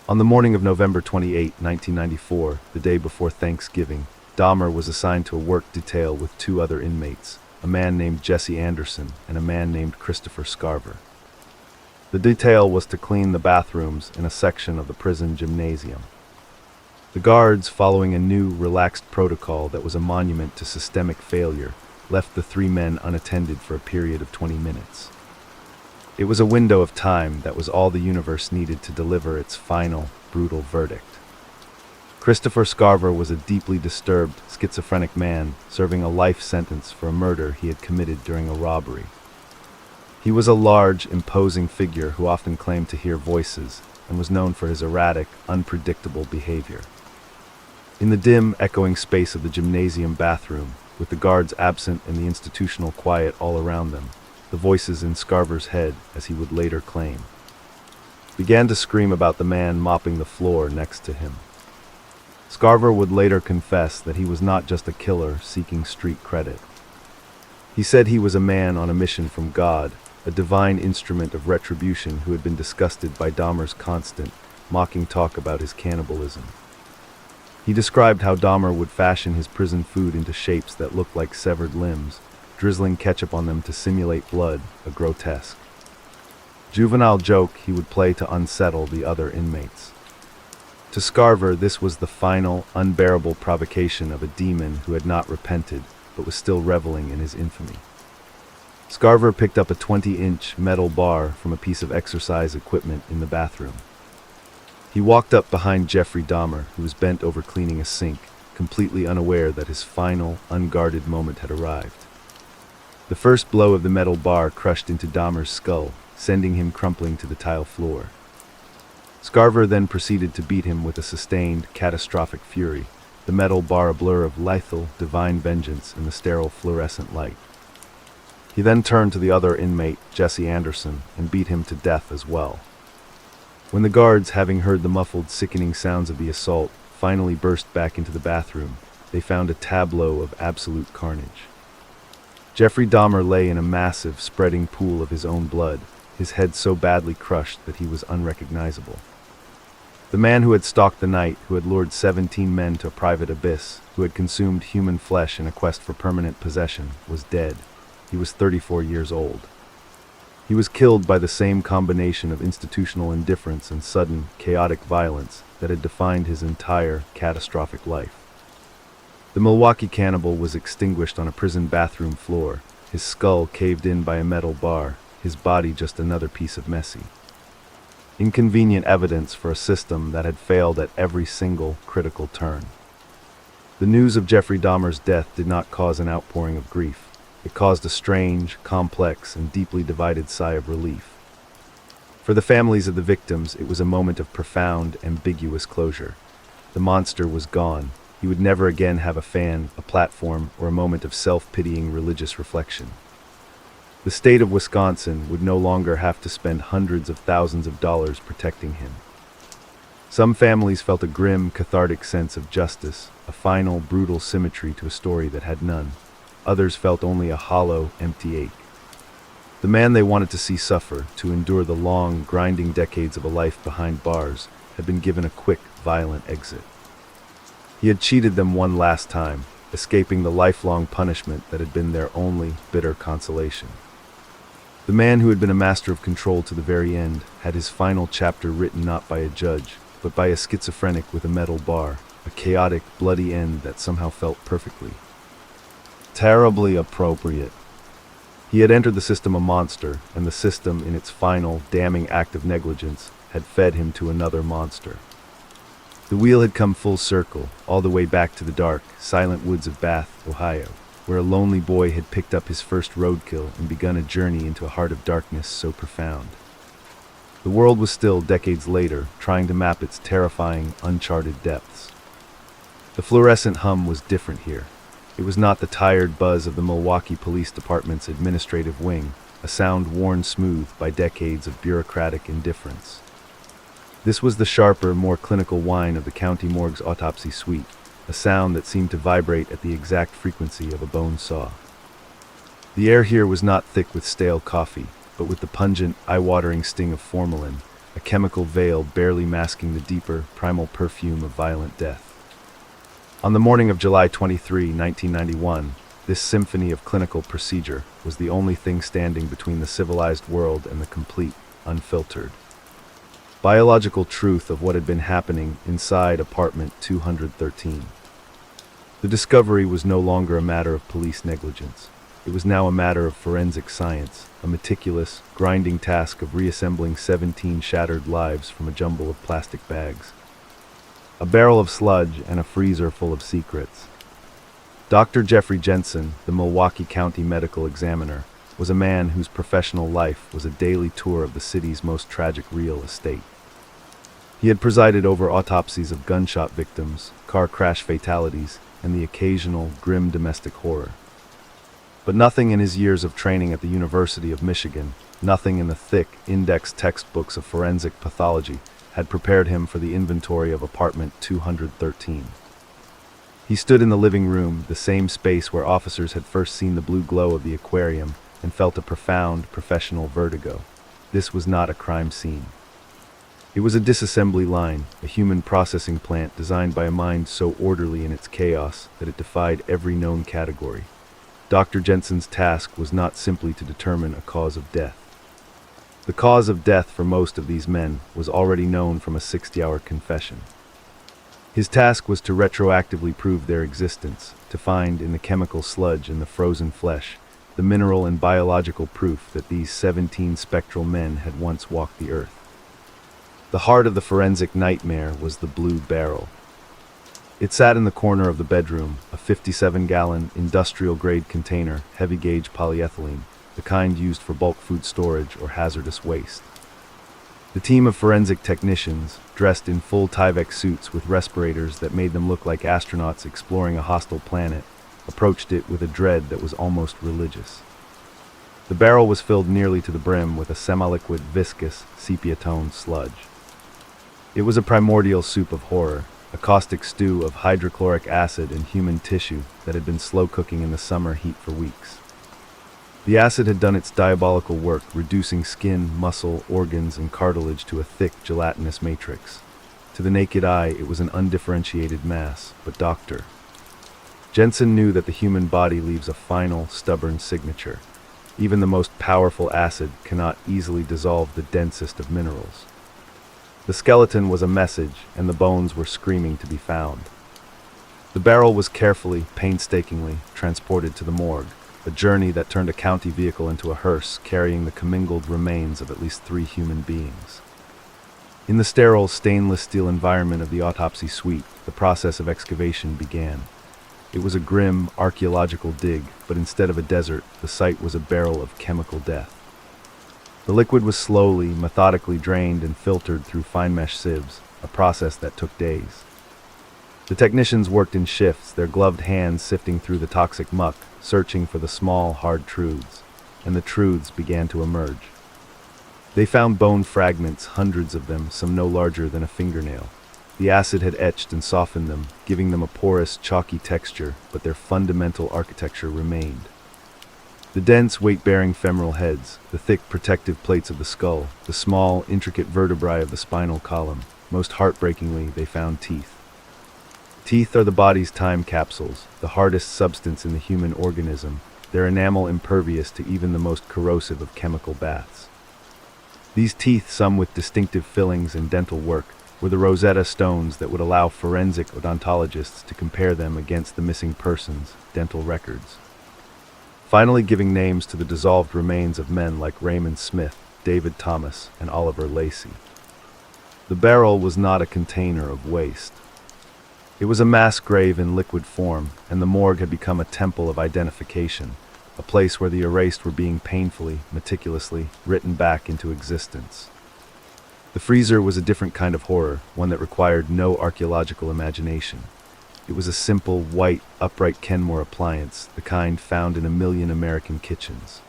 On the morning of November 28, 1994, the day before Thanksgiving, Dahmer was assigned to a work detail with two other inmates, a man named Jesse Anderson and a man named Christopher Scarver. The detail was to clean the bathrooms in a section of the prison gymnasium. The guards, following a new, relaxed protocol that was a monument to systemic failure, left the three men unattended for a period of 20 minutes. It was a window of time that was all the universe needed to deliver its final, brutal verdict. Christopher Scarver was a deeply disturbed, schizophrenic man serving a life sentence for a murder he had committed during a robbery. He was a large, imposing figure who often claimed to hear voices and was known for his erratic, unpredictable behavior. In the dim, echoing space of the gymnasium bathroom, with the guards absent and the institutional quiet all around them, the voices in Scarver's head, as he would later claim, began to scream about the man mopping the floor next to him. Scarver would later confess that he was not just a killer seeking street credit. He said he was a man on a mission from God, a divine instrument of retribution who had been disgusted by Dahmer's constant, mocking talk about his cannibalism. He described how Dahmer would fashion his prison food into shapes that looked like severed limbs, drizzling ketchup on them to simulate blood, a grotesque juvenile joke he would play to unsettle the other inmates. To Scarver, this was the final, unbearable provocation of a demon who had not repented, but was still reveling in his infamy. Scarver picked up a 20-inch metal bar from a piece of exercise equipment in the bathroom. He walked up behind Jeffrey Dahmer, who was bent over cleaning a sink, completely unaware that his final, unguarded moment had arrived. The first blow of the metal bar crushed into Dahmer's skull, sending him crumpling to the tile floor. Scarver then proceeded to beat him with a sustained, catastrophic fury, the metal bar a blur of lethal, divine vengeance in the sterile fluorescent light. He then turned to the other inmate, Jesse Anderson, and beat him to death as well. When the guards, having heard the muffled, sickening sounds of the assault, finally burst back into the bathroom, they found a tableau of absolute carnage. Jeffrey Dahmer lay in a massive, spreading pool of his own blood, his head so badly crushed that he was unrecognizable. The man who had stalked the night, who had lured 17 men to a private abyss, who had consumed human flesh in a quest for permanent possession, was dead. He was 34 years old. He was killed by the same combination of institutional indifference and sudden, chaotic violence that had defined his entire, catastrophic life. The Milwaukee cannibal was extinguished on a prison bathroom floor, his skull caved in by a metal bar, his body just another piece of messy, inconvenient evidence for a system that had failed at every single critical turn. The news of Jeffrey Dahmer's death did not cause an outpouring of grief. It caused a strange, complex, and deeply divided sigh of relief. For the families of the victims, it was a moment of profound, ambiguous closure. The monster was gone. He would never again have a fan, a platform, or a moment of self-pitying religious reflection. The state of Wisconsin would no longer have to spend hundreds of thousands of dollars protecting him. Some families felt a grim, cathartic sense of justice, a final, brutal symmetry to a story that had none. Others felt only a hollow, empty ache. The man they wanted to see suffer, to endure the long, grinding decades of a life behind bars, had been given a quick, violent exit. He had cheated them one last time, escaping the lifelong punishment that had been their only bitter consolation. The man who had been a master of control to the very end had his final chapter written not by a judge, but by a schizophrenic with a metal bar, a chaotic, bloody end that somehow felt terribly appropriate. He had entered the system a monster, and the system, in its final, damning act of negligence, had fed him to another monster. The wheel had come full circle, all the way back to the dark, silent woods of Bath, Ohio, where a lonely boy had picked up his first roadkill and begun a journey into a heart of darkness so profound. The world was still, decades later, trying to map its terrifying, uncharted depths. The fluorescent hum was different here. It was not the tired buzz of the Milwaukee Police Department's administrative wing, a sound worn smooth by decades of bureaucratic indifference. This was the sharper, more clinical whine of the county morgue's autopsy suite, a sound that seemed to vibrate at the exact frequency of a bone saw. The air here was not thick with stale coffee, but with the pungent, eye-watering sting of formalin, a chemical veil barely masking the deeper, primal perfume of violent death. On the morning of July 23, 1991, this symphony of clinical procedure was the only thing standing between the civilized world and the complete, unfiltered biological truth of what had been happening inside apartment 213. The discovery was no longer a matter of police negligence. It was now a matter of forensic science, a meticulous, grinding task of reassembling 17 shattered lives from a jumble of plastic bags. A barrel of sludge and a freezer full of secrets. Dr. Jeffrey Jensen, the Milwaukee County Medical Examiner, was a man whose professional life was a daily tour of the city's most tragic real estate. He had presided over autopsies of gunshot victims, car crash fatalities, and the occasional, grim domestic horror. But nothing in his years of training at the University of Michigan, nothing in the thick, index textbooks of forensic pathology, had prepared him for the inventory of apartment 213. He stood in the living room, the same space where officers had first seen the blue glow of the aquarium, and felt a profound, professional vertigo. This was not a crime scene. It was a disassembly line, a human processing plant designed by a mind so orderly in its chaos that it defied every known category. Dr. Jensen's task was not simply to determine a cause of death. The cause of death for most of these men was already known from a 60-hour confession. His task was to retroactively prove their existence, to find in the chemical sludge and the frozen flesh the mineral and biological proof that these 17 spectral men had once walked the earth. The heart of the forensic nightmare was the blue barrel. It sat in the corner of the bedroom, a 57-gallon, industrial-grade container, heavy-gauge polyethylene, the kind used for bulk food storage or hazardous waste. The team of forensic technicians, dressed in full Tyvek suits with respirators that made them look like astronauts exploring a hostile planet, approached it with a dread that was almost religious. The barrel was filled nearly to the brim with a semi-liquid, viscous, sepia-toned sludge. It was a primordial soup of horror, a caustic stew of hydrochloric acid and human tissue that had been slow cooking in the summer heat for weeks. The acid had done its diabolical work, reducing skin, muscle, organs, and cartilage to a thick, gelatinous matrix. To the naked eye, it was an undifferentiated mass, but Dr. Jensen knew that the human body leaves a final, stubborn signature. Even the most powerful acid cannot easily dissolve the densest of minerals. The skeleton was a message, and the bones were screaming to be found. The barrel was carefully, painstakingly transported to the morgue, a journey that turned a county vehicle into a hearse carrying the commingled remains of at least 3 human beings. In the sterile, stainless steel environment of the autopsy suite, the process of excavation began. It was a grim, archaeological dig, but instead of a desert, the site was a barrel of chemical death. The liquid was slowly, methodically drained and filtered through fine mesh sieves, a process that took days. The technicians worked in shifts, their gloved hands sifting through the toxic muck, searching for the small, hard truths. and the truths began to emerge. They found bone fragments, hundreds of them, some no larger than a fingernail. The acid had etched and softened them, giving them a porous, chalky texture, but their fundamental architecture remained. The dense, weight-bearing femoral heads, the thick protective plates of the skull, the small, intricate vertebrae of the spinal column. Most heartbreakingly, they found teeth. Teeth are the body's time capsules, the hardest substance in the human organism, their enamel impervious to even the most corrosive of chemical baths. These teeth, some with distinctive fillings and dental work, were the Rosetta Stones that would allow forensic odontologists to compare them against the missing persons' dental records. Finally giving names to the dissolved remains of men like Raymond Smith, David Thomas, and Oliver Lacey. The barrel was not a container of waste. It was a mass grave in liquid form, and the morgue had become a temple of identification, a place where the erased were being painfully, meticulously written back into existence. The freezer was a different kind of horror, one that required no archaeological imagination. It was a simple, white, upright Kenmore appliance, the kind found in 1 million American kitchens.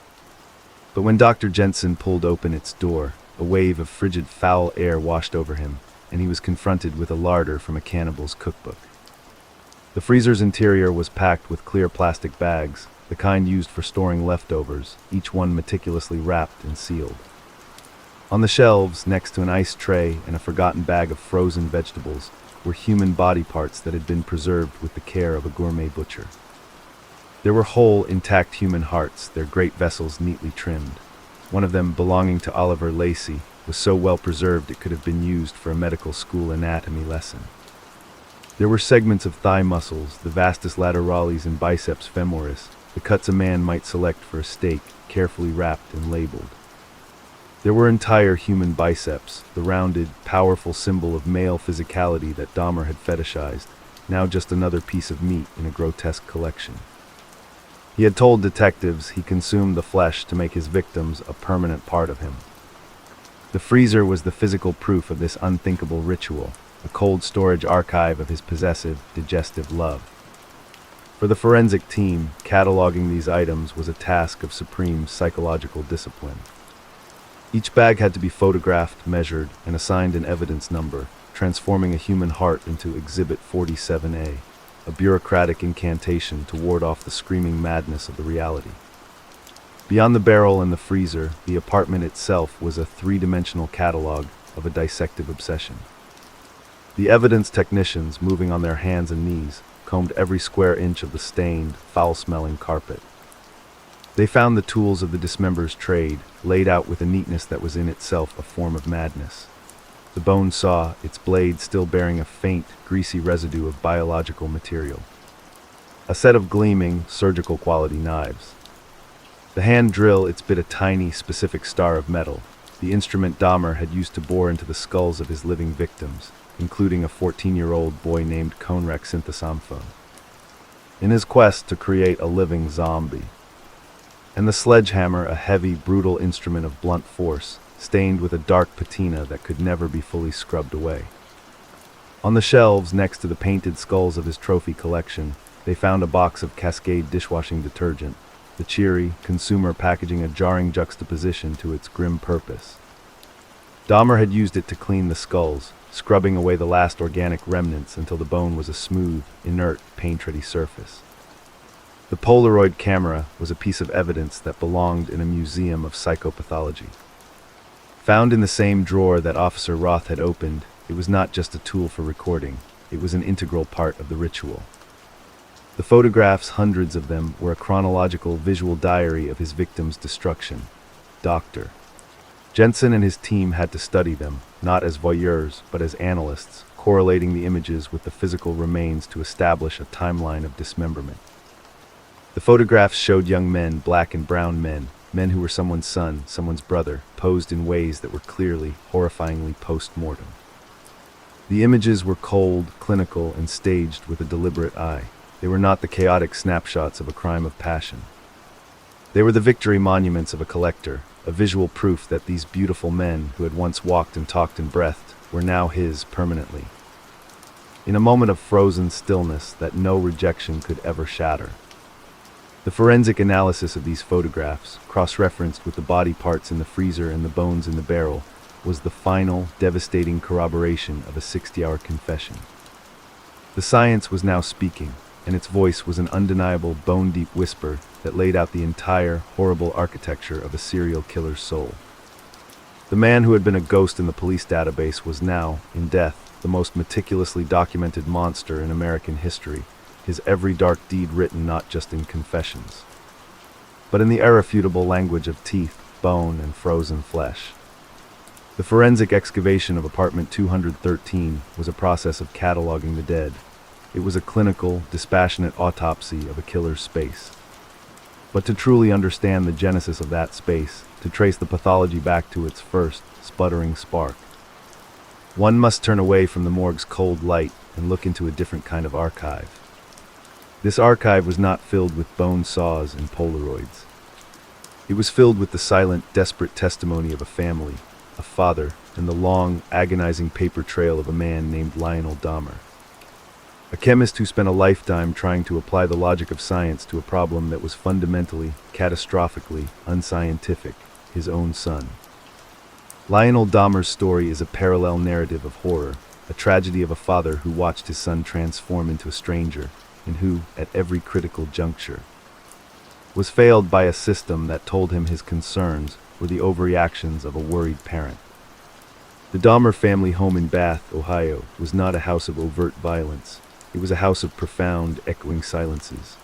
But when Dr. Jensen pulled open its door, a wave of frigid, foul air washed over him, and he was confronted with a larder from a cannibal's cookbook. The freezer's interior was packed with clear plastic bags, the kind used for storing leftovers, each one meticulously wrapped and sealed. On the shelves, next to an ice tray and a forgotten bag of frozen vegetables, were human body parts that had been preserved with the care of a gourmet butcher. There were whole, intact human hearts, their great vessels neatly trimmed. One of them, belonging to Oliver Lacey, was so well preserved it could have been used for a medical school anatomy lesson. There were segments of thigh muscles, the vastus lateralis and biceps femoris, the cuts a man might select for a steak, carefully wrapped and labeled. There were entire human biceps, the rounded, powerful symbol of male physicality that Dahmer had fetishized, now just another piece of meat in a grotesque collection. He had told detectives he consumed the flesh to make his victims a permanent part of him. The freezer was the physical proof of this unthinkable ritual, a cold storage archive of his possessive, digestive love. For the forensic team, cataloging these items was a task of supreme psychological discipline. Each bag had to be photographed, measured, and assigned an evidence number, transforming a human heart into Exhibit 47A, a bureaucratic incantation to ward off the screaming madness of the reality. Beyond the barrel and the freezer, the apartment itself was a three-dimensional catalog of a dissective obsession. The evidence technicians, moving on their hands and knees, combed every square inch of the stained, foul-smelling carpet. They found the tools of the dismemberer's trade, laid out with a neatness that was in itself a form of madness. The bone saw, its blade still bearing a faint, greasy residue of biological material. A set of gleaming, surgical-quality knives. The hand drill, its bit a tiny, specific star of metal, the instrument Dahmer had used to bore into the skulls of his living victims, including a 14-year-old boy named Conrek Synthosamphone, in his quest to create a living zombie. And the sledgehammer, a heavy, brutal instrument of blunt force, stained with a dark patina that could never be fully scrubbed away. On the shelves, next to the painted skulls of his trophy collection, they found a box of Cascade dishwashing detergent, the cheery, consumer packaging a jarring juxtaposition to its grim purpose. Dahmer had used it to clean the skulls, scrubbing away the last organic remnants until the bone was a smooth, inert, paint-ready surface. The Polaroid camera was a piece of evidence that belonged in a museum of psychopathology. Found in the same drawer that Officer Roth had opened, it was not just a tool for recording, it was an integral part of the ritual. The photographs, hundreds of them, were a chronological visual diary of his victim's destruction. Dr. Jensen and his team had to study them, not as voyeurs, but as analysts, correlating the images with the physical remains to establish a timeline of dismemberment. The photographs showed young men, black and brown men, men who were someone's son, someone's brother, posed in ways that were clearly, horrifyingly post-mortem. The images were cold, clinical, and staged with a deliberate eye. They were not the chaotic snapshots of a crime of passion. They were the victory monuments of a collector, a visual proof that these beautiful men, who had once walked and talked and breathed, were now his permanently. In a moment of frozen stillness that no rejection could ever shatter. The forensic analysis of these photographs, cross-referenced with the body parts in the freezer and the bones in the barrel, was the final, devastating corroboration of a 60-hour confession. The science was now speaking, and its voice was an undeniable, bone-deep whisper that laid out the entire, horrible architecture of a serial killer's soul. The man who had been a ghost in the police database was now, in death, the most meticulously documented monster in American history, his every dark deed written not just in confessions, but in the irrefutable language of teeth, bone, and frozen flesh. The forensic excavation of apartment 213 was a process of cataloging the dead. It was a clinical, dispassionate autopsy of a killer's space. But to truly understand the genesis of that space, to trace the pathology back to its first, sputtering spark, one must turn away from the morgue's cold light and look into a different kind of archive. This archive was not filled with bone saws and Polaroids. It was filled with the silent, desperate testimony of a family, a father, and the long, agonizing paper trail of a man named Lionel Dahmer. A chemist who spent a lifetime trying to apply the logic of science to a problem that was fundamentally, catastrophically, unscientific, his own son. Lionel Dahmer's story is a parallel narrative of horror, a tragedy of a father who watched his son transform into a stranger, and who, at every critical juncture, was failed by a system that told him his concerns were the overreactions of a worried parent. The Dahmer family home in Bath, Ohio, was not a house of overt violence. It was a house of profound, echoing silences.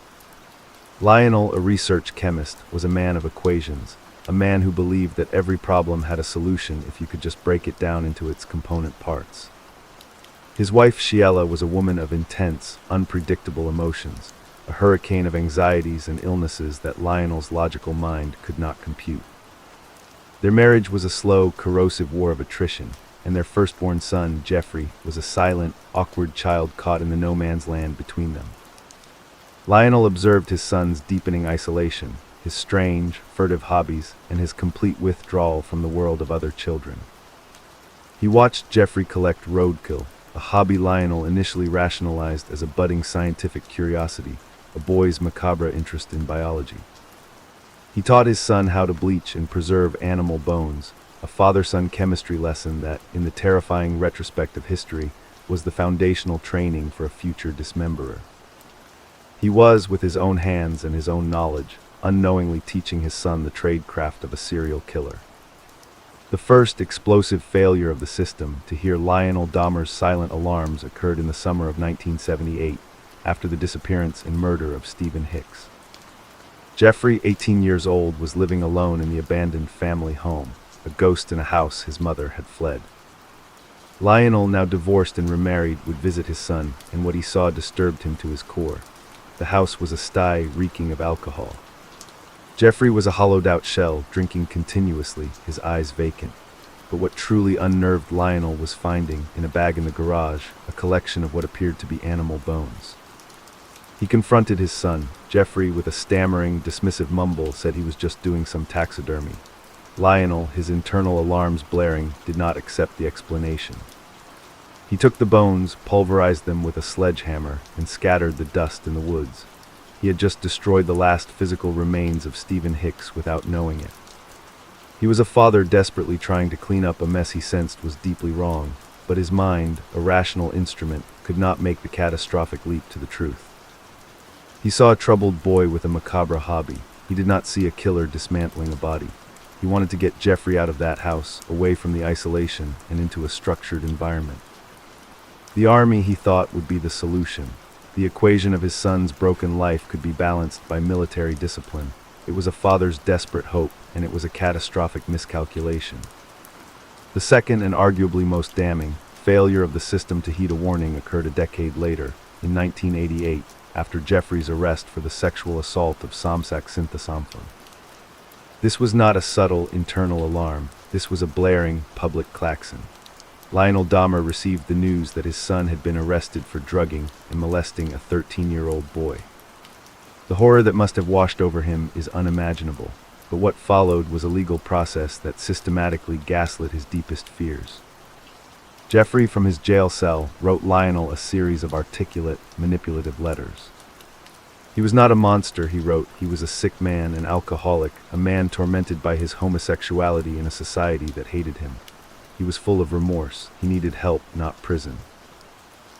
Lionel, a research chemist, was a man of equations, a man who believed that every problem had a solution if you could just break it down into its component parts. His wife, Shiela, was a woman of intense, unpredictable emotions, a hurricane of anxieties and illnesses that Lionel's logical mind could not compute. Their marriage was a slow, corrosive war of attrition, and their firstborn son, Jeffrey, was a silent, awkward child caught in the no-man's land between them. Lionel observed his son's deepening isolation, his strange, furtive hobbies, and his complete withdrawal from the world of other children. He watched Jeffrey collect roadkill, a hobby Lionel initially rationalized as a budding scientific curiosity, a boy's macabre interest in biology. He taught his son how to bleach and preserve animal bones, a father-son chemistry lesson that, in the terrifying retrospect of history, was the foundational training for a future dismemberer. He was, with his own hands and his own knowledge, unknowingly teaching his son the tradecraft of a serial killer. The first explosive failure of the system to hear Lionel Dahmer's silent alarms occurred in the summer of 1978, after the disappearance and murder of Stephen Hicks. Jeffrey, 18 years old, was living alone in the abandoned family home, a ghost in a house his mother had fled. Lionel, now divorced and remarried, would visit his son, and what he saw disturbed him to his core. The house was a sty reeking of alcohol. Jeffrey was a hollowed-out shell, drinking continuously, his eyes vacant. But what truly unnerved Lionel was finding, in a bag in the garage, a collection of what appeared to be animal bones. He confronted his son. Jeffrey, with a stammering, dismissive mumble, said he was just doing some taxidermy. Lionel, his internal alarms blaring, did not accept the explanation. He took the bones, pulverized them with a sledgehammer, and scattered the dust in the woods. He had just destroyed the last physical remains of Stephen Hicks without knowing it. He was a father desperately trying to clean up a mess he sensed was deeply wrong, but his mind, a rational instrument, could not make the catastrophic leap to the truth. He saw a troubled boy with a macabre hobby. He did not see a killer dismantling a body. He wanted to get Jeffrey out of that house, away from the isolation, and into a structured environment. The army, he thought, would be the solution. The equation of his son's broken life could be balanced by military discipline. It was a father's desperate hope, and it was a catastrophic miscalculation. The second and arguably most damning failure of the system to heed a warning occurred a decade later, in 1988, after Jeffrey's arrest for the sexual assault of Somsak Sinthasamphan. This was not a subtle internal alarm. This was a blaring public klaxon. Lionel Dahmer received the news that his son had been arrested for drugging and molesting a 13-year-old boy. The horror that must have washed over him is unimaginable, but what followed was a legal process that systematically gaslit his deepest fears. Jeffrey, from his jail cell, wrote Lionel a series of articulate, manipulative letters. He was not a monster, he wrote. He was a sick man, an alcoholic, a man tormented by his homosexuality in a society that hated him. He was full of remorse. He needed help, not prison.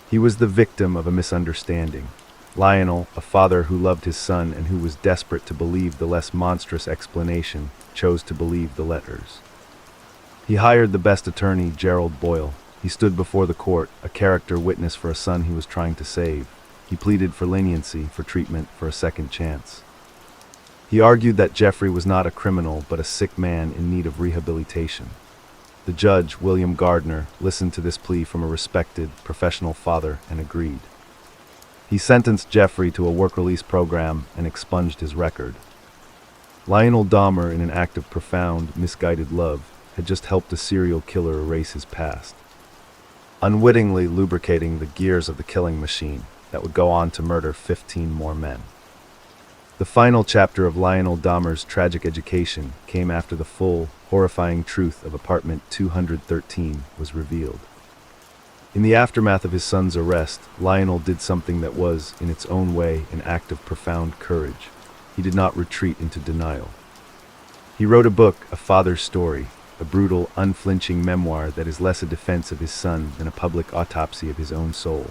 He was the victim of a misunderstanding. Lionel, a father who loved his son and who was desperate to believe the less monstrous explanation, chose to believe the letters. He hired the best attorney, Gerald Boyle. He stood before the court, a character witness for a son he was trying to save. He pleaded for leniency, for treatment, for a second chance. He argued that Jeffrey was not a criminal, but a sick man in need of rehabilitation. The judge, William Gardner, listened to this plea from a respected, professional father and agreed. He sentenced Jeffrey to a work-release program and expunged his record. Lionel Dahmer, in an act of profound, misguided love, had just helped a serial killer erase his past, unwittingly lubricating the gears of the killing machine that would go on to murder 15 more men. The final chapter of Lionel Dahmer's tragic education came after the full, horrifying truth of apartment 213 was revealed. In the aftermath of his son's arrest, Lionel did something that was, in its own way, an act of profound courage. He did not retreat into denial. He wrote a book, A Father's Story, a brutal, unflinching memoir that is less a defense of his son than a public autopsy of his own soul.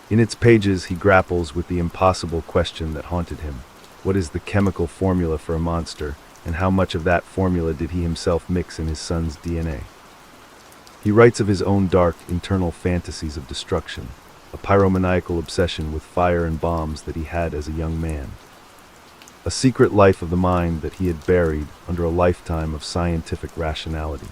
In its pages, he grapples with the impossible question that haunted him. What is the chemical formula for a monster, and how much of that formula did he himself mix in his son's DNA? He writes of his own dark, internal fantasies of destruction, a pyromaniacal obsession with fire and bombs that he had as a young man. A secret life of the mind that he had buried under a lifetime of scientific rationality.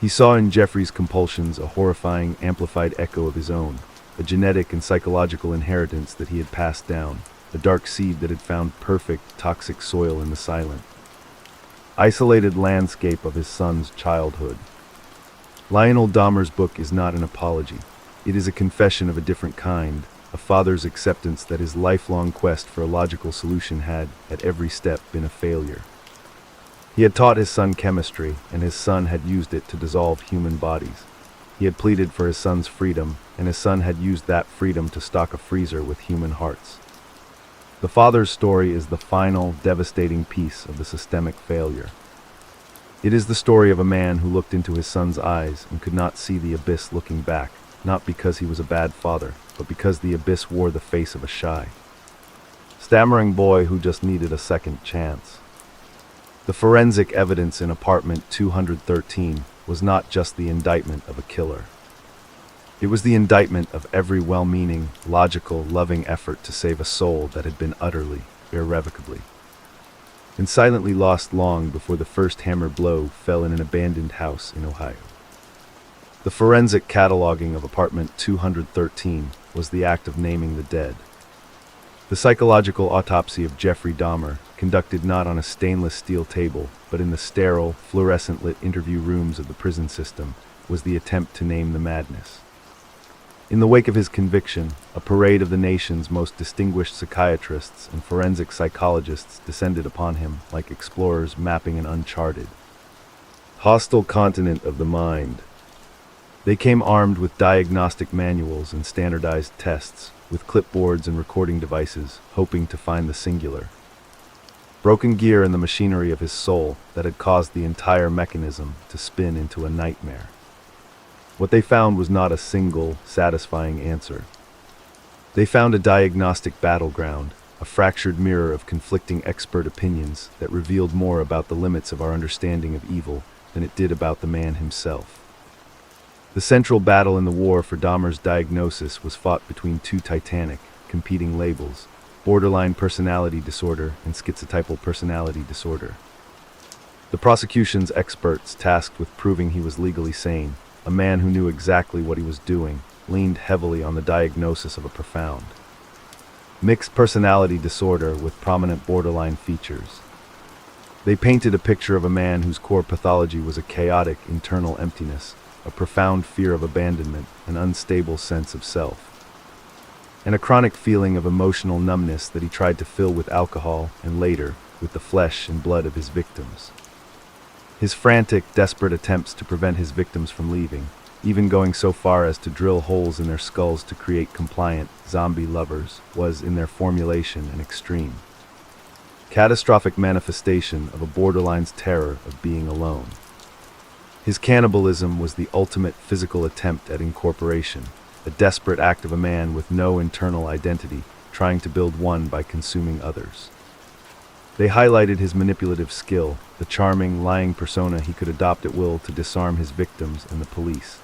He saw in Jeffrey's compulsions a horrifying, amplified echo of his own, a genetic and psychological inheritance that he had passed down, a dark seed that had found perfect, toxic soil in the silent, isolated landscape of his son's childhood. Lionel Dahmer's book is not an apology. It is a confession of a different kind, a father's acceptance that his lifelong quest for a logical solution had, at every step, been a failure. He had taught his son chemistry, and his son had used it to dissolve human bodies. He had pleaded for his son's freedom, and his son had used that freedom to stock a freezer with human hearts. The father's story is the final, devastating piece of the systemic failure. It is the story of a man who looked into his son's eyes and could not see the abyss looking back, not because he was a bad father, but because the abyss wore the face of a shy, stammering boy who just needed a second chance. The forensic evidence in apartment 213 was not just the indictment of a killer. It was the indictment of every well-meaning, logical, loving effort to save a soul that had been utterly, irrevocably, and silently lost long before the first hammer blow fell in an abandoned house in Ohio. The forensic cataloging of apartment 213 was the act of naming the dead. The psychological autopsy of Jeffrey Dahmer, conducted not on a stainless steel table, but in the sterile, fluorescent-lit interview rooms of the prison system, was the attempt to name the madness. In the wake of his conviction, a parade of the nation's most distinguished psychiatrists and forensic psychologists descended upon him like explorers mapping an uncharted, hostile continent of the mind. They came armed with diagnostic manuals and standardized tests, with clipboards and recording devices, hoping to find the singular, broken gear in the machinery of his soul that had caused the entire mechanism to spin into a nightmare. What they found was not a single, satisfying answer. They found a diagnostic battleground, a fractured mirror of conflicting expert opinions that revealed more about the limits of our understanding of evil than it did about the man himself. The central battle in the war for Dahmer's diagnosis was fought between two titanic, competing labels: borderline personality disorder and schizotypal personality disorder. The prosecution's experts tasked with proving he was legally sane, a man who knew exactly what he was doing, leaned heavily on the diagnosis of a profound mixed personality disorder with prominent borderline features. They painted a picture of a man whose core pathology was a chaotic internal emptiness, a profound fear of abandonment, an unstable sense of self, and a chronic feeling of emotional numbness that he tried to fill with alcohol and later with the flesh and blood of his victims. His frantic, desperate attempts to prevent his victims from leaving, even going so far as to drill holes in their skulls to create compliant zombie lovers, was, in their formulation, an extreme, catastrophic manifestation of a borderline's terror of being alone. His cannibalism was the ultimate physical attempt at incorporation, a desperate act of a man with no internal identity, trying to build one by consuming others. They highlighted his manipulative skill, the charming, lying persona he could adopt at will to disarm his victims and the police.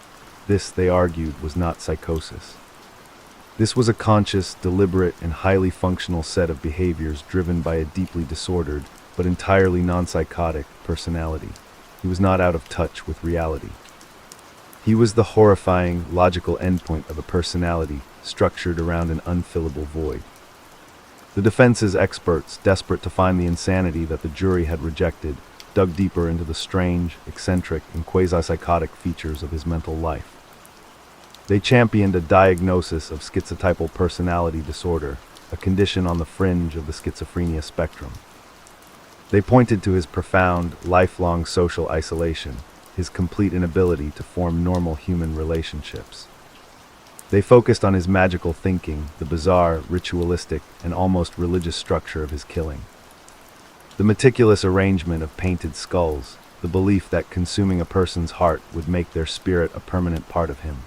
This, they argued, was not psychosis. This was a conscious, deliberate, and highly functional set of behaviors driven by a deeply disordered, but entirely non-psychotic, personality. He was not out of touch with reality. He was the horrifying, logical endpoint of a personality structured around an unfillable void. The defense's experts, desperate to find the insanity that the jury had rejected, dug deeper into the strange, eccentric, and quasi-psychotic features of his mental life. They championed a diagnosis of schizotypal personality disorder, a condition on the fringe of the schizophrenia spectrum. They pointed to his profound, lifelong social isolation, his complete inability to form normal human relationships. They focused on his magical thinking, the bizarre, ritualistic, and almost religious structure of his killing. The meticulous arrangement of painted skulls, the belief that consuming a person's heart would make their spirit a permanent part of him.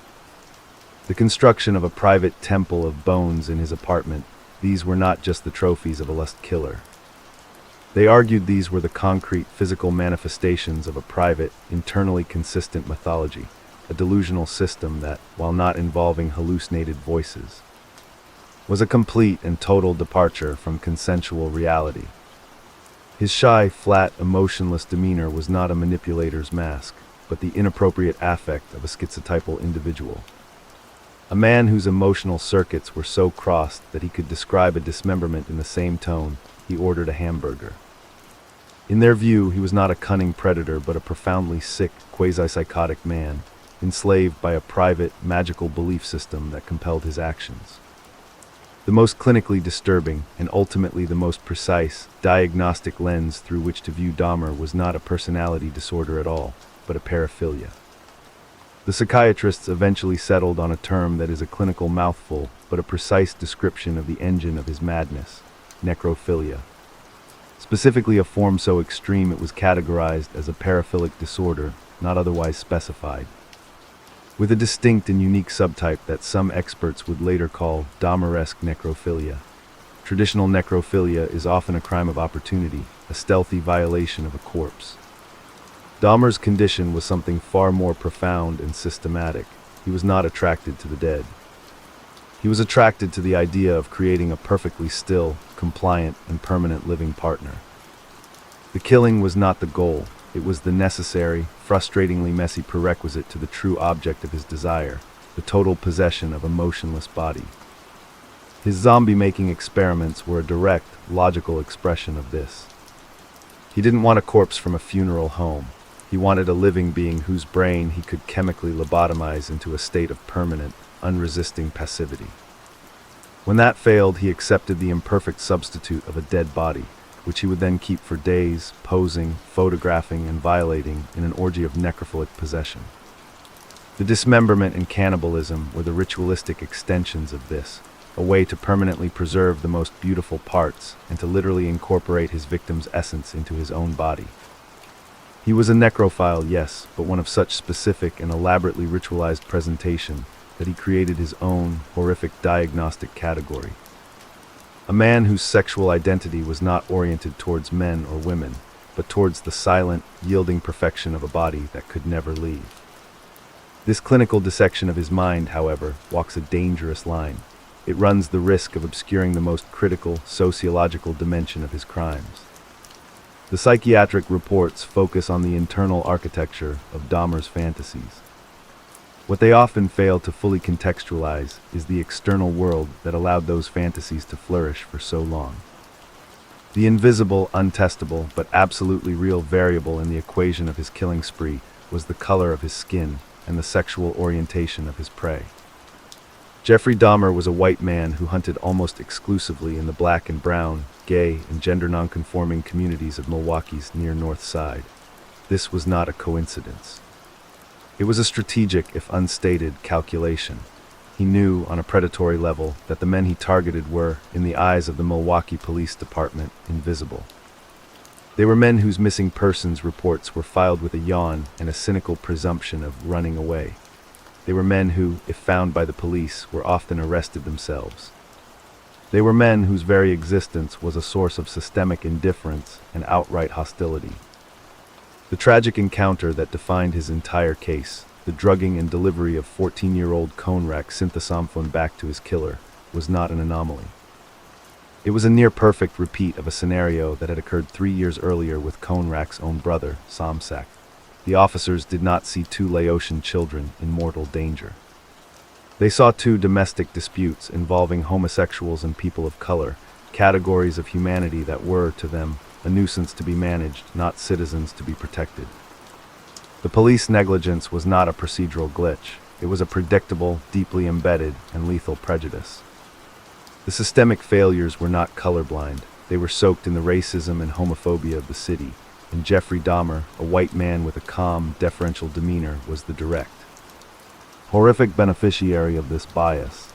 The construction of a private temple of bones in his apartment, these were not just the trophies of a lust killer. They argued these were the concrete physical manifestations of a private, internally consistent mythology, a delusional system that, while not involving hallucinated voices, was a complete and total departure from consensual reality. His shy, flat, emotionless demeanor was not a manipulator's mask, but the inappropriate affect of a schizotypal individual. A man whose emotional circuits were so crossed that he could describe a dismemberment in the same tone he ordered a hamburger. In their view, he was not a cunning predator, but a profoundly sick, quasi-psychotic man, enslaved by a private, magical belief system that compelled his actions. The most clinically disturbing, and ultimately the most precise, diagnostic lens through which to view Dahmer was not a personality disorder at all, but a paraphilia. The psychiatrists eventually settled on a term that is a clinical mouthful, but a precise description of the engine of his madness: necrophilia. Specifically a form so extreme it was categorized as a paraphilic disorder, not otherwise specified, with a distinct and unique subtype that some experts would later call Dahmeresque necrophilia. Traditional necrophilia is often a crime of opportunity, a stealthy violation of a corpse. Dahmer's condition was something far more profound and systematic. He was not attracted to the dead. He was attracted to the idea of creating a perfectly still, compliant, and permanent living partner. The killing was not the goal. It was the necessary, frustratingly messy prerequisite to the true object of his desire, the total possession of a motionless body. His zombie-making experiments were a direct, logical expression of this. He didn't want a corpse from a funeral home. He wanted a living being whose brain he could chemically lobotomize into a state of permanent, unresisting passivity. When that failed, he accepted the imperfect substitute of a dead body, which he would then keep for days, posing, photographing, and violating in an orgy of necrophilic possession. The dismemberment and cannibalism were the ritualistic extensions of this, a way to permanently preserve the most beautiful parts and to literally incorporate his victim's essence into his own body. He was a necrophile, yes, but one of such specific and elaborately ritualized presentation that he created his own horrific diagnostic category. A man whose sexual identity was not oriented towards men or women, but towards the silent, yielding perfection of a body that could never leave. This clinical dissection of his mind, however, walks a dangerous line. It runs the risk of obscuring the most critical, sociological dimension of his crimes. The psychiatric reports focus on the internal architecture of Dahmer's fantasies. What they often fail to fully contextualize is the external world that allowed those fantasies to flourish for so long. The invisible, untestable, but absolutely real variable in the equation of his killing spree was the color of his skin and the sexual orientation of his prey. Jeffrey Dahmer was a white man who hunted almost exclusively in the black and brown, gay, and gender nonconforming communities of Milwaukee's near North Side. This was not a coincidence. It was a strategic, if unstated, calculation. He knew, on a predatory level, that the men he targeted were, in the eyes of the Milwaukee Police Department, invisible. They were men whose missing persons reports were filed with a yawn and a cynical presumption of running away. They were men who, if found by the police, were often arrested themselves. They were men whose very existence was a source of systemic indifference and outright hostility. The tragic encounter that defined his entire case, the drugging and delivery of 14-year-old Konrak Synthesamphone back to his killer, was not an anomaly. It was a near-perfect repeat of a scenario that had occurred 3 years earlier with Konrak's own brother, Samsak. The officers did not see two Laotian children in mortal danger. They saw two domestic disputes involving homosexuals and people of color, categories of humanity that were, to them, a nuisance to be managed, not citizens to be protected. The police negligence was not a procedural glitch. It was a predictable, deeply embedded, and lethal prejudice. The systemic failures were not colorblind. They were soaked in the racism and homophobia of the city, and Jeffrey Dahmer, a white man with a calm, deferential demeanor, was the direct, horrific beneficiary of this bias.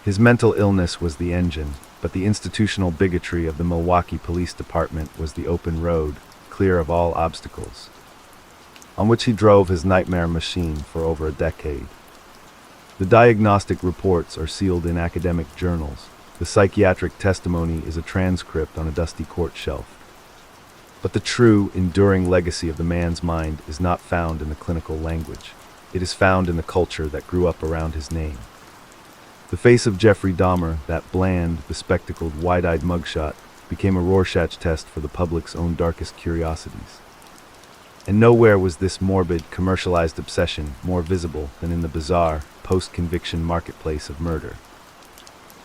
His mental illness was the engine, but the institutional bigotry of the Milwaukee Police Department was the open road, clear of all obstacles, on which he drove his nightmare machine for over a decade. The diagnostic reports are sealed in academic journals. The psychiatric testimony is a transcript on a dusty court shelf. But the true, enduring legacy of the man's mind is not found in the clinical language. It is found in the culture that grew up around his name. The face of Jeffrey Dahmer, that bland, bespectacled, wide-eyed mugshot, became a Rorschach test for the public's own darkest curiosities. And nowhere was this morbid, commercialized obsession more visible than in the bizarre, post-conviction marketplace of murder.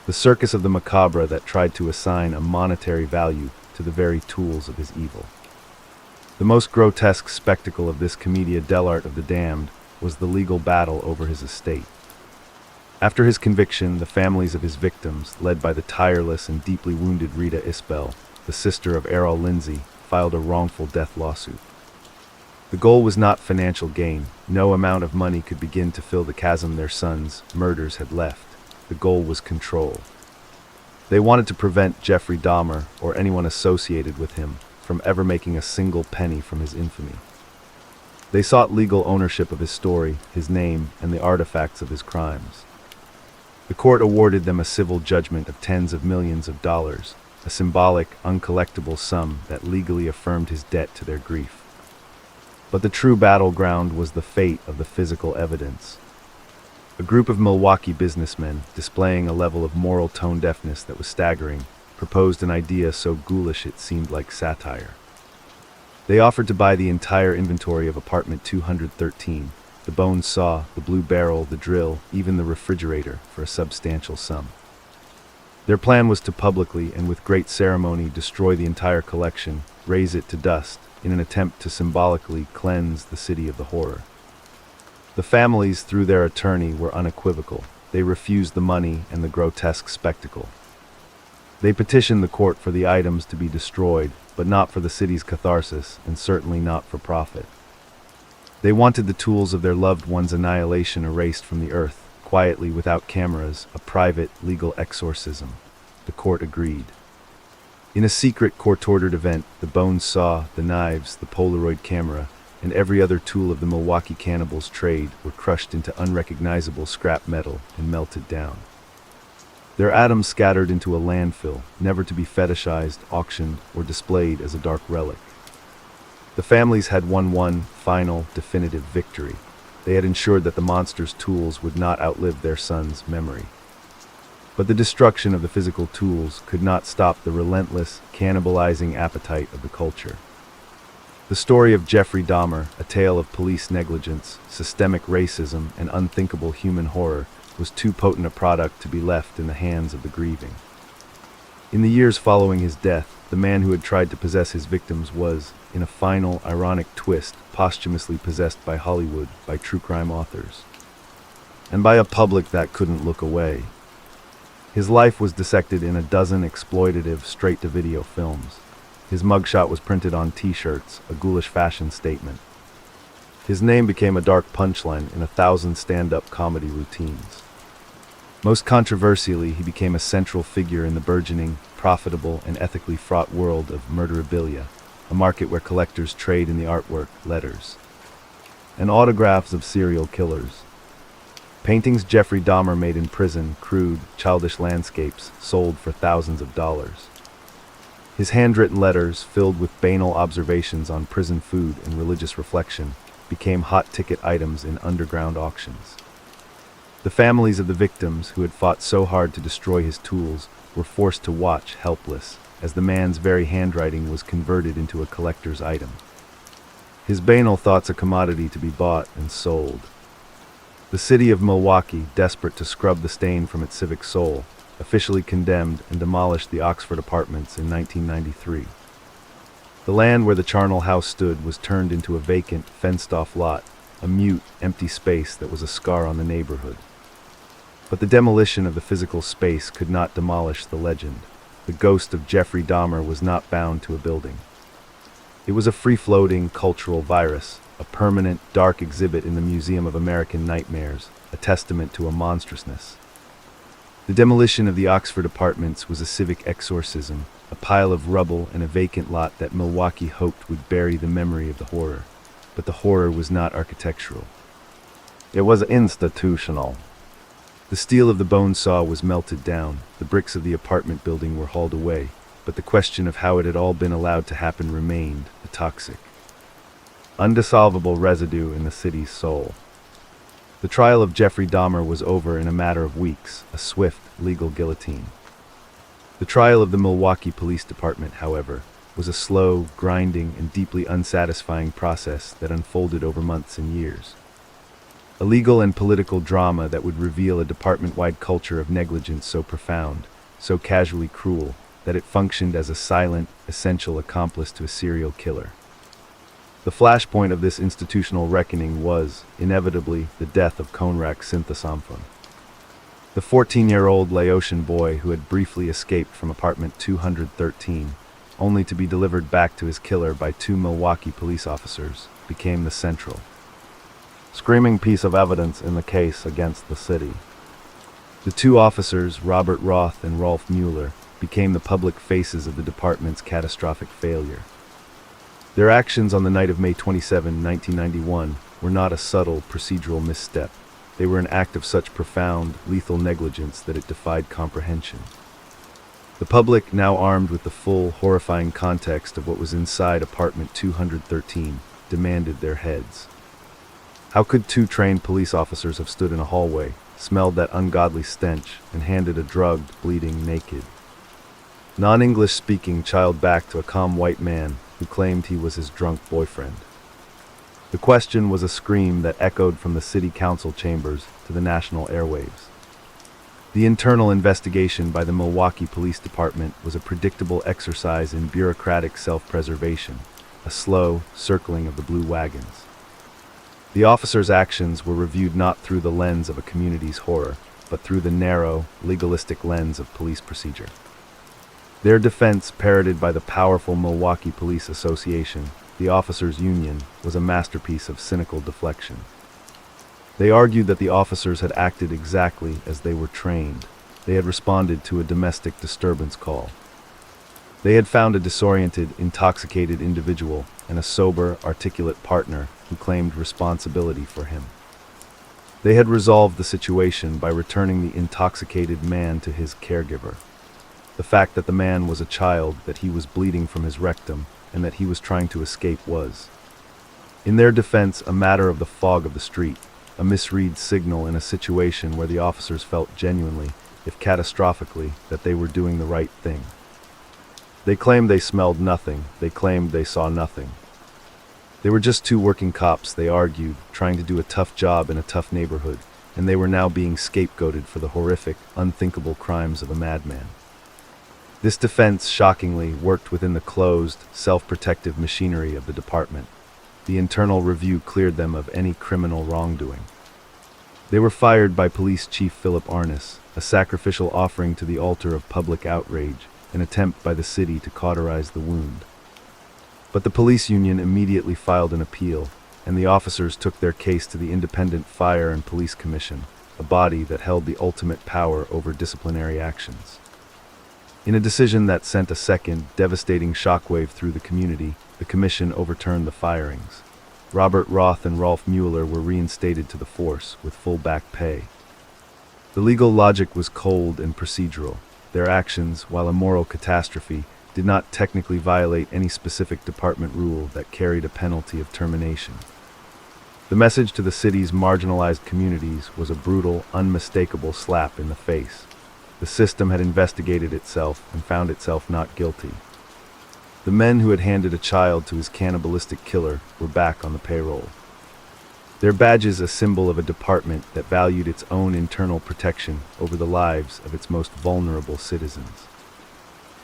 The circus of the macabre that tried to assign a monetary value to the very tools of his evil. The most grotesque spectacle of this commedia dell'arte of the damned was the legal battle over his estate. After his conviction, the families of his victims, led by the tireless and deeply wounded Rita Isbell, the sister of Errol Lindsay, filed a wrongful death lawsuit. The goal was not financial gain. No amount of money could begin to fill the chasm their sons' murders had left. The goal was control. They wanted to prevent Jeffrey Dahmer, or anyone associated with him, from ever making a single penny from his infamy. They sought legal ownership of his story, his name, and the artifacts of his crimes. The court awarded them a civil judgment of tens of millions of dollars, a symbolic, uncollectible sum that legally affirmed his debt to their grief. But the true battleground was the fate of the physical evidence. A group of Milwaukee businessmen, displaying a level of moral tone-deafness that was staggering, proposed an idea so ghoulish it seemed like satire. They offered to buy the entire inventory of apartment 213, the bone saw, the blue barrel, the drill, even the refrigerator, for a substantial sum. Their plan was to publicly and with great ceremony destroy the entire collection, raze it to dust, in an attempt to symbolically cleanse the city of the horror. The families, through their attorney, were unequivocal. They refused the money and the grotesque spectacle. They petitioned the court for the items to be destroyed, but not for the city's catharsis, and certainly not for profit. They wanted the tools of their loved one's annihilation erased from the earth, quietly, without cameras, a private, legal exorcism. The court agreed. In a secret court-ordered event, the bone saw, the knives, the Polaroid camera, and every other tool of the Milwaukee cannibals' trade were crushed into unrecognizable scrap metal and melted down. Their atoms scattered into a landfill, never to be fetishized, auctioned, or displayed as a dark relic. The families had won one final, definitive victory. They had ensured that the monster's tools would not outlive their son's memory. But the destruction of the physical tools could not stop the relentless, cannibalizing appetite of the culture. The story of Jeffrey Dahmer, a tale of police negligence, systemic racism, and unthinkable human horror, was too potent a product to be left in the hands of the grieving. In the years following his death, the man who had tried to possess his victims was, in a final, ironic twist, posthumously possessed by Hollywood, by true crime authors, and by a public that couldn't look away. His life was dissected in a dozen exploitative, straight-to-video films. His mugshot was printed on T-shirts, a ghoulish fashion statement. His name became a dark punchline in 1,000 stand-up comedy routines. Most controversially, he became a central figure in the burgeoning, profitable, and ethically fraught world of murderabilia, a market where collectors trade in the artwork, letters, and autographs of serial killers. Paintings Jeffrey Dahmer made in prison, crude, childish landscapes, sold for thousands of dollars. His handwritten letters, filled with banal observations on prison food and religious reflection, became hot-ticket items in underground auctions. The families of the victims, who had fought so hard to destroy his tools, were forced to watch, helpless, as the man's very handwriting was converted into a collector's item. His banal thoughts a commodity to be bought and sold. The city of Milwaukee, desperate to scrub the stain from its civic soul, officially condemned and demolished the Oxford Apartments in 1993. The land where the charnel house stood was turned into a vacant, fenced-off lot, a mute, empty space that was a scar on the neighborhood. But the demolition of the physical space could not demolish the legend. The ghost of Jeffrey Dahmer was not bound to a building. It was a free-floating cultural virus, a permanent, dark exhibit in the Museum of American Nightmares, a testament to a monstrousness. The demolition of the Oxford Apartments was a civic exorcism, a pile of rubble and a vacant lot that Milwaukee hoped would bury the memory of the horror. But the horror was not architectural. It was institutional. The steel of the bone saw was melted down, the bricks of the apartment building were hauled away, but the question of how it had all been allowed to happen remained, a toxic, undissolvable residue in the city's soul. The trial of Jeffrey Dahmer was over in a matter of weeks, a swift, legal guillotine. The trial of the Milwaukee Police Department, however, was a slow, grinding, and deeply unsatisfying process that unfolded over months and years. A legal and political drama that would reveal a department-wide culture of negligence so profound, so casually cruel, that it functioned as a silent, essential accomplice to a serial killer. The flashpoint of this institutional reckoning was, inevitably, the death of Konrak Sinthasomphone, the 14-year-old Laotian boy who had briefly escaped from apartment 213, only to be delivered back to his killer by 2 Milwaukee police officers, became the central, screaming piece of evidence in the case against the city. The 2 officers, Robert Roth and Rolf Mueller, became the public faces of the department's catastrophic failure. Their actions on the night of May 27, 1991, were not a subtle, procedural misstep. They were an act of such profound, lethal negligence that it defied comprehension. The public, now armed with the full, horrifying context of what was inside apartment 213, demanded their heads. How could 2 trained police officers have stood in a hallway, smelled that ungodly stench, and handed a drugged, bleeding, naked, non-English-speaking child back to a calm white man who claimed he was his drunk boyfriend? The question was a scream that echoed from the city council chambers to the national airwaves. The internal investigation by the Milwaukee Police Department was a predictable exercise in bureaucratic self-preservation, a slow circling of the blue wagons. The officers' actions were reviewed not through the lens of a community's horror, but through the narrow, legalistic lens of police procedure. Their defense, parroted by the powerful Milwaukee Police Association, the officers' union, was a masterpiece of cynical deflection. They argued that the officers had acted exactly as they were trained. They had responded to a domestic disturbance call. They had found a disoriented, intoxicated individual and a sober, articulate partner who claimed responsibility for him. They had resolved the situation by returning the intoxicated man to his caregiver. The fact that the man was a child, that he was bleeding from his rectum, and that he was trying to escape was, in their defense, a matter of the fog of the street, a misread signal in a situation where the officers felt genuinely, if catastrophically, that they were doing the right thing. They claimed they smelled nothing. They claimed they saw nothing. They were just 2 working cops, they argued, trying to do a tough job in a tough neighborhood, and they were now being scapegoated for the horrific, unthinkable crimes of a madman. This defense, shockingly, worked within the closed, self-protective machinery of the department. The internal review cleared them of any criminal wrongdoing. They were fired by Police Chief Philip Arnis, a sacrificial offering to the altar of public outrage, an attempt by the city to cauterize the wound. But the police union immediately filed an appeal. and the officers took their case to the Independent Fire and Police Commission, a body that held the ultimate power over disciplinary actions. In a decision that sent a second, devastating shockwave through the community, the commission overturned the firings. Robert Roth and Rolf Mueller were reinstated to the force with full back pay. The legal logic was cold and procedural. Their actions, while a moral catastrophe, did not technically violate any specific department rule that carried a penalty of termination. The message to the city's marginalized communities was a brutal, unmistakable slap in the face. The system had investigated itself and found itself not guilty. The men who had handed a child to his cannibalistic killer were back on the payroll. Their badges a symbol of a department that valued its own internal protection over the lives of its most vulnerable citizens.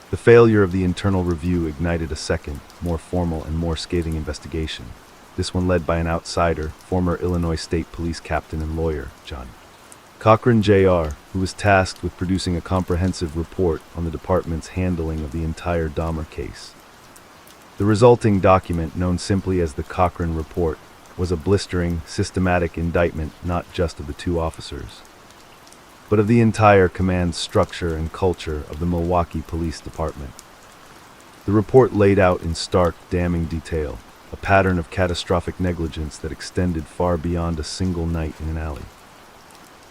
The failure of the internal review ignited a second, more formal and more scathing investigation, this one led by an outsider, former Illinois State Police captain and lawyer, John Cochran Jr., who was tasked with producing a comprehensive report on the department's handling of the entire Dahmer case. The resulting document, known simply as the Cochran Report, was a blistering, systematic indictment not just of the two officers, but of the entire command structure and culture of the Milwaukee Police Department. The report laid out in stark, damning detail a pattern of catastrophic negligence that extended far beyond a single night in an alley.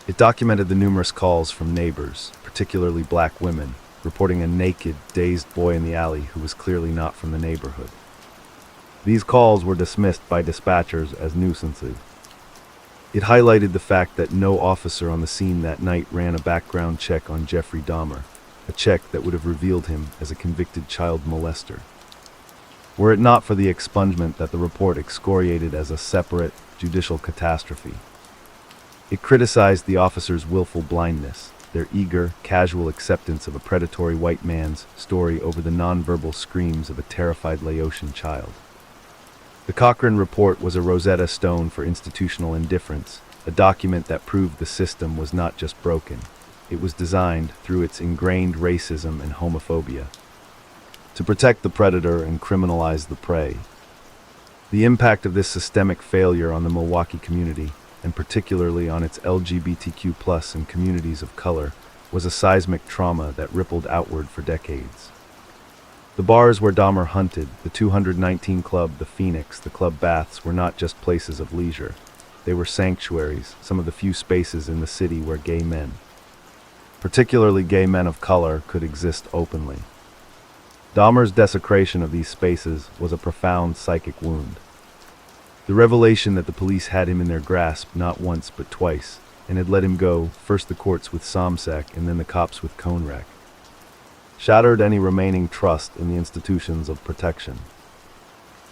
It documented the numerous calls from neighbors, particularly black women, reporting a naked, dazed boy in the alley who was clearly not from the neighborhood. These calls were dismissed by dispatchers as nuisances. It highlighted the fact that no officer on the scene that night ran a background check on Jeffrey Dahmer, a check that would have revealed him as a convicted child molester. Were it not for the expungement that the report excoriated as a separate, judicial catastrophe. It criticized the officers' willful blindness, their eager, casual acceptance of a predatory white man's story over the nonverbal screams of a terrified Laotian child. The Cochran Report was a Rosetta Stone for institutional indifference, a document that proved the system was not just broken. It was designed, through its ingrained racism and homophobia, to protect the predator and criminalize the prey. The impact of this systemic failure on the Milwaukee community, and particularly on its LGBTQ+ and communities of color, was a seismic trauma that rippled outward for decades. The bars where Dahmer hunted, the 219 Club, the Phoenix, the Club Baths, were not just places of leisure. They were sanctuaries, some of the few spaces in the city where gay men, particularly gay men of color, could exist openly. Dahmer's desecration of these spaces was a profound psychic wound. The revelation that the police had him in their grasp not once but twice, and had let him go, first the courts with Somsek and then the cops with Conrack, shattered any remaining trust in the institutions of protection.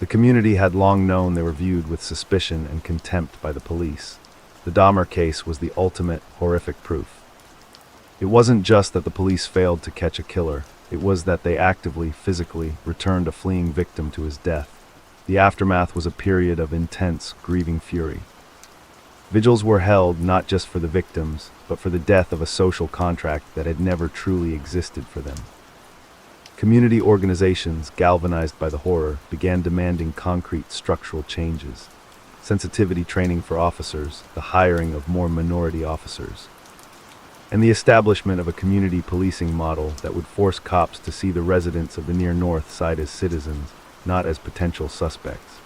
The community had long known they were viewed with suspicion and contempt by the police. The Dahmer case was the ultimate, horrific proof. It wasn't just that the police failed to catch a killer, it was that they actively, physically, returned a fleeing victim to his death. The aftermath was a period of intense, grieving fury. Vigils were held not just for the victims, but for the death of a social contract that had never truly existed for them. Community organizations, galvanized by the horror, began demanding concrete structural changes, sensitivity training for officers, the hiring of more minority officers, and the establishment of a community policing model that would force cops to see the residents of the near North Side as citizens, not as potential suspects.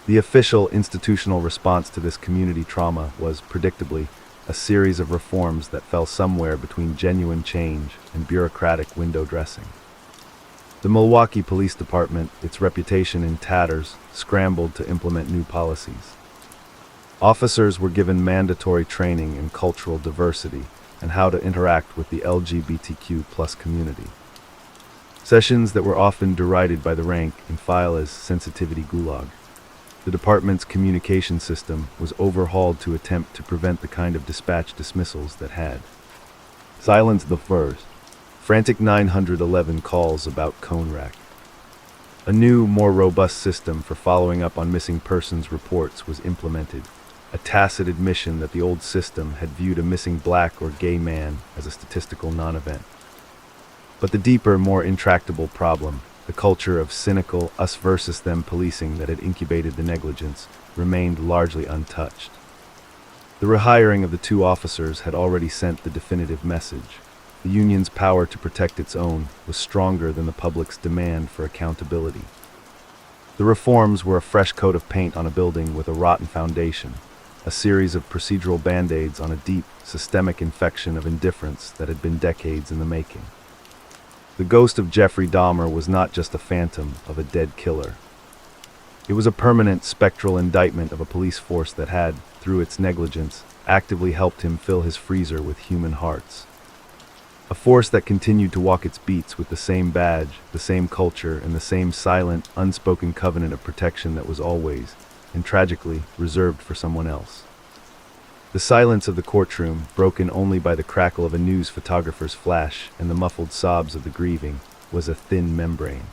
The official institutional response to this community trauma was, predictably, a series of reforms that fell somewhere between genuine change and bureaucratic window dressing. The Milwaukee Police Department, its reputation in tatters, scrambled to implement new policies. Officers were given mandatory training in cultural diversity and how to interact with the LGBTQ+ community. Sessions that were often derided by the rank and file as sensitivity gulag. The department's communication system was overhauled to attempt to prevent the kind of dispatch dismissals that had silenced the first frantic 911 calls about Conrack. A new, more robust system for following up on missing persons reports was implemented, a tacit admission that the old system had viewed a missing black or gay man as a statistical non-event. But the deeper, more intractable problem the culture of cynical us versus them policing that had incubated the negligence, remained largely untouched. The rehiring of the two officers had already sent the definitive message. The union's power to protect its own was stronger than the public's demand for accountability. The reforms were a fresh coat of paint on a building with a rotten foundation, a series of procedural band-aids on a deep, systemic infection of indifference that had been decades in the making. The ghost of Jeffrey Dahmer was not just a phantom of a dead killer. It was a permanent, spectral indictment of a police force that had, through its negligence, actively helped him fill his freezer with human hearts. A force that continued to walk its beats with the same badge, the same culture, and the same silent, unspoken covenant of protection that was always, and tragically, reserved for someone else. The silence of the courtroom, broken only by the crackle of a news photographer's flash and the muffled sobs of the grieving, was a thin membrane.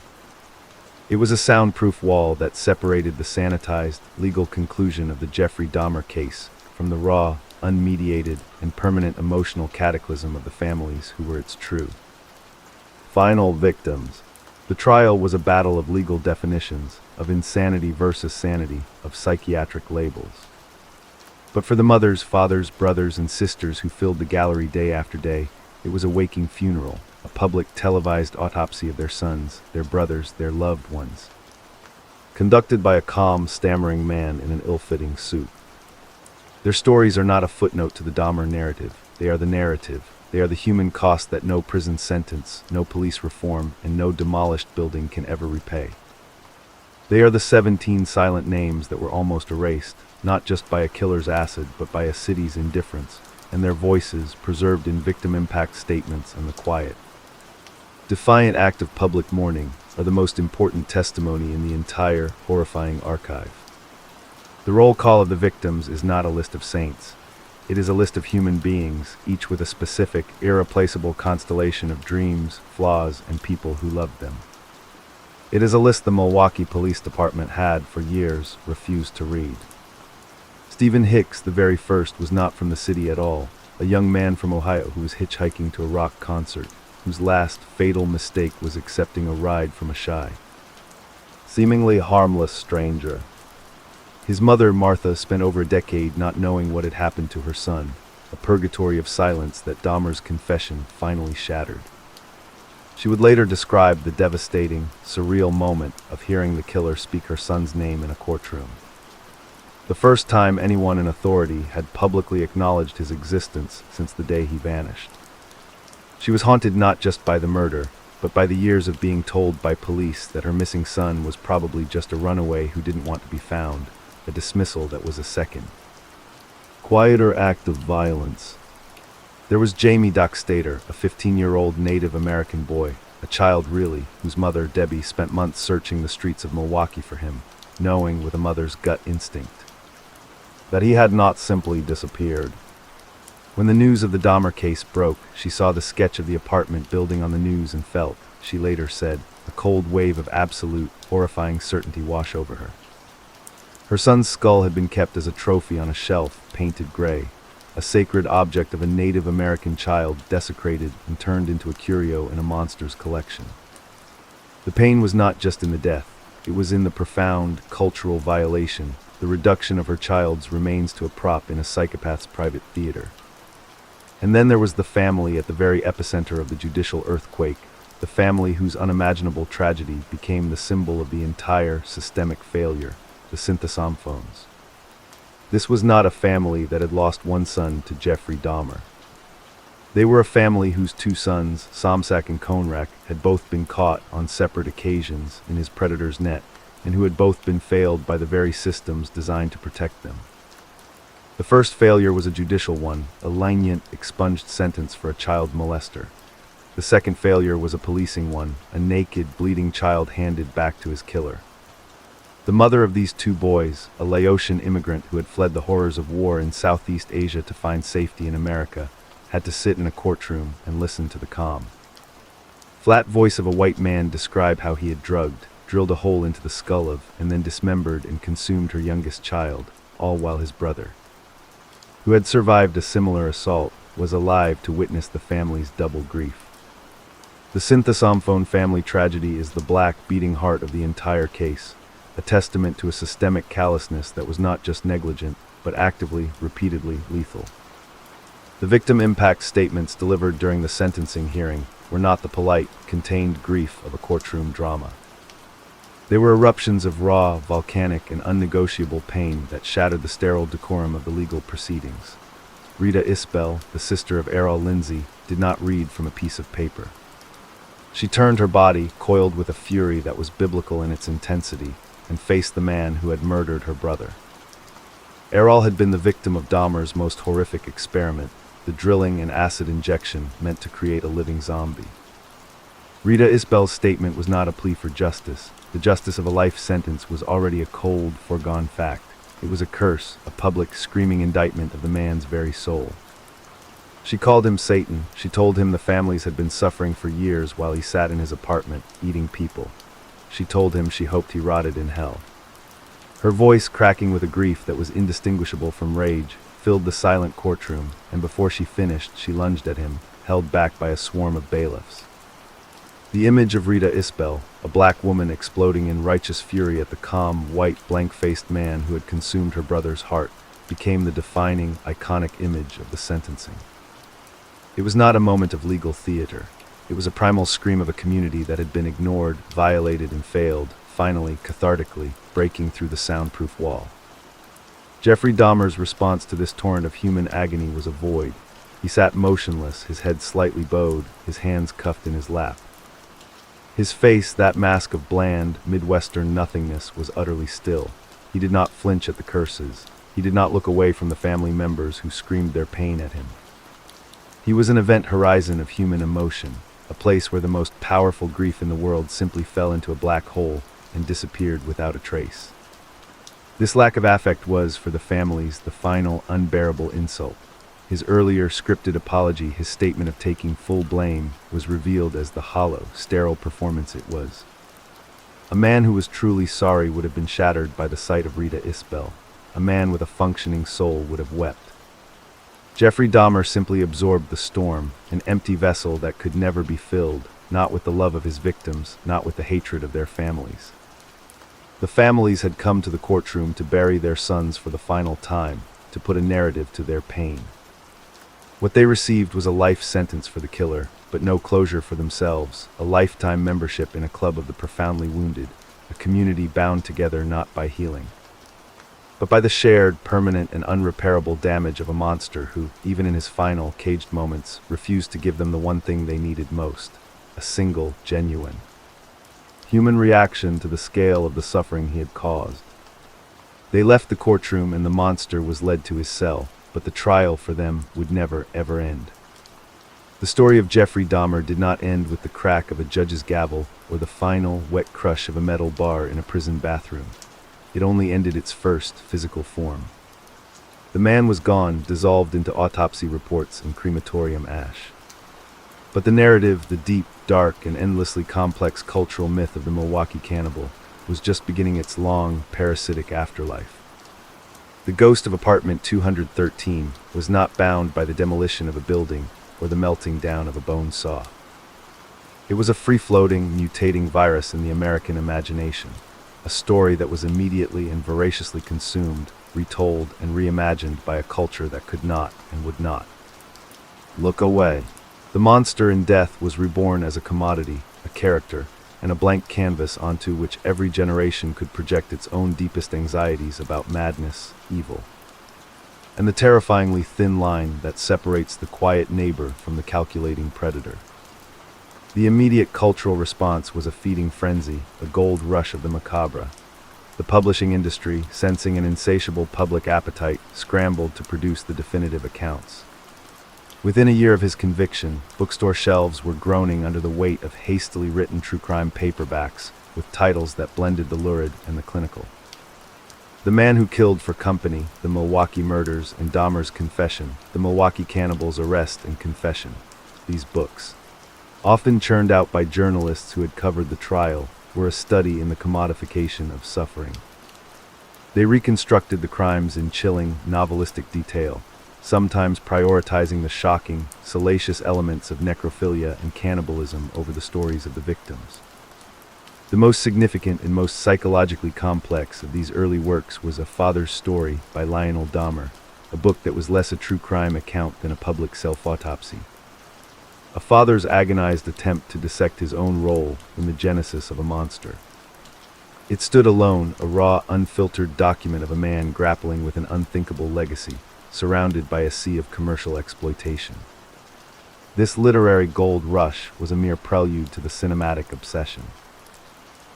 It was a soundproof wall that separated the sanitized, legal conclusion of the Jeffrey Dahmer case from the raw, unmediated, and permanent emotional cataclysm of the families who were its true final victims. The trial was a battle of legal definitions, of insanity versus sanity, of psychiatric labels. But for the mothers, fathers, brothers, and sisters who filled the gallery day after day, it was a waking funeral, a public televised autopsy of their sons, their brothers, their loved ones, conducted by a calm, stammering man in an ill-fitting suit. Their stories are not a footnote to the Dahmer narrative. They are the narrative. They are the human cost that no prison sentence, no police reform, and no demolished building can ever repay. They are the 17 silent names that were almost erased, not just by a killer's acid, but by a city's indifference, and their voices, preserved in victim impact statements and the quiet, defiant act of public mourning, are the most important testimony in the entire horrifying archive. The roll call of the victims is not a list of saints. It is a list of human beings, each with a specific, irreplaceable constellation of dreams, flaws, and people who loved them. It is a list the Milwaukee Police Department had, for years, refused to read. Stephen Hicks, the very first, was not from the city at all, a young man from Ohio who was hitchhiking to a rock concert, whose last fatal mistake was accepting a ride from a shy, seemingly harmless stranger. His mother, Martha, spent over a decade not knowing what had happened to her son, a purgatory of silence that Dahmer's confession finally shattered. She would later describe the devastating, surreal moment of hearing the killer speak her son's name in a courtroom. The first time anyone in authority had publicly acknowledged his existence since the day he vanished. She was haunted not just by the murder, but by the years of being told by police that her missing son was probably just a runaway who didn't want to be found, a dismissal that was a second, quieter act of violence. There was Jamie Dockstader, a 15-year-old Native American boy, a child really, whose mother, Debbie, spent months searching the streets of Milwaukee for him, knowing with a mother's gut instinct that he had not simply disappeared. When the news of the Dahmer case broke, she saw the sketch of the apartment building on the news and felt, she later said, a cold wave of absolute, horrifying certainty wash over her. Her son's skull had been kept as a trophy on a shelf, painted gray, a sacred object of a Native American child desecrated and turned into a curio in a monster's collection. The pain was not just in the death, it was in the profound, cultural violation, the reduction of her child's remains to a prop in a psychopath's private theater. And then there was the family at the very epicenter of the judicial earthquake, the family whose unimaginable tragedy became the symbol of the entire systemic failure, the synthesophones. This was not a family that had lost one son to Jeffrey Dahmer. They were a family whose two sons, Somsak and Konrak, had both been caught on separate occasions in his predator's net, and who had both been failed by the very systems designed to protect them. The first failure was a judicial one, a lenient, expunged sentence for a child molester. The second failure was a policing one, a naked, bleeding child handed back to his killer. The mother of these two boys, a Laotian immigrant who had fled the horrors of war in Southeast Asia to find safety in America, had to sit in a courtroom and listen to the calm, flat voice of a white man describe how he had drilled a hole into the skull of, and then dismembered and consumed her youngest child, all while his brother, who had survived a similar assault, was alive to witness the family's double grief. The Synthosamphone family tragedy is the black, beating heart of the entire case, a testament to a systemic callousness that was not just negligent, but actively, repeatedly lethal. The victim impact statements delivered during the sentencing hearing were not the polite, contained grief of a courtroom drama. They were eruptions of raw, volcanic, and unnegotiable pain that shattered the sterile decorum of the legal proceedings. Rita Isbell, the sister of Errol Lindsay, did not read from a piece of paper. She turned her body, coiled with a fury that was biblical in its intensity, and faced the man who had murdered her brother. Errol had been the victim of Dahmer's most horrific experiment, the drilling and acid injection meant to create a living zombie. Rita Isbell's statement was not a plea for justice. The justice of a life sentence was already a cold, foregone fact. It was a curse, a public, screaming indictment of the man's very soul. She called him Satan. She told him the families had been suffering for years while he sat in his apartment, eating people. She told him she hoped he rotted in hell. Her voice, cracking with a grief that was indistinguishable from rage, filled the silent courtroom, and before she finished, she lunged at him, held back by a swarm of bailiffs. The image of Rita Isbell, a black woman exploding in righteous fury at the calm, white, blank-faced man who had consumed her brother's heart, became the defining, iconic image of the sentencing. It was not a moment of legal theater. It was a primal scream of a community that had been ignored, violated, and failed, finally, cathartically, breaking through the soundproof wall. Jeffrey Dahmer's response to this torrent of human agony was a void. He sat motionless, his head slightly bowed, his hands cuffed in his lap. His face, that mask of bland, Midwestern nothingness, was utterly still. He did not flinch at the curses. He did not look away from the family members who screamed their pain at him. He was an event horizon of human emotion, a place where the most powerful grief in the world simply fell into a black hole and disappeared without a trace. This lack of affect was, for the families, the final, unbearable insult. His earlier scripted apology, his statement of taking full blame, was revealed as the hollow, sterile performance it was. A man who was truly sorry would have been shattered by the sight of Rita Isbell. A man with a functioning soul would have wept. Jeffrey Dahmer simply absorbed the storm, an empty vessel that could never be filled, not with the love of his victims, not with the hatred of their families. The families had come to the courtroom to bury their sons for the final time, to put a narrative to their pain. What they received was a life sentence for the killer, but no closure for themselves, a lifetime membership in a club of the profoundly wounded, a community bound together not by healing, but by the shared, permanent, and unrepairable damage of a monster who, even in his final, caged moments, refused to give them the one thing they needed most, a single, genuine, human reaction to the scale of the suffering he had caused. They left the courtroom and the monster was led to his cell, but the trial for them would never, ever end. The story of Jeffrey Dahmer did not end with the crack of a judge's gavel or the final, wet crush of a metal bar in a prison bathroom. It only ended its first, physical form. The man was gone, dissolved into autopsy reports and crematorium ash. But the narrative, the deep, dark, and endlessly complex cultural myth of the Milwaukee cannibal, was just beginning its long, parasitic afterlife. The ghost of apartment 213 was not bound by the demolition of a building or the melting down of a bone saw. It was a free-floating, mutating virus in the American imagination, a story that was immediately and voraciously consumed, retold, and reimagined by a culture that could not and would not look away. The monster in death was reborn as a commodity, a character, and a blank canvas onto which every generation could project its own deepest anxieties about madness, evil, and the terrifyingly thin line that separates the quiet neighbor from the calculating predator. The immediate cultural response was a feeding frenzy, a gold rush of the macabre. The publishing industry, sensing an insatiable public appetite, scrambled to produce the definitive accounts. Within a year of his conviction, bookstore shelves were groaning under the weight of hastily written true crime paperbacks with titles that blended the lurid and the clinical. The Man Who Killed for Company, The Milwaukee Murders, and Dahmer's Confession, The Milwaukee Cannibal's Arrest and Confession. These books, often churned out by journalists who had covered the trial, were a study in the commodification of suffering. They reconstructed the crimes in chilling, novelistic detail, sometimes prioritizing the shocking, salacious elements of necrophilia and cannibalism over the stories of the victims. The most significant and most psychologically complex of these early works was A Father's Story by Lionel Dahmer, a book that was less a true crime account than a public self-autopsy. A father's agonized attempt to dissect his own role in the genesis of a monster. It stood alone, a raw, unfiltered document of a man grappling with an unthinkable legacy, surrounded by a sea of commercial exploitation. This literary gold rush was a mere prelude to the cinematic obsession.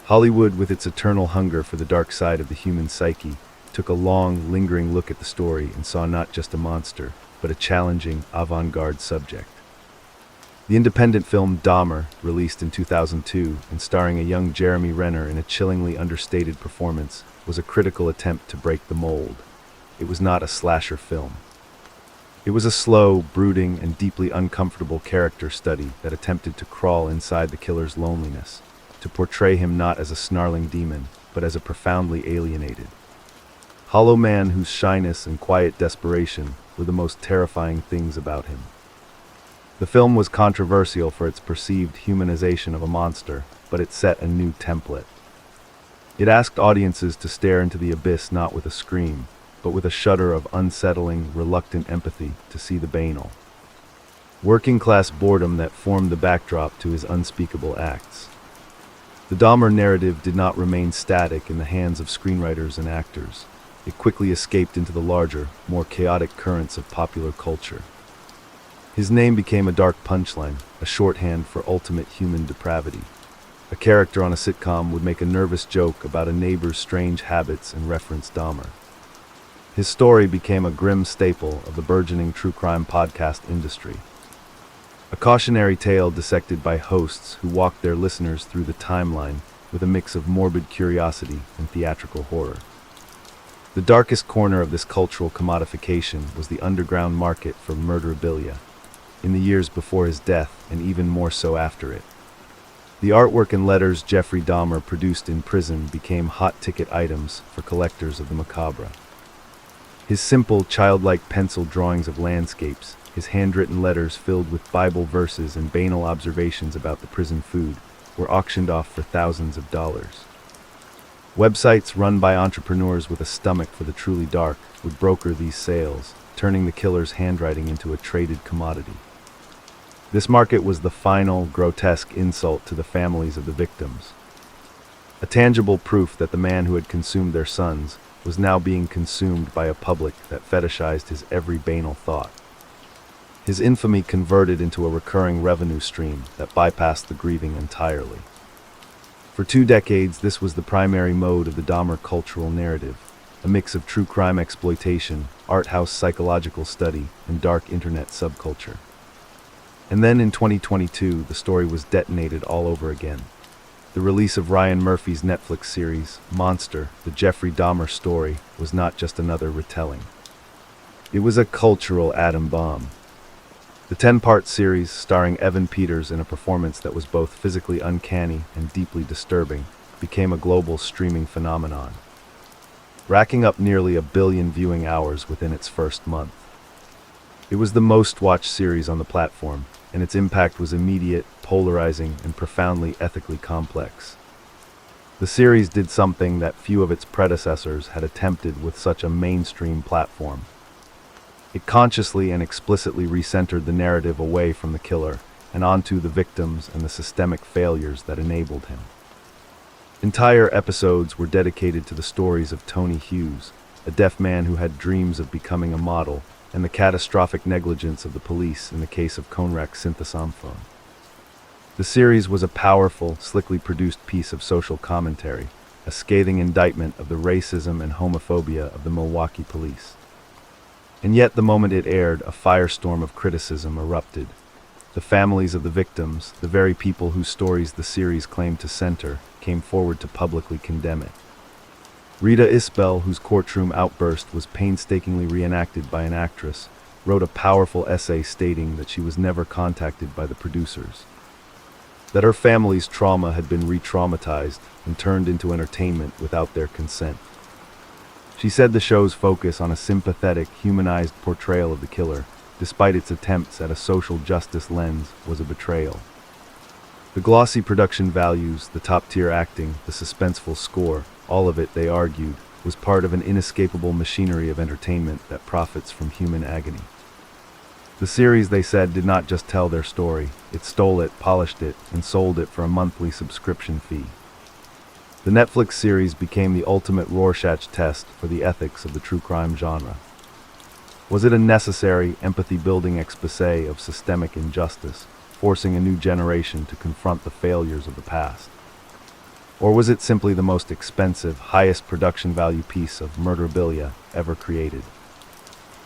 Hollywood, with its eternal hunger for the dark side of the human psyche, took a long, lingering look at the story and saw not just a monster, but a challenging, avant-garde subject. The independent film Dahmer, released in 2002 and starring a young Jeremy Renner in a chillingly understated performance, was a critical attempt to break the mold. It was not a slasher film. It was a slow, brooding, and deeply uncomfortable character study that attempted to crawl inside the killer's loneliness, to portray him not as a snarling demon, but as a profoundly alienated, hollow man whose shyness and quiet desperation were the most terrifying things about him. The film was controversial for its perceived humanization of a monster, but it set a new template. It asked audiences to stare into the abyss not with a scream, but with a shudder of unsettling, reluctant empathy to see the banal, working-class boredom that formed the backdrop to his unspeakable acts. The Dahmer narrative did not remain static in the hands of screenwriters and actors. It quickly escaped into the larger, more chaotic currents of popular culture. His name became a dark punchline, a shorthand for ultimate human depravity. A character on a sitcom would make a nervous joke about a neighbor's strange habits and reference Dahmer. His story became a grim staple of the burgeoning true crime podcast industry. A cautionary tale dissected by hosts who walked their listeners through the timeline with a mix of morbid curiosity and theatrical horror. The darkest corner of this cultural commodification was the underground market for murderabilia, in the years before his death and even more so after it. The artwork and letters Jeffrey Dahmer produced in prison became hot-ticket items for collectors of the macabre. His simple, childlike pencil drawings of landscapes, his handwritten letters filled with Bible verses and banal observations about the prison food, were auctioned off for thousands of dollars. Websites run by entrepreneurs with a stomach for the truly dark would broker these sales, turning the killer's handwriting into a traded commodity. This market was the final, grotesque insult to the families of the victims. A tangible proof that the man who had consumed their sons was now being consumed by a public that fetishized his every banal thought. His infamy converted into a recurring revenue stream that bypassed the grieving entirely. For 2 decades, this was the primary mode of the Dahmer cultural narrative, a mix of true crime exploitation, art house psychological study, and dark internet subculture. And then in 2022, the story was detonated all over again. The release of Ryan Murphy's Netflix series, Monster, The Jeffrey Dahmer Story, was not just another retelling. It was a cultural atom bomb. The 10-part series, starring Evan Peters in a performance that was both physically uncanny and deeply disturbing, became a global streaming phenomenon, racking up nearly 1 billion viewing hours within its first month. It was the most-watched series on the platform, and its impact was immediate, polarizing, and profoundly ethically complex. The series did something that few of its predecessors had attempted with such a mainstream platform. It consciously and explicitly recentered the narrative away from the killer and onto the victims and the systemic failures that enabled him. Entire episodes were dedicated to the stories of Tony Hughes, a deaf man who had dreams of becoming a model, and the catastrophic negligence of the police in the case of Conrack Synthesamphone. The series was a powerful, slickly produced piece of social commentary, a scathing indictment of the racism and homophobia of the Milwaukee police. And yet, the moment it aired, a firestorm of criticism erupted. The families of the victims, the very people whose stories the series claimed to center, came forward to publicly condemn it. Rita Isbell, whose courtroom outburst was painstakingly reenacted by an actress, wrote a powerful essay stating that she was never contacted by the producers, that her family's trauma had been re-traumatized and turned into entertainment without their consent. She said the show's focus on a sympathetic, humanized portrayal of the killer, despite its attempts at a social justice lens, was a betrayal. The glossy production values, the top-tier acting, the suspenseful score, all of it, they argued, was part of an inescapable machinery of entertainment that profits from human agony. The series, they said, did not just tell their story. It stole it, polished it, and sold it for a monthly subscription fee. The Netflix series became the ultimate Rorschach test for the ethics of the true crime genre. Was it a necessary, empathy-building exposé of systemic injustice, forcing a new generation to confront the failures of the past? Or was it simply the most expensive, highest production value piece of murderabilia ever created?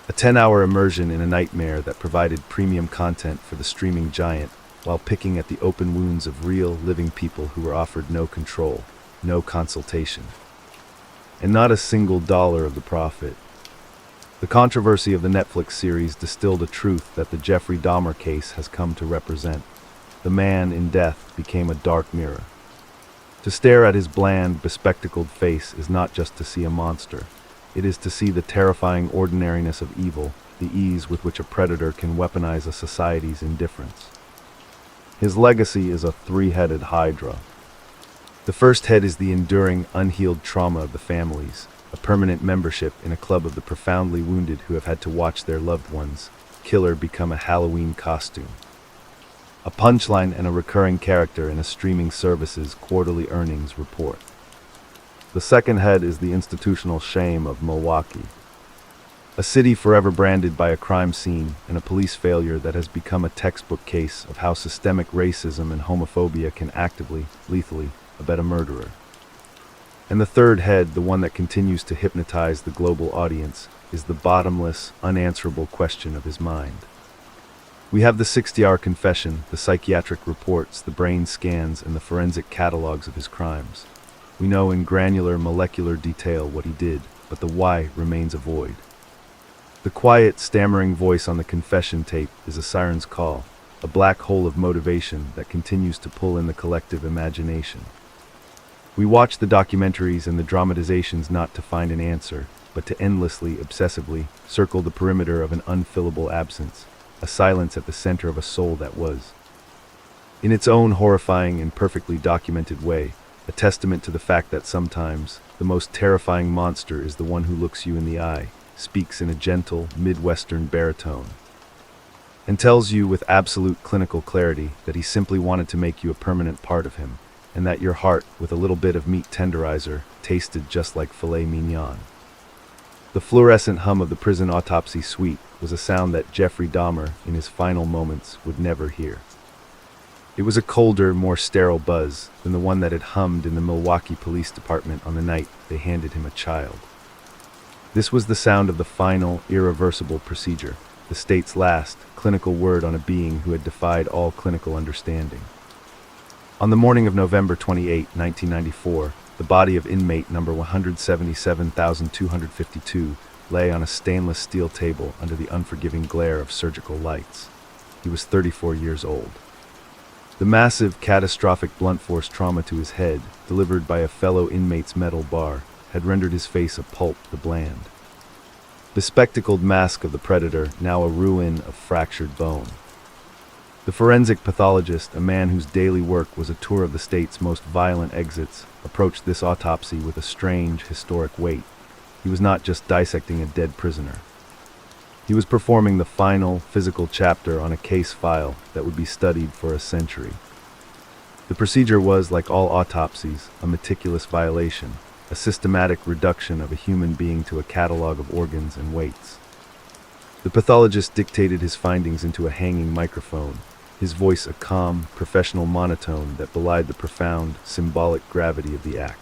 A 10-hour immersion in a nightmare that provided premium content for the streaming giant while picking at the open wounds of real, living people who were offered no control, no consultation, and not a single dollar of the profit. The controversy of the Netflix series distilled a truth that the Jeffrey Dahmer case has come to represent. The man in death became a dark mirror. To stare at his bland, bespectacled face is not just to see a monster. It is to see the terrifying ordinariness of evil, the ease with which a predator can weaponize a society's indifference. His legacy is a three-headed hydra. The first head is the enduring, unhealed trauma of the families, a permanent membership in a club of the profoundly wounded who have had to watch their loved ones' killer become a Halloween costume. A punchline and a recurring character in a streaming service's quarterly earnings report. The second head is the institutional shame of Milwaukee, a city forever branded by a crime scene and a police failure that has become a textbook case of how systemic racism and homophobia can actively, lethally, abet a murderer. And the third head, the one that continues to hypnotize the global audience, is the bottomless, unanswerable question of his mind. We have the 60-hour confession, the psychiatric reports, the brain scans, and the forensic catalogs of his crimes. We know in granular molecular detail what he did, but the why remains a void. The quiet, stammering voice on the confession tape is a siren's call, a black hole of motivation that continues to pull in the collective imagination. We watch the documentaries and the dramatizations not to find an answer, but to endlessly, obsessively, circle the perimeter of an unfillable absence, a silence at the center of a soul that was, in its own horrifying and perfectly documented way, a testament to the fact that sometimes the most terrifying monster is the one who looks you in the eye, speaks in a gentle, Midwestern baritone, and tells you with absolute clinical clarity that he simply wanted to make you a permanent part of him, and that your heart, with a little bit of meat tenderizer, tasted just like filet mignon. The fluorescent hum of the prison autopsy suite was a sound that Jeffrey Dahmer, in his final moments, would never hear. It was a colder, more sterile buzz than the one that had hummed in the Milwaukee Police Department on the night they handed him a child. This was the sound of the final, irreversible procedure, the state's last, clinical word on a being who had defied all clinical understanding. On the morning of November 28, 1994, the body of inmate number 177,252 lay on a stainless steel table under the unforgiving glare of surgical lights. He was 34 years old. The massive, catastrophic blunt force trauma to his head, delivered by a fellow inmate's metal bar, had rendered his face a pulp the bland. The spectacled mask of the predator, now a ruin of fractured bone. The forensic pathologist, a man whose daily work was a tour of the state's most violent exits, approached this autopsy with a strange, historic weight. He was not just dissecting a dead prisoner. He was performing the final, physical chapter on a case file that would be studied for a century. The procedure was, like all autopsies, a meticulous violation, a systematic reduction of a human being to a catalog of organs and weights. The pathologist dictated his findings into a hanging microphone, his voice a calm, professional monotone that belied the profound, symbolic gravity of the act.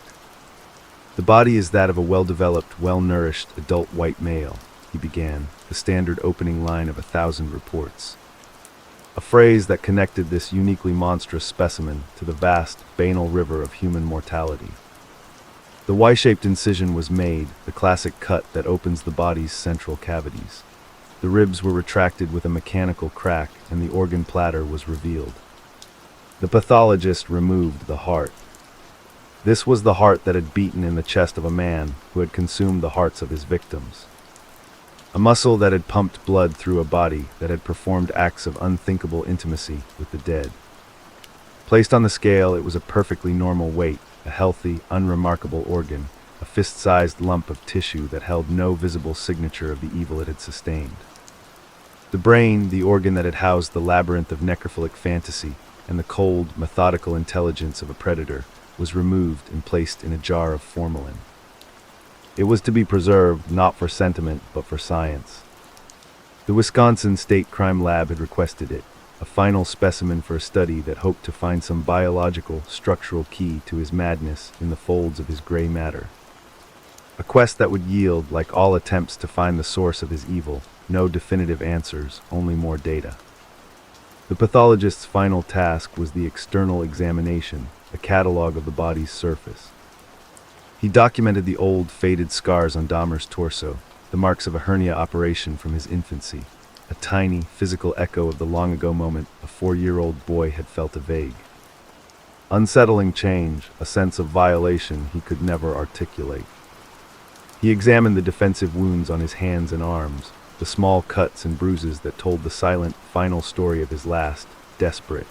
The body is that of a well-developed, well-nourished, adult white male, he began, the standard opening line of 1,000 reports. A phrase that connected this uniquely monstrous specimen to the vast, banal river of human mortality. The Y-shaped incision was made, the classic cut that opens the body's central cavities. The ribs were retracted with a mechanical crack, and the organ platter was revealed. The pathologist removed the heart. This was the heart that had beaten in the chest of a man who had consumed the hearts of his victims. A muscle that had pumped blood through a body that had performed acts of unthinkable intimacy with the dead. Placed on the scale, it was a perfectly normal weight, a healthy, unremarkable organ, a fist-sized lump of tissue that held no visible signature of the evil it had sustained. The brain, the organ that had housed the labyrinth of necrophilic fantasy and the cold, methodical intelligence of a predator, was removed and placed in a jar of formalin. It was to be preserved not for sentiment but for science. The Wisconsin State Crime Lab had requested it, a final specimen for a study that hoped to find some biological, structural key to his madness in the folds of his gray matter. A quest that would yield, like all attempts to find the source of his evil, no definitive answers, only more data. The pathologist's final task was the external examination, a catalog of the body's surface. He documented the old, faded scars on Dahmer's torso, the marks of a hernia operation from his infancy, a tiny, physical echo of the long-ago moment a 4-year-old boy had felt a vague, unsettling change, a sense of violation he could never articulate. He examined the defensive wounds on his hands and arms, the small cuts and bruises that told the silent, final story of his last, desperate,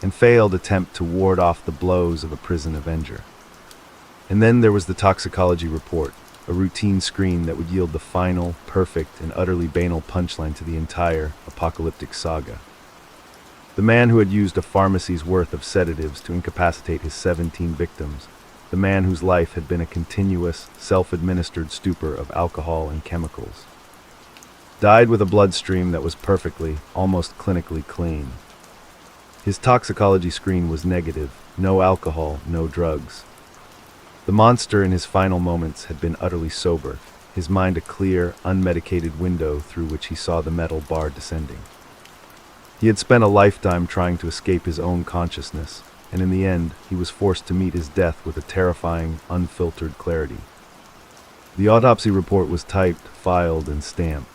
and failed attempt to ward off the blows of a prison avenger. And then there was the toxicology report, a routine screen that would yield the final, perfect, and utterly banal punchline to the entire apocalyptic saga. The man who had used a pharmacy's worth of sedatives to incapacitate his 17 victims, the man whose life had been a continuous, self-administered stupor of alcohol and chemicals, died with a bloodstream that was perfectly, almost clinically clean. His toxicology screen was negative, no alcohol, no drugs. The monster in his final moments had been utterly sober, his mind a clear, unmedicated window through which he saw the metal bar descending. He had spent a lifetime trying to escape his own consciousness, and in the end, he was forced to meet his death with a terrifying, unfiltered clarity. The autopsy report was typed, filed, and stamped.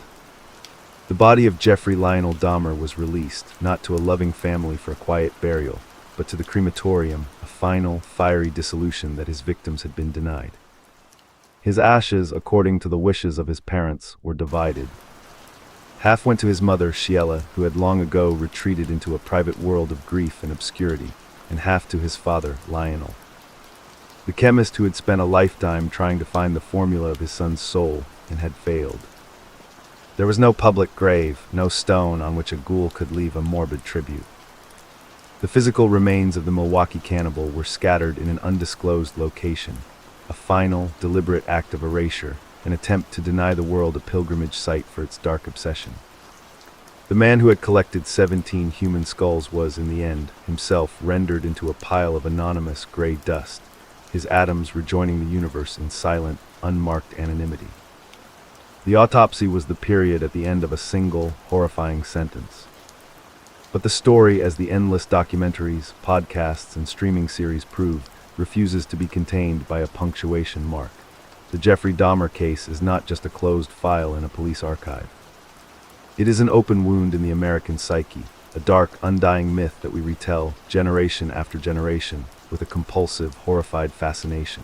The body of Jeffrey Lionel Dahmer was released, not to a loving family for a quiet burial, but to the crematorium, a final, fiery dissolution that his victims had been denied. His ashes, according to the wishes of his parents, were divided. Half went to his mother, Shiela, who had long ago retreated into a private world of grief and obscurity, and half to his father, Lionel, the chemist who had spent a lifetime trying to find the formula of his son's soul and had failed. There was no public grave, no stone on which a ghoul could leave a morbid tribute. The physical remains of the Milwaukee cannibal were scattered in an undisclosed location, a final, deliberate act of erasure, an attempt to deny the world a pilgrimage site for its dark obsession. The man who had collected 17 human skulls was, in the end, himself rendered into a pile of anonymous gray dust, his atoms rejoining the universe in silent, unmarked anonymity. The autopsy was the period at the end of a single, horrifying sentence. But the story, as the endless documentaries, podcasts, and streaming series prove, refuses to be contained by a punctuation mark. The Jeffrey Dahmer case is not just a closed file in a police archive. It is an open wound in the American psyche, a dark, undying myth that we retell generation after generation with a compulsive, horrified fascination.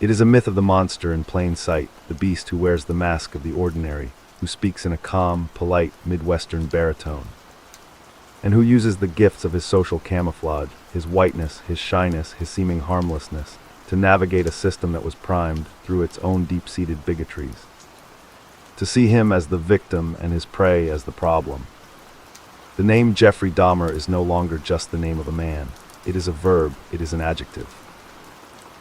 It is a myth of the monster in plain sight, the beast who wears the mask of the ordinary, who speaks in a calm, polite, Midwestern baritone, and who uses the gifts of his social camouflage, his whiteness, his shyness, his seeming harmlessness, to navigate a system that was primed through its own deep-seated bigotries. To see him as the victim and his prey as the problem. The name Jeffrey Dahmer is no longer just the name of a man. It is a verb, it is an adjective.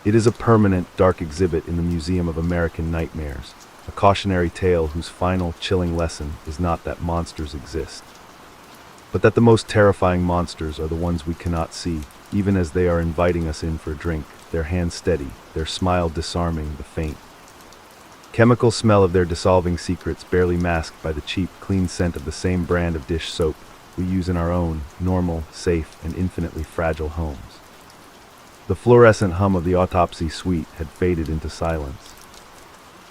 It is a permanent, dark exhibit in the Museum of American Nightmares, a cautionary tale whose final, chilling lesson is not that monsters exist, but that the most terrifying monsters are the ones we cannot see, even as they are inviting us in for a drink, their hands steady, their smile disarming the faint. Chemical smell of their dissolving secrets barely masked by the cheap, clean scent of the same brand of dish soap we use in our own, normal, safe, and infinitely fragile homes. The fluorescent hum of the autopsy suite had faded into silence.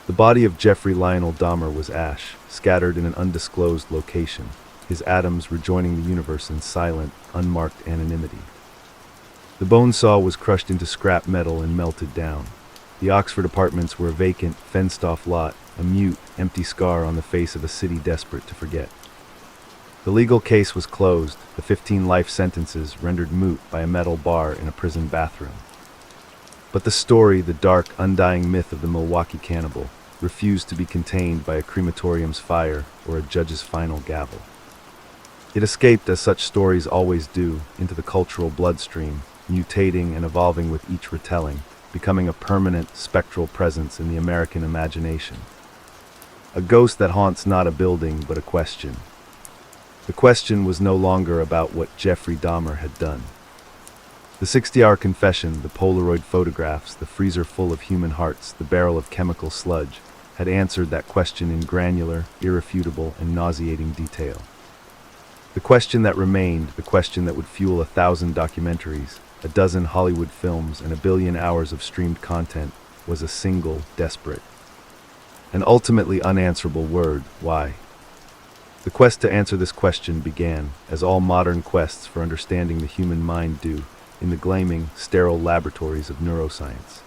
The body of Jeffrey Lionel Dahmer was ash, scattered in an undisclosed location, his atoms rejoining the universe in silent, unmarked anonymity. The bone saw was crushed into scrap metal and melted down. The Oxford apartments were a vacant, fenced-off lot, a mute, empty scar on the face of a city desperate to forget. The legal case was closed, the 15 life sentences rendered moot by a metal bar in a prison bathroom. But the story, the dark, undying myth of the Milwaukee cannibal, refused to be contained by a crematorium's fire or a judge's final gavel. It escaped, as such stories always do, into the cultural bloodstream, mutating and evolving with each retelling, becoming a permanent, spectral presence in the American imagination. A ghost that haunts not a building, but a question. The question was no longer about what Jeffrey Dahmer had done. The 60-hour confession, the Polaroid photographs, the freezer full of human hearts, the barrel of chemical sludge, had answered that question in granular, irrefutable, and nauseating detail. The question that remained, the question that would fuel 1,000 documentaries, a dozen Hollywood films, and 1 billion hours of streamed content, was a single, desperate, and ultimately unanswerable word: why? The quest to answer this question began, as all modern quests for understanding the human mind do, in the gleaming, sterile laboratories of neuroscience.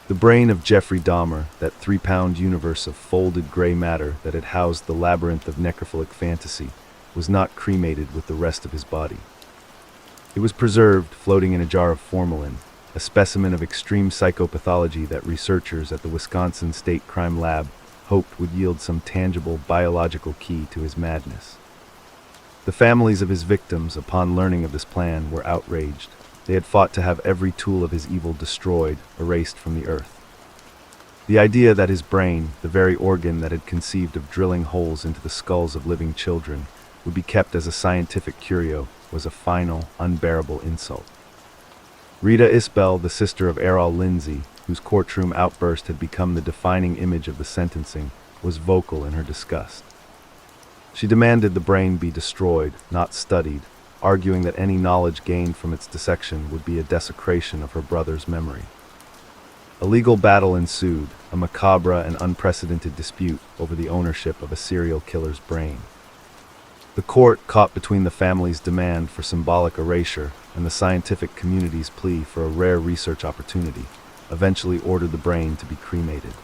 The brain of Jeffrey Dahmer, that 3-pound universe of folded gray matter that had housed the labyrinth of necrophilic fantasy, was not cremated with the rest of his body. It was preserved, floating in a jar of formalin, a specimen of extreme psychopathology that researchers at the Wisconsin State Crime Lab hoped would yield some tangible biological key to his madness. The families of his victims, upon learning of this plan, were outraged. They had fought to have every tool of his evil destroyed, erased from the earth. The idea that his brain, the very organ that had conceived of drilling holes into the skulls of living children, would be kept as a scientific curio was a final, unbearable insult. Rita Isbell, the sister of Errol Lindsay, whose courtroom outburst had become the defining image of the sentencing, was vocal in her disgust. She demanded the brain be destroyed, not studied, arguing that any knowledge gained from its dissection would be a desecration of her brother's memory. A legal battle ensued, a macabre and unprecedented dispute over the ownership of a serial killer's brain. The court, caught between the family's demand for symbolic erasure and the scientific community's plea for a rare research opportunity, eventually ordered the brain to be cremated.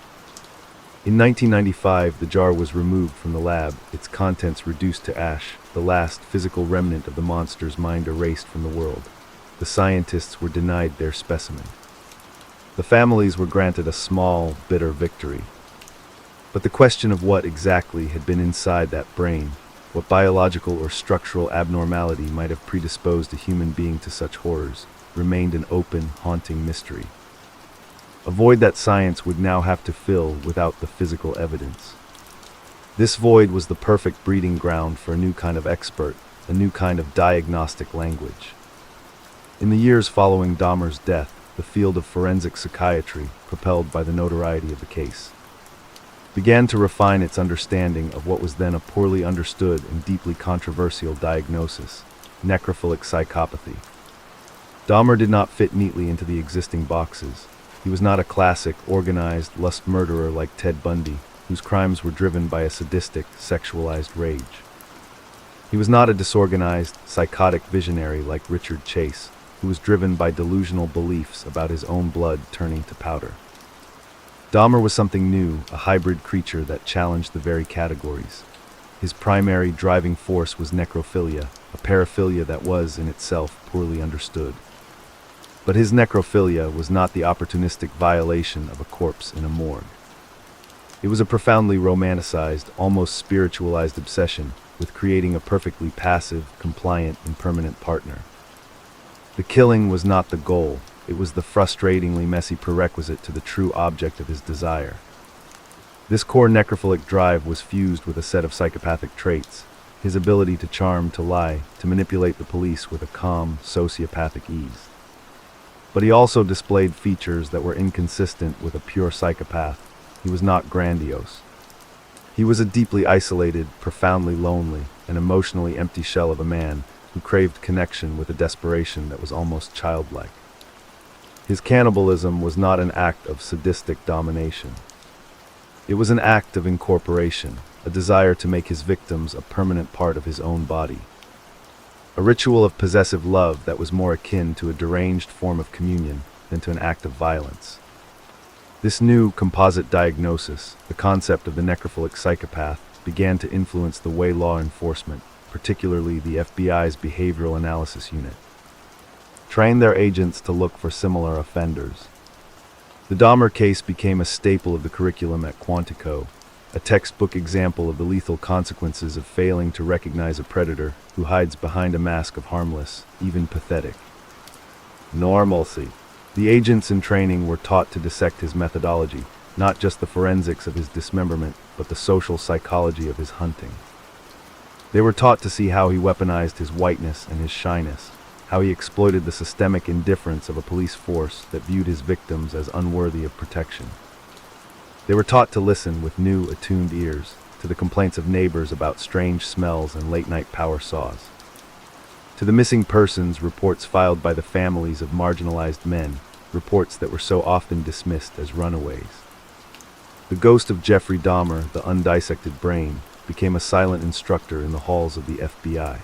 In 1995, the jar was removed from the lab, its contents reduced to ash, the last physical remnant of the monster's mind erased from the world. The scientists were denied their specimen. The families were granted a small, bitter victory. But the question of what exactly had been inside that brain, what biological or structural abnormality might have predisposed a human being to such horrors, remained an open, haunting mystery. A void that science would now have to fill without the physical evidence. This void was the perfect breeding ground for a new kind of expert, a new kind of diagnostic language. In the years following Dahmer's death, the field of forensic psychiatry, propelled by the notoriety of the case, began to refine its understanding of what was then a poorly understood and deeply controversial diagnosis: necrophilic psychopathy. Dahmer did not fit neatly into the existing boxes. He was not a classic, organized lust murderer like Ted Bundy, whose crimes were driven by a sadistic, sexualized rage. He was not a disorganized, psychotic visionary like Richard Chase, who was driven by delusional beliefs about his own blood turning to powder. Dahmer was something new, a hybrid creature that challenged the very categories. His primary driving force was necrophilia, a paraphilia that was, in itself, poorly understood. But his necrophilia was not the opportunistic violation of a corpse in a morgue. It was a profoundly romanticized, almost spiritualized obsession with creating a perfectly passive, compliant, and permanent partner. The killing was not the goal. It was the frustratingly messy prerequisite to the true object of his desire. This core necrophilic drive was fused with a set of psychopathic traits: his ability to charm, to lie, to manipulate the police with a calm, sociopathic ease. But he also displayed features that were inconsistent with a pure psychopath. He was not grandiose. He was a deeply isolated, profoundly lonely, and emotionally empty shell of a man who craved connection with a desperation that was almost childlike. His cannibalism was not an act of sadistic domination. It was an act of incorporation, a desire to make his victims a permanent part of his own body. a ritual of possessive love that was more akin to a deranged form of communion than to an act of violence. This new composite diagnosis, the concept of the necrophilic psychopath, began to influence the way law enforcement, particularly the FBI's Behavioral Analysis Unit, trained their agents to look for similar offenders. The Dahmer case became a staple of the curriculum at Quantico, a textbook example of the lethal consequences of failing to recognize a predator who hides behind a mask of harmless, even pathetic normalcy. The agents in training were taught to dissect his methodology, not just the forensics of his dismemberment, but the social psychology of his hunting. They were taught to see how he weaponized his whiteness and his shyness, how he exploited the systemic indifference of a police force that viewed his victims as unworthy of protection. They were taught to listen with new, attuned ears to the complaints of neighbors about strange smells and late-night power saws, to the missing persons reports filed by the families of marginalized men, reports that were so often dismissed as runaways. The ghost of Jeffrey Dahmer, the undissected brain, became a silent instructor in the halls of the FBI.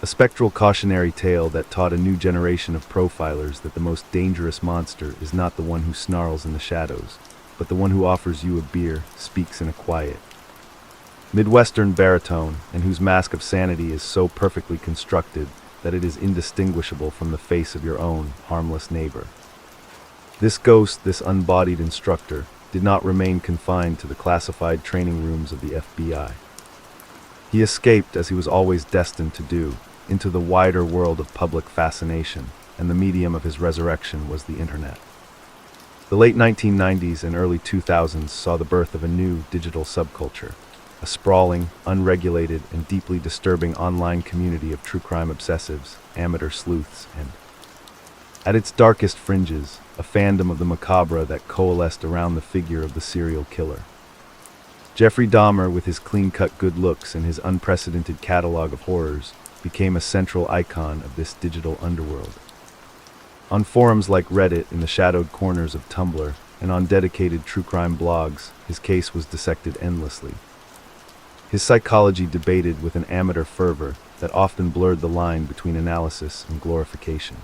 A spectral cautionary tale that taught a new generation of profilers that the most dangerous monster is not the one who snarls in the shadows, but the one who offers you a beer, speaks in a quiet, Midwestern baritone, and whose mask of sanity is so perfectly constructed that it is indistinguishable from the face of your own harmless neighbor. This ghost, this unbodied instructor, did not remain confined to the classified training rooms of the FBI. He escaped, as he was always destined to do, into the wider world of public fascination, and the medium of his resurrection was the internet. The late 1990s and early 2000s saw the birth of a new digital subculture, a sprawling, unregulated, and deeply disturbing online community of true crime obsessives, amateur sleuths, and, at its darkest fringes, a fandom of the macabre that coalesced around the figure of the serial killer. Jeffrey Dahmer, with his clean-cut good looks and his unprecedented catalog of horrors, became a central icon of this digital underworld. On forums like Reddit, in the shadowed corners of Tumblr, and on dedicated true crime blogs, his case was dissected endlessly. His psychology debated with an amateur fervor that often blurred the line between analysis and glorification.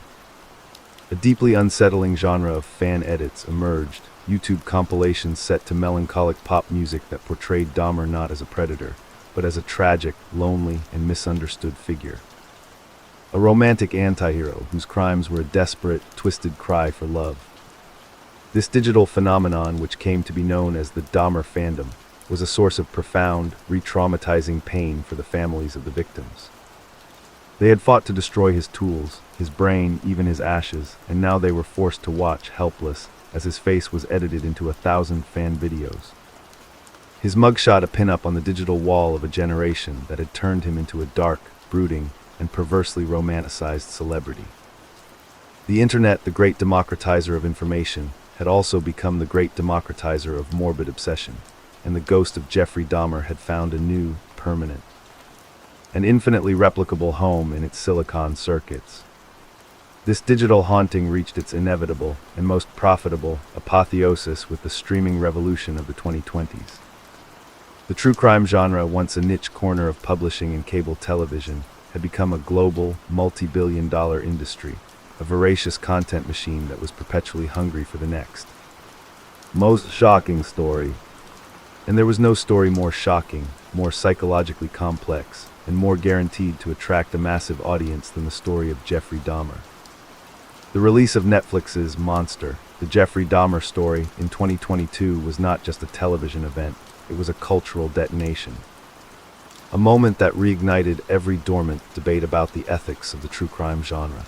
A deeply unsettling genre of fan edits emerged, YouTube compilations set to melancholic pop music that portrayed Dahmer not as a predator, but as a tragic, lonely, and misunderstood figure. A romantic antihero whose crimes were a desperate, twisted cry for love. This digital phenomenon, which came to be known as the Dahmer fandom, was a source of profound, re-traumatizing pain for the families of the victims. They had fought to destroy his tools, his brain, even his ashes, and now they were forced to watch, helpless, as his face was edited into 1,000 fan videos. His mugshot a pin-up on the digital wall of a generation that had turned him into a dark, brooding, and perversely romanticized celebrity. The internet, the great democratizer of information, had also become the great democratizer of morbid obsession, and the ghost of Jeffrey Dahmer had found a new, permanent, and infinitely replicable home in its silicon circuits. This digital haunting reached its inevitable and most profitable apotheosis with the streaming revolution of the 2020s. The true crime genre, once a niche corner of publishing and cable television, had become a global, multi-billion-dollar industry, a voracious content machine that was perpetually hungry for the next most shocking story. And there was no story more shocking, more psychologically complex, and more guaranteed to attract a massive audience than the story of Jeffrey Dahmer. The release of Netflix's Monster, the Jeffrey Dahmer story, in 2022 was not just a television event, it was a cultural detonation. A moment that reignited every dormant debate about the ethics of the true crime genre.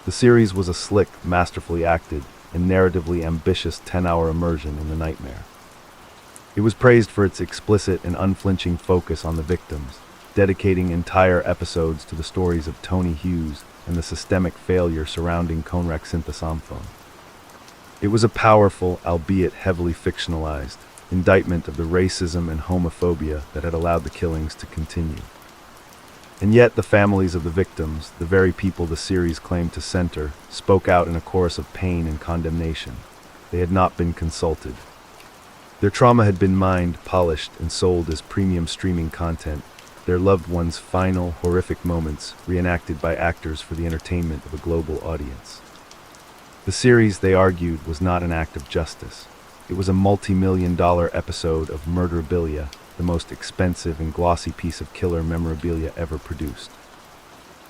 The series was a slick, masterfully acted, and narratively ambitious 10-hour immersion in the nightmare. It was praised for its explicit and unflinching focus on the victims, dedicating entire episodes to the stories of Tony Hughes and the systemic failure surrounding Conrack Synthesamphone. It was a powerful, albeit heavily fictionalized, indictment of the racism and homophobia that had allowed the killings to continue. And yet the families of the victims, the very people the series claimed to center, spoke out in a chorus of pain and condemnation. They had not been consulted. Their trauma had been mined, polished, and sold as premium streaming content, their loved ones' final, horrific moments reenacted by actors for the entertainment of a global audience. The series, they argued, was not an act of justice. It was a multi-million-dollar episode of murderabilia, the most expensive and glossy piece of killer memorabilia ever produced.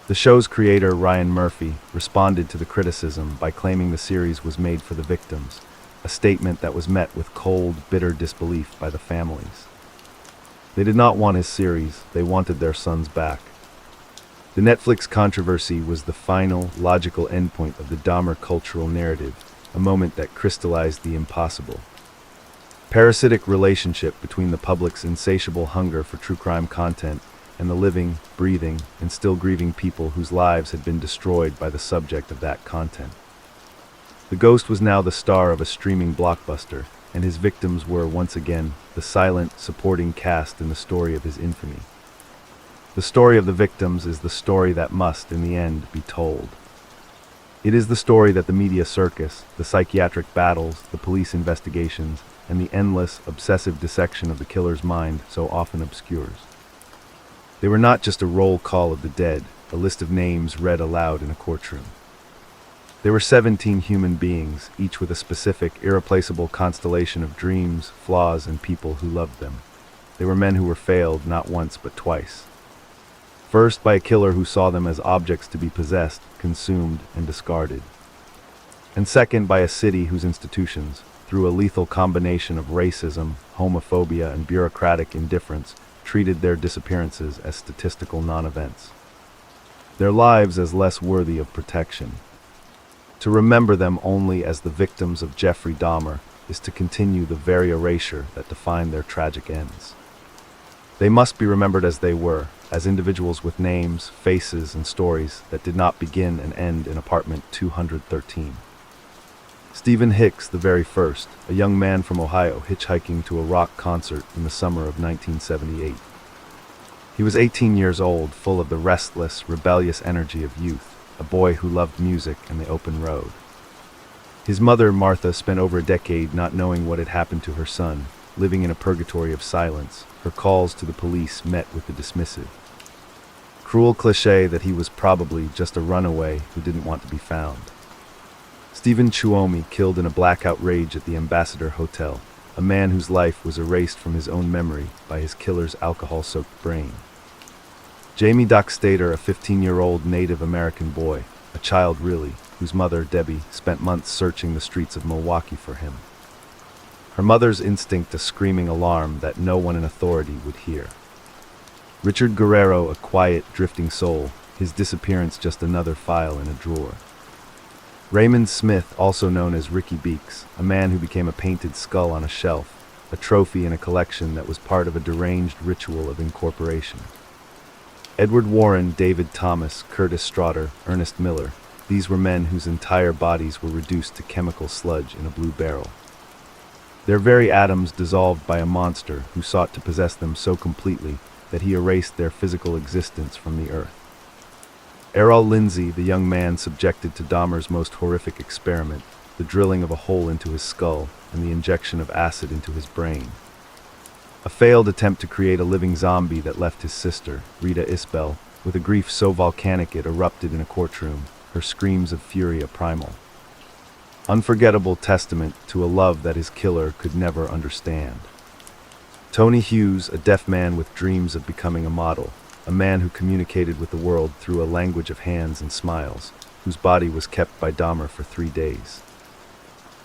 The show's creator, Ryan Murphy, responded to the criticism by claiming the series was made for the victims, a statement that was met with cold, bitter disbelief by the families. They did not want his series, they wanted their sons back. The Netflix controversy was the final, logical endpoint of the Dahmer cultural narrative, a moment that crystallized the impossible. Parasitic relationship between the public's insatiable hunger for true crime content and the living, breathing, and still grieving people whose lives had been destroyed by the subject of that content. The ghost was now the star of a streaming blockbuster, and his victims were, once again, the silent, supporting cast in the story of his infamy. The story of the victims is the story that must, in the end, be told. It is the story that the media circus, the psychiatric battles, the police investigations, and the endless, obsessive dissection of the killer's mind so often obscures. They were not just a roll call of the dead, a list of names read aloud in a courtroom. They were 17 human beings, each with a specific, irreplaceable constellation of dreams, flaws, and people who loved them. They were men who were failed not once but twice. First, by a killer who saw them as objects to be possessed, consumed, and discarded. And second, by a city whose institutions, through a lethal combination of racism, homophobia, and bureaucratic indifference, treated their disappearances as statistical non-events. Their lives as less worthy of protection. To remember them only as the victims of Jeffrey Dahmer is to continue the very erasure that defined their tragic ends. They must be remembered as they were, as individuals with names, faces, and stories that did not begin and end in apartment 213. Stephen Hicks, the very first, a young man from Ohio hitchhiking to a rock concert in the summer of 1978. He was 18 years old, full of the restless, rebellious energy of youth, a boy who loved music and the open road. His mother, Martha, spent over a decade not knowing what had happened to her son, living in a purgatory of silence, her calls to the police met with the dismissive. Cruel cliché that he was probably just a runaway who didn't want to be found. Stephen Chuomi killed in a blackout rage at the Ambassador Hotel, a man whose life was erased from his own memory by his killer's alcohol-soaked brain. Jamie Dockstader, a 15-year-old Native American boy, a child really, whose mother, Debbie, spent months searching the streets of Milwaukee for him. Her mother's instinct a screaming alarm that no one in authority would hear. Richard Guerrero, a quiet, drifting soul, his disappearance just another file in a drawer. Raymond Smith, also known as Ricky Beeks, a man who became a painted skull on a shelf, a trophy in a collection that was part of a deranged ritual of incorporation. Edward Warren, David Thomas, Curtis Straughter, Ernest Miller, these were men whose entire bodies were reduced to chemical sludge in a blue barrel. Their very atoms dissolved by a monster who sought to possess them so completely that he erased their physical existence from the earth. Errol Lindsay, the young man subjected to Dahmer's most horrific experiment, the drilling of a hole into his skull and the injection of acid into his brain. A failed attempt to create a living zombie that left his sister, Rita Isbell, with a grief so volcanic it erupted in a courtroom, her screams of fury a primal. Unforgettable testament to a love that his killer could never understand. Tony Hughes, a deaf man with dreams of becoming a model, a man who communicated with the world through a language of hands and smiles, whose body was kept by Dahmer for 3 days.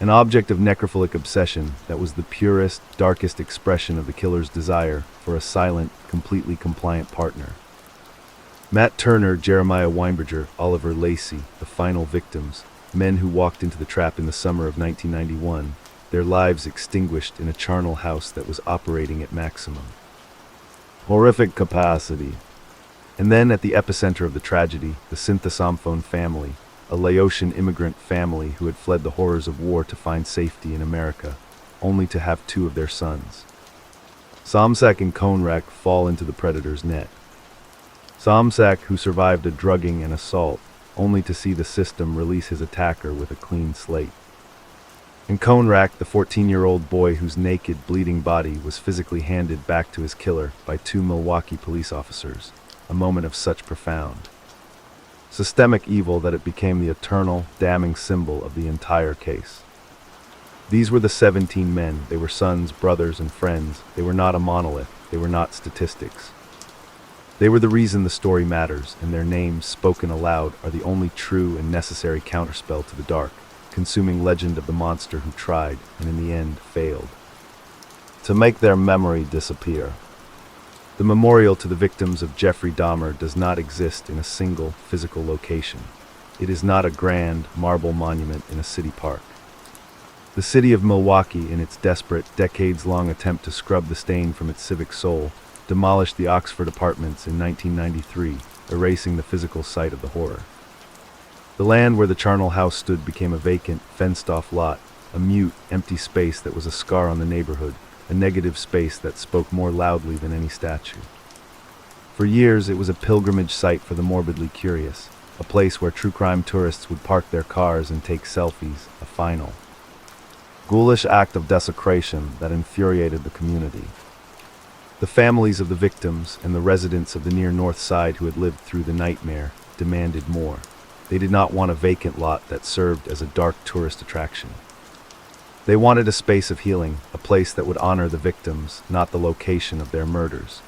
An object of necrophilic obsession that was the purest, darkest expression of the killer's desire for a silent, completely compliant partner. Matt Turner, Jeremiah Weinberger, Oliver Lacey, the final victims, men who walked into the trap in the summer of 1991, their lives extinguished in a charnel house that was operating at maximum. Horrific capacity. And then, at the epicenter of the tragedy, the Synthosamphone family, a Laotian immigrant family who had fled the horrors of war to find safety in America, only to have 2 of their sons. Somsak and Konrak fall into the predator's net. Somsak, who survived a drugging and assault, only to see the system release his attacker with a clean slate. And Conrack, the 14-year-old boy whose naked, bleeding body was physically handed back to his killer by two Milwaukee police officers, a moment of such profound, systemic evil that it became the eternal, damning symbol of the entire case. These were the 17 men. They were sons, brothers, and friends. They were not a monolith. They were not statistics. They were the reason the story matters, and their names, spoken aloud, are the only true and necessary counterspell to the dark, consuming legend of the monster who tried, and in the end, failed to make their memory disappear. The memorial to the victims of Jeffrey Dahmer does not exist in a single physical location. It is not a grand marble monument in a city park. The city of Milwaukee, in its desperate, decades-long attempt to scrub the stain from its civic soul, demolished the Oxford Apartments in 1993, erasing the physical site of the horror. The land where the charnel house stood became a vacant, fenced-off lot, a mute, empty space that was a scar on the neighborhood, a negative space that spoke more loudly than any statue. For years, it was a pilgrimage site for the morbidly curious, a place where true crime tourists would park their cars and take selfies, a final, ghoulish act of desecration that infuriated the community. The families of the victims and the residents of the near North Side who had lived through the nightmare demanded more. They did not want a vacant lot that served as a dark tourist attraction. They wanted a space of healing, a place that would honor the victims, not the location of their murders.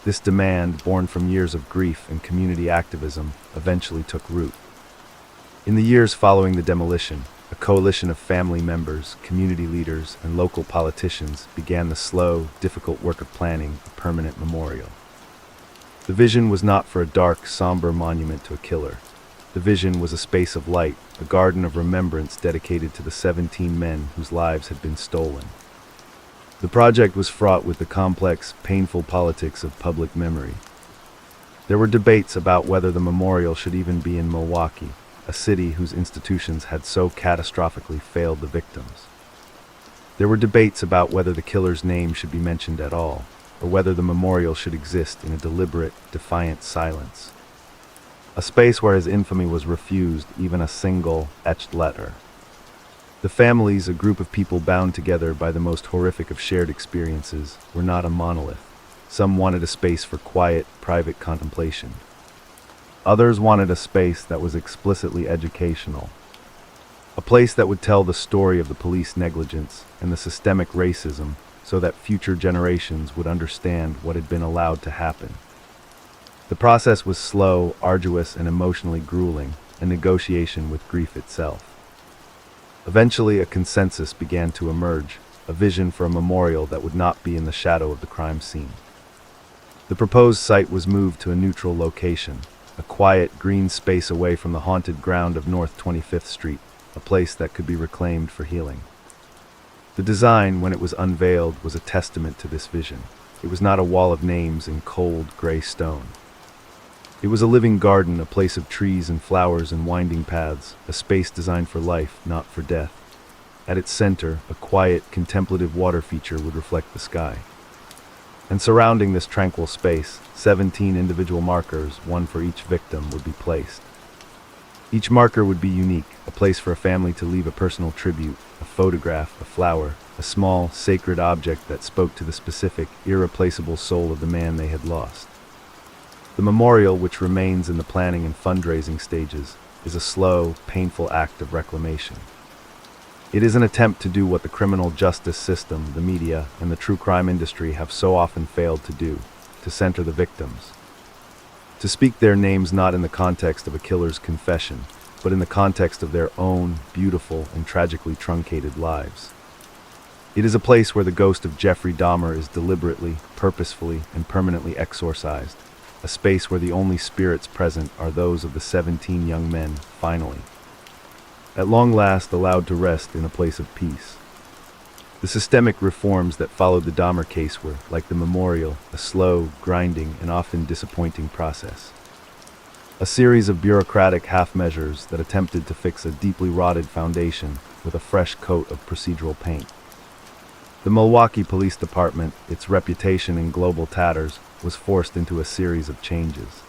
This demand, born from years of grief and community activism, eventually took root. In the years following the demolition, a coalition of family members, community leaders, and local politicians began the slow, difficult work of planning a permanent memorial. The vision was not for a dark, somber monument to a killer. The vision was a space of light, a garden of remembrance dedicated to the 17 men whose lives had been stolen. The project was fraught with the complex, painful politics of public memory. There were debates about whether the memorial should even be in Milwaukee, a city whose institutions had so catastrophically failed the victims. There were debates about whether the killer's name should be mentioned at all, or whether the memorial should exist in a deliberate, defiant silence. A space where his infamy was refused even a single, etched letter. The families, a group of people bound together by the most horrific of shared experiences, were not a monolith. Some wanted a space for quiet, private contemplation. Others wanted a space that was explicitly educational. A place that would tell the story of the police negligence and the systemic racism so that future generations would understand what had been allowed to happen. The process was slow, arduous, and emotionally grueling, a negotiation with grief itself. Eventually, a consensus began to emerge, a vision for a memorial that would not be in the shadow of the crime scene. The proposed site was moved to a neutral location, a quiet, green space away from the haunted ground of North 25th Street, a place that could be reclaimed for healing. The design, when it was unveiled, was a testament to this vision. It was not a wall of names in cold, gray stone. It was a living garden, a place of trees and flowers and winding paths, a space designed for life, not for death. At its center, a quiet, contemplative water feature would reflect the sky. And surrounding this tranquil space, 17 individual markers, one for each victim, would be placed. Each marker would be unique, a place for a family to leave a personal tribute, a photograph, a flower, a small, sacred object that spoke to the specific, irreplaceable soul of the man they had lost. The memorial, which remains in the planning and fundraising stages, is a slow, painful act of reclamation. It is an attempt to do what the criminal justice system, the media, and the true crime industry have so often failed to do, to center the victims. To speak their names not in the context of a killer's confession, but in the context of their own beautiful and tragically truncated lives. It is a place where the ghost of Jeffrey Dahmer is deliberately, purposefully, and permanently exorcised, a space where the only spirits present are those of the 17 young men, finally, at long last allowed to rest in a place of peace. The systemic reforms that followed the Dahmer case were, like the memorial, a slow, grinding, and often disappointing process. A series of bureaucratic half-measures that attempted to fix a deeply rotted foundation with a fresh coat of procedural paint. The Milwaukee Police Department, its reputation in global tatters, was forced into a series of changes.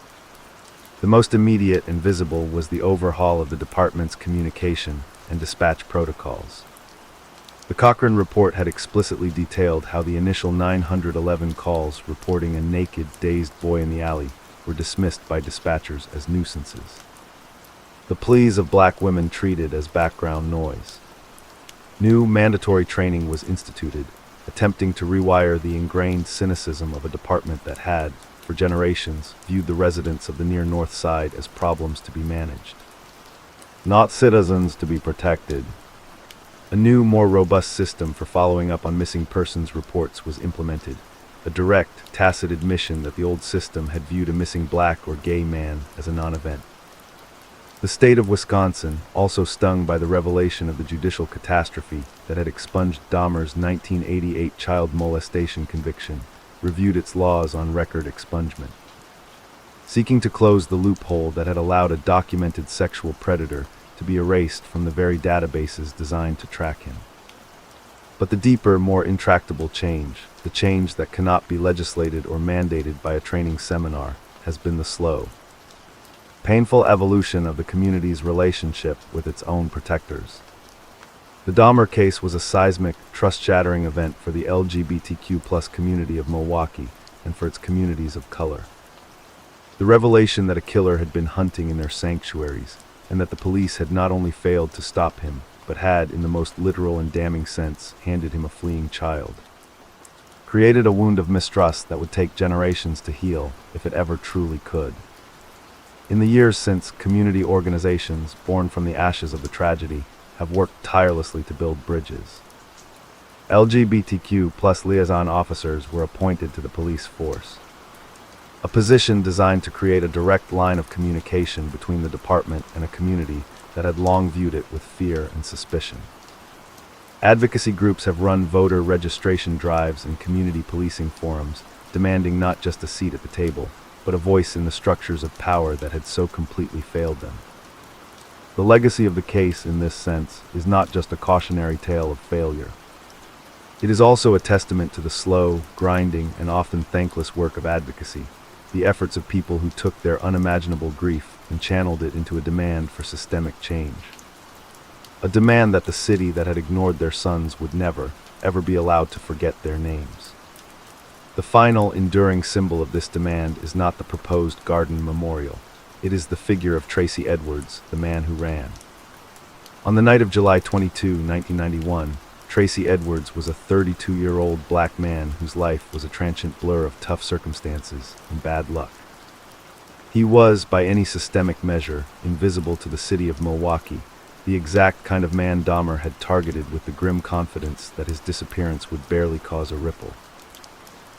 The most immediate and visible was the overhaul of the department's communication and dispatch protocols. The Cochrane report had explicitly detailed how the initial 911 calls reporting a naked, dazed boy in the alley were dismissed by dispatchers as nuisances. The pleas of black women treated as background noise. New mandatory training was instituted, attempting to rewire the ingrained cynicism of a department that had, for generations, viewed the residents of the near North Side as problems to be managed, not citizens to be protected. A new, more robust system for following up on missing persons reports was implemented, a direct, tacit admission that the old system had viewed a missing black or gay man as a non-event. The state of Wisconsin, also stung by the revelation of the judicial catastrophe that had expunged Dahmer's 1988 child molestation conviction, reviewed its laws on record expungement, seeking to close the loophole that had allowed a documented sexual predator to be erased from the very databases designed to track him. But the deeper, more intractable change, the change that cannot be legislated or mandated by a training seminar, has been the slow, painful evolution of the community's relationship with its own protectors. The Dahmer case was a seismic, trust-shattering event for the LGBTQ+ community of Milwaukee and for its communities of color. The revelation that a killer had been hunting in their sanctuaries, and that the police had not only failed to stop him, but had, in the most literal and damning sense, handed him a fleeing child, created a wound of mistrust that would take generations to heal, if it ever truly could. In the years since, community organizations, born from the ashes of the tragedy, have worked tirelessly to build bridges. LGBTQ+ liaison officers were appointed to the police force, a position designed to create a direct line of communication between the department and a community that had long viewed it with fear and suspicion. Advocacy groups have run voter registration drives and community policing forums, demanding not just a seat at the table, but a voice in the structures of power that had so completely failed them. The legacy of the case, in this sense, is not just a cautionary tale of failure. It is also a testament to the slow, grinding, and often thankless work of advocacy, the efforts of people who took their unimaginable grief and channeled it into a demand for systemic change. A demand that the city that had ignored their sons would never, ever be allowed to forget their names. The final, enduring symbol of this demand is not the proposed garden memorial. It is the figure of Tracy Edwards, the man who ran. On the night of July 22, 1991, Tracy Edwards was a 32-year-old black man whose life was a transient blur of tough circumstances and bad luck. He was, by any systemic measure, invisible to the city of Milwaukee, the exact kind of man Dahmer had targeted with the grim confidence that his disappearance would barely cause a ripple.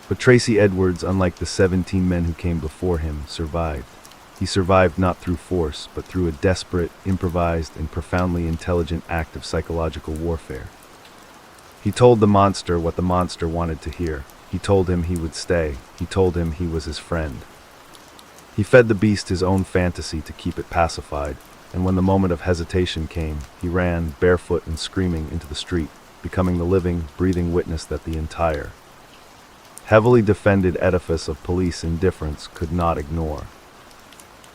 But Tracy Edwards, unlike the 17 men who came before him, survived. He survived not through force, but through a desperate, improvised, and profoundly intelligent act of psychological warfare. He told the monster what the monster wanted to hear. He told him he would stay. He told him he was his friend. He fed the beast his own fantasy to keep it pacified, and when the moment of hesitation came, he ran, barefoot and screaming, into the street, becoming the living, breathing witness that the entire, heavily defended edifice of police indifference could not ignore.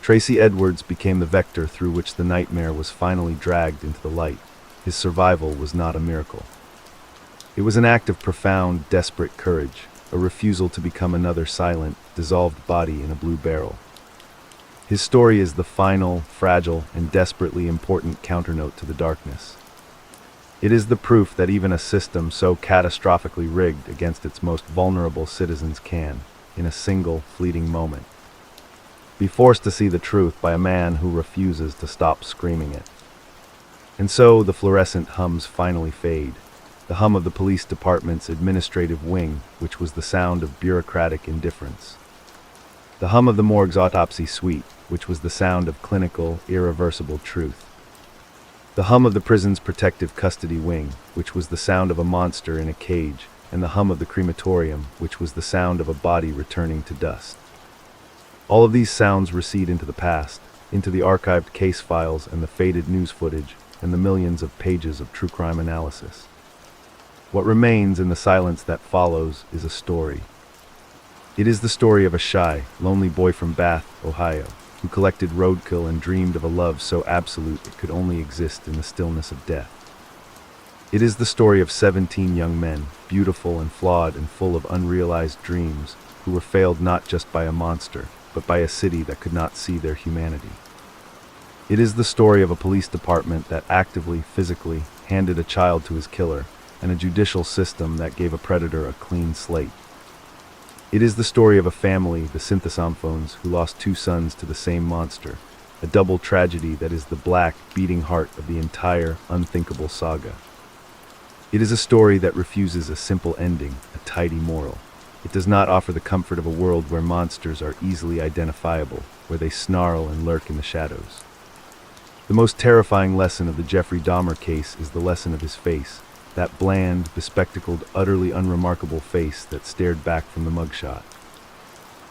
Tracy Edwards became the vector through which the nightmare was finally dragged into the light. His survival was not a miracle. It was an act of profound, desperate courage, a refusal to become another silent, dissolved body in a blue barrel. His story is the final, fragile, and desperately important counternote to the darkness. It is the proof that even a system so catastrophically rigged against its most vulnerable citizens can, in a single, fleeting moment, be forced to see the truth by a man who refuses to stop screaming it. And so the fluorescent hums finally fade. The hum of the police department's administrative wing, which was the sound of bureaucratic indifference. The hum of the morgue's autopsy suite, which was the sound of clinical, irreversible truth. The hum of the prison's protective custody wing, which was the sound of a monster in a cage, and the hum of the crematorium, which was the sound of a body returning to dust. All of these sounds recede into the past, into the archived case files and the faded news footage, and the millions of pages of true crime analysis. What remains in the silence that follows is a story. It is the story of a shy, lonely boy from Bath, Ohio, who collected roadkill and dreamed of a love so absolute it could only exist in the stillness of death. It is the story of 17 young men, beautiful and flawed and full of unrealized dreams, who were failed not just by a monster, but by a city that could not see their humanity. It is the story of a police department that actively, physically, handed a child to his killer, and a judicial system that gave a predator a clean slate. It is the story of a family, the Synthosomphones, who lost 2 sons to the same monster, a double tragedy that is the black, beating heart of the entire unthinkable saga. It is a story that refuses a simple ending, a tidy moral. It does not offer the comfort of a world where monsters are easily identifiable, where they snarl and lurk in the shadows. The most terrifying lesson of the Jeffrey Dahmer case is the lesson of his face, that bland, bespectacled, utterly unremarkable face that stared back from the mugshot.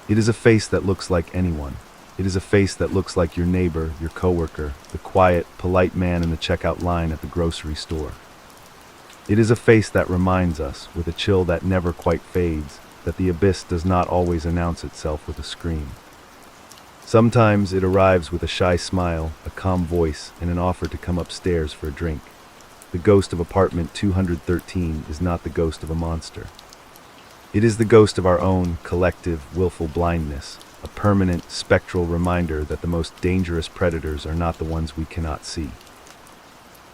It is a face that looks like anyone. It is a face that looks like your neighbor, your coworker, the quiet, polite man in the checkout line at the grocery store. It is a face that reminds us, with a chill that never quite fades, that the abyss does not always announce itself with a scream. Sometimes it arrives with a shy smile, a calm voice, and an offer to come upstairs for a drink. The ghost of apartment 213 is not the ghost of a monster. It is the ghost of our own collective, willful blindness, a permanent, spectral reminder that the most dangerous predators are not the ones we cannot see.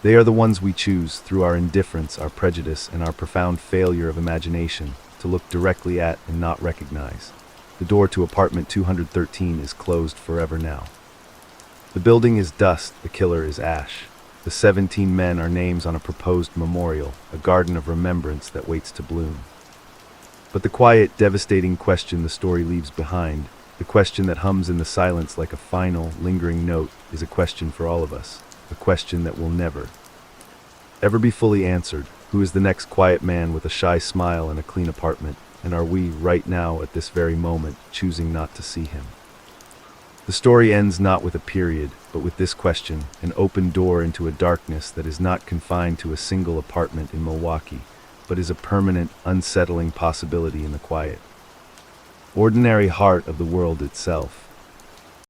They are the ones we choose, through our indifference, our prejudice, and our profound failure of imagination, to look directly at and not recognize. The door to apartment 213 is closed forever now. The building is dust, the killer is ash. The 17 men are names on a proposed memorial, a garden of remembrance that waits to bloom. But the quiet, devastating question the story leaves behind, the question that hums in the silence like a final, lingering note, is a question for all of us. A question that will never, ever be fully answered. Who is the next quiet man with a shy smile and a clean apartment? And are we, right now, at this very moment, choosing not to see him? The story ends not with a period, but with this question, an open door into a darkness that is not confined to a single apartment in Milwaukee, but is a permanent, unsettling possibility in the quiet, ordinary heart of the world itself.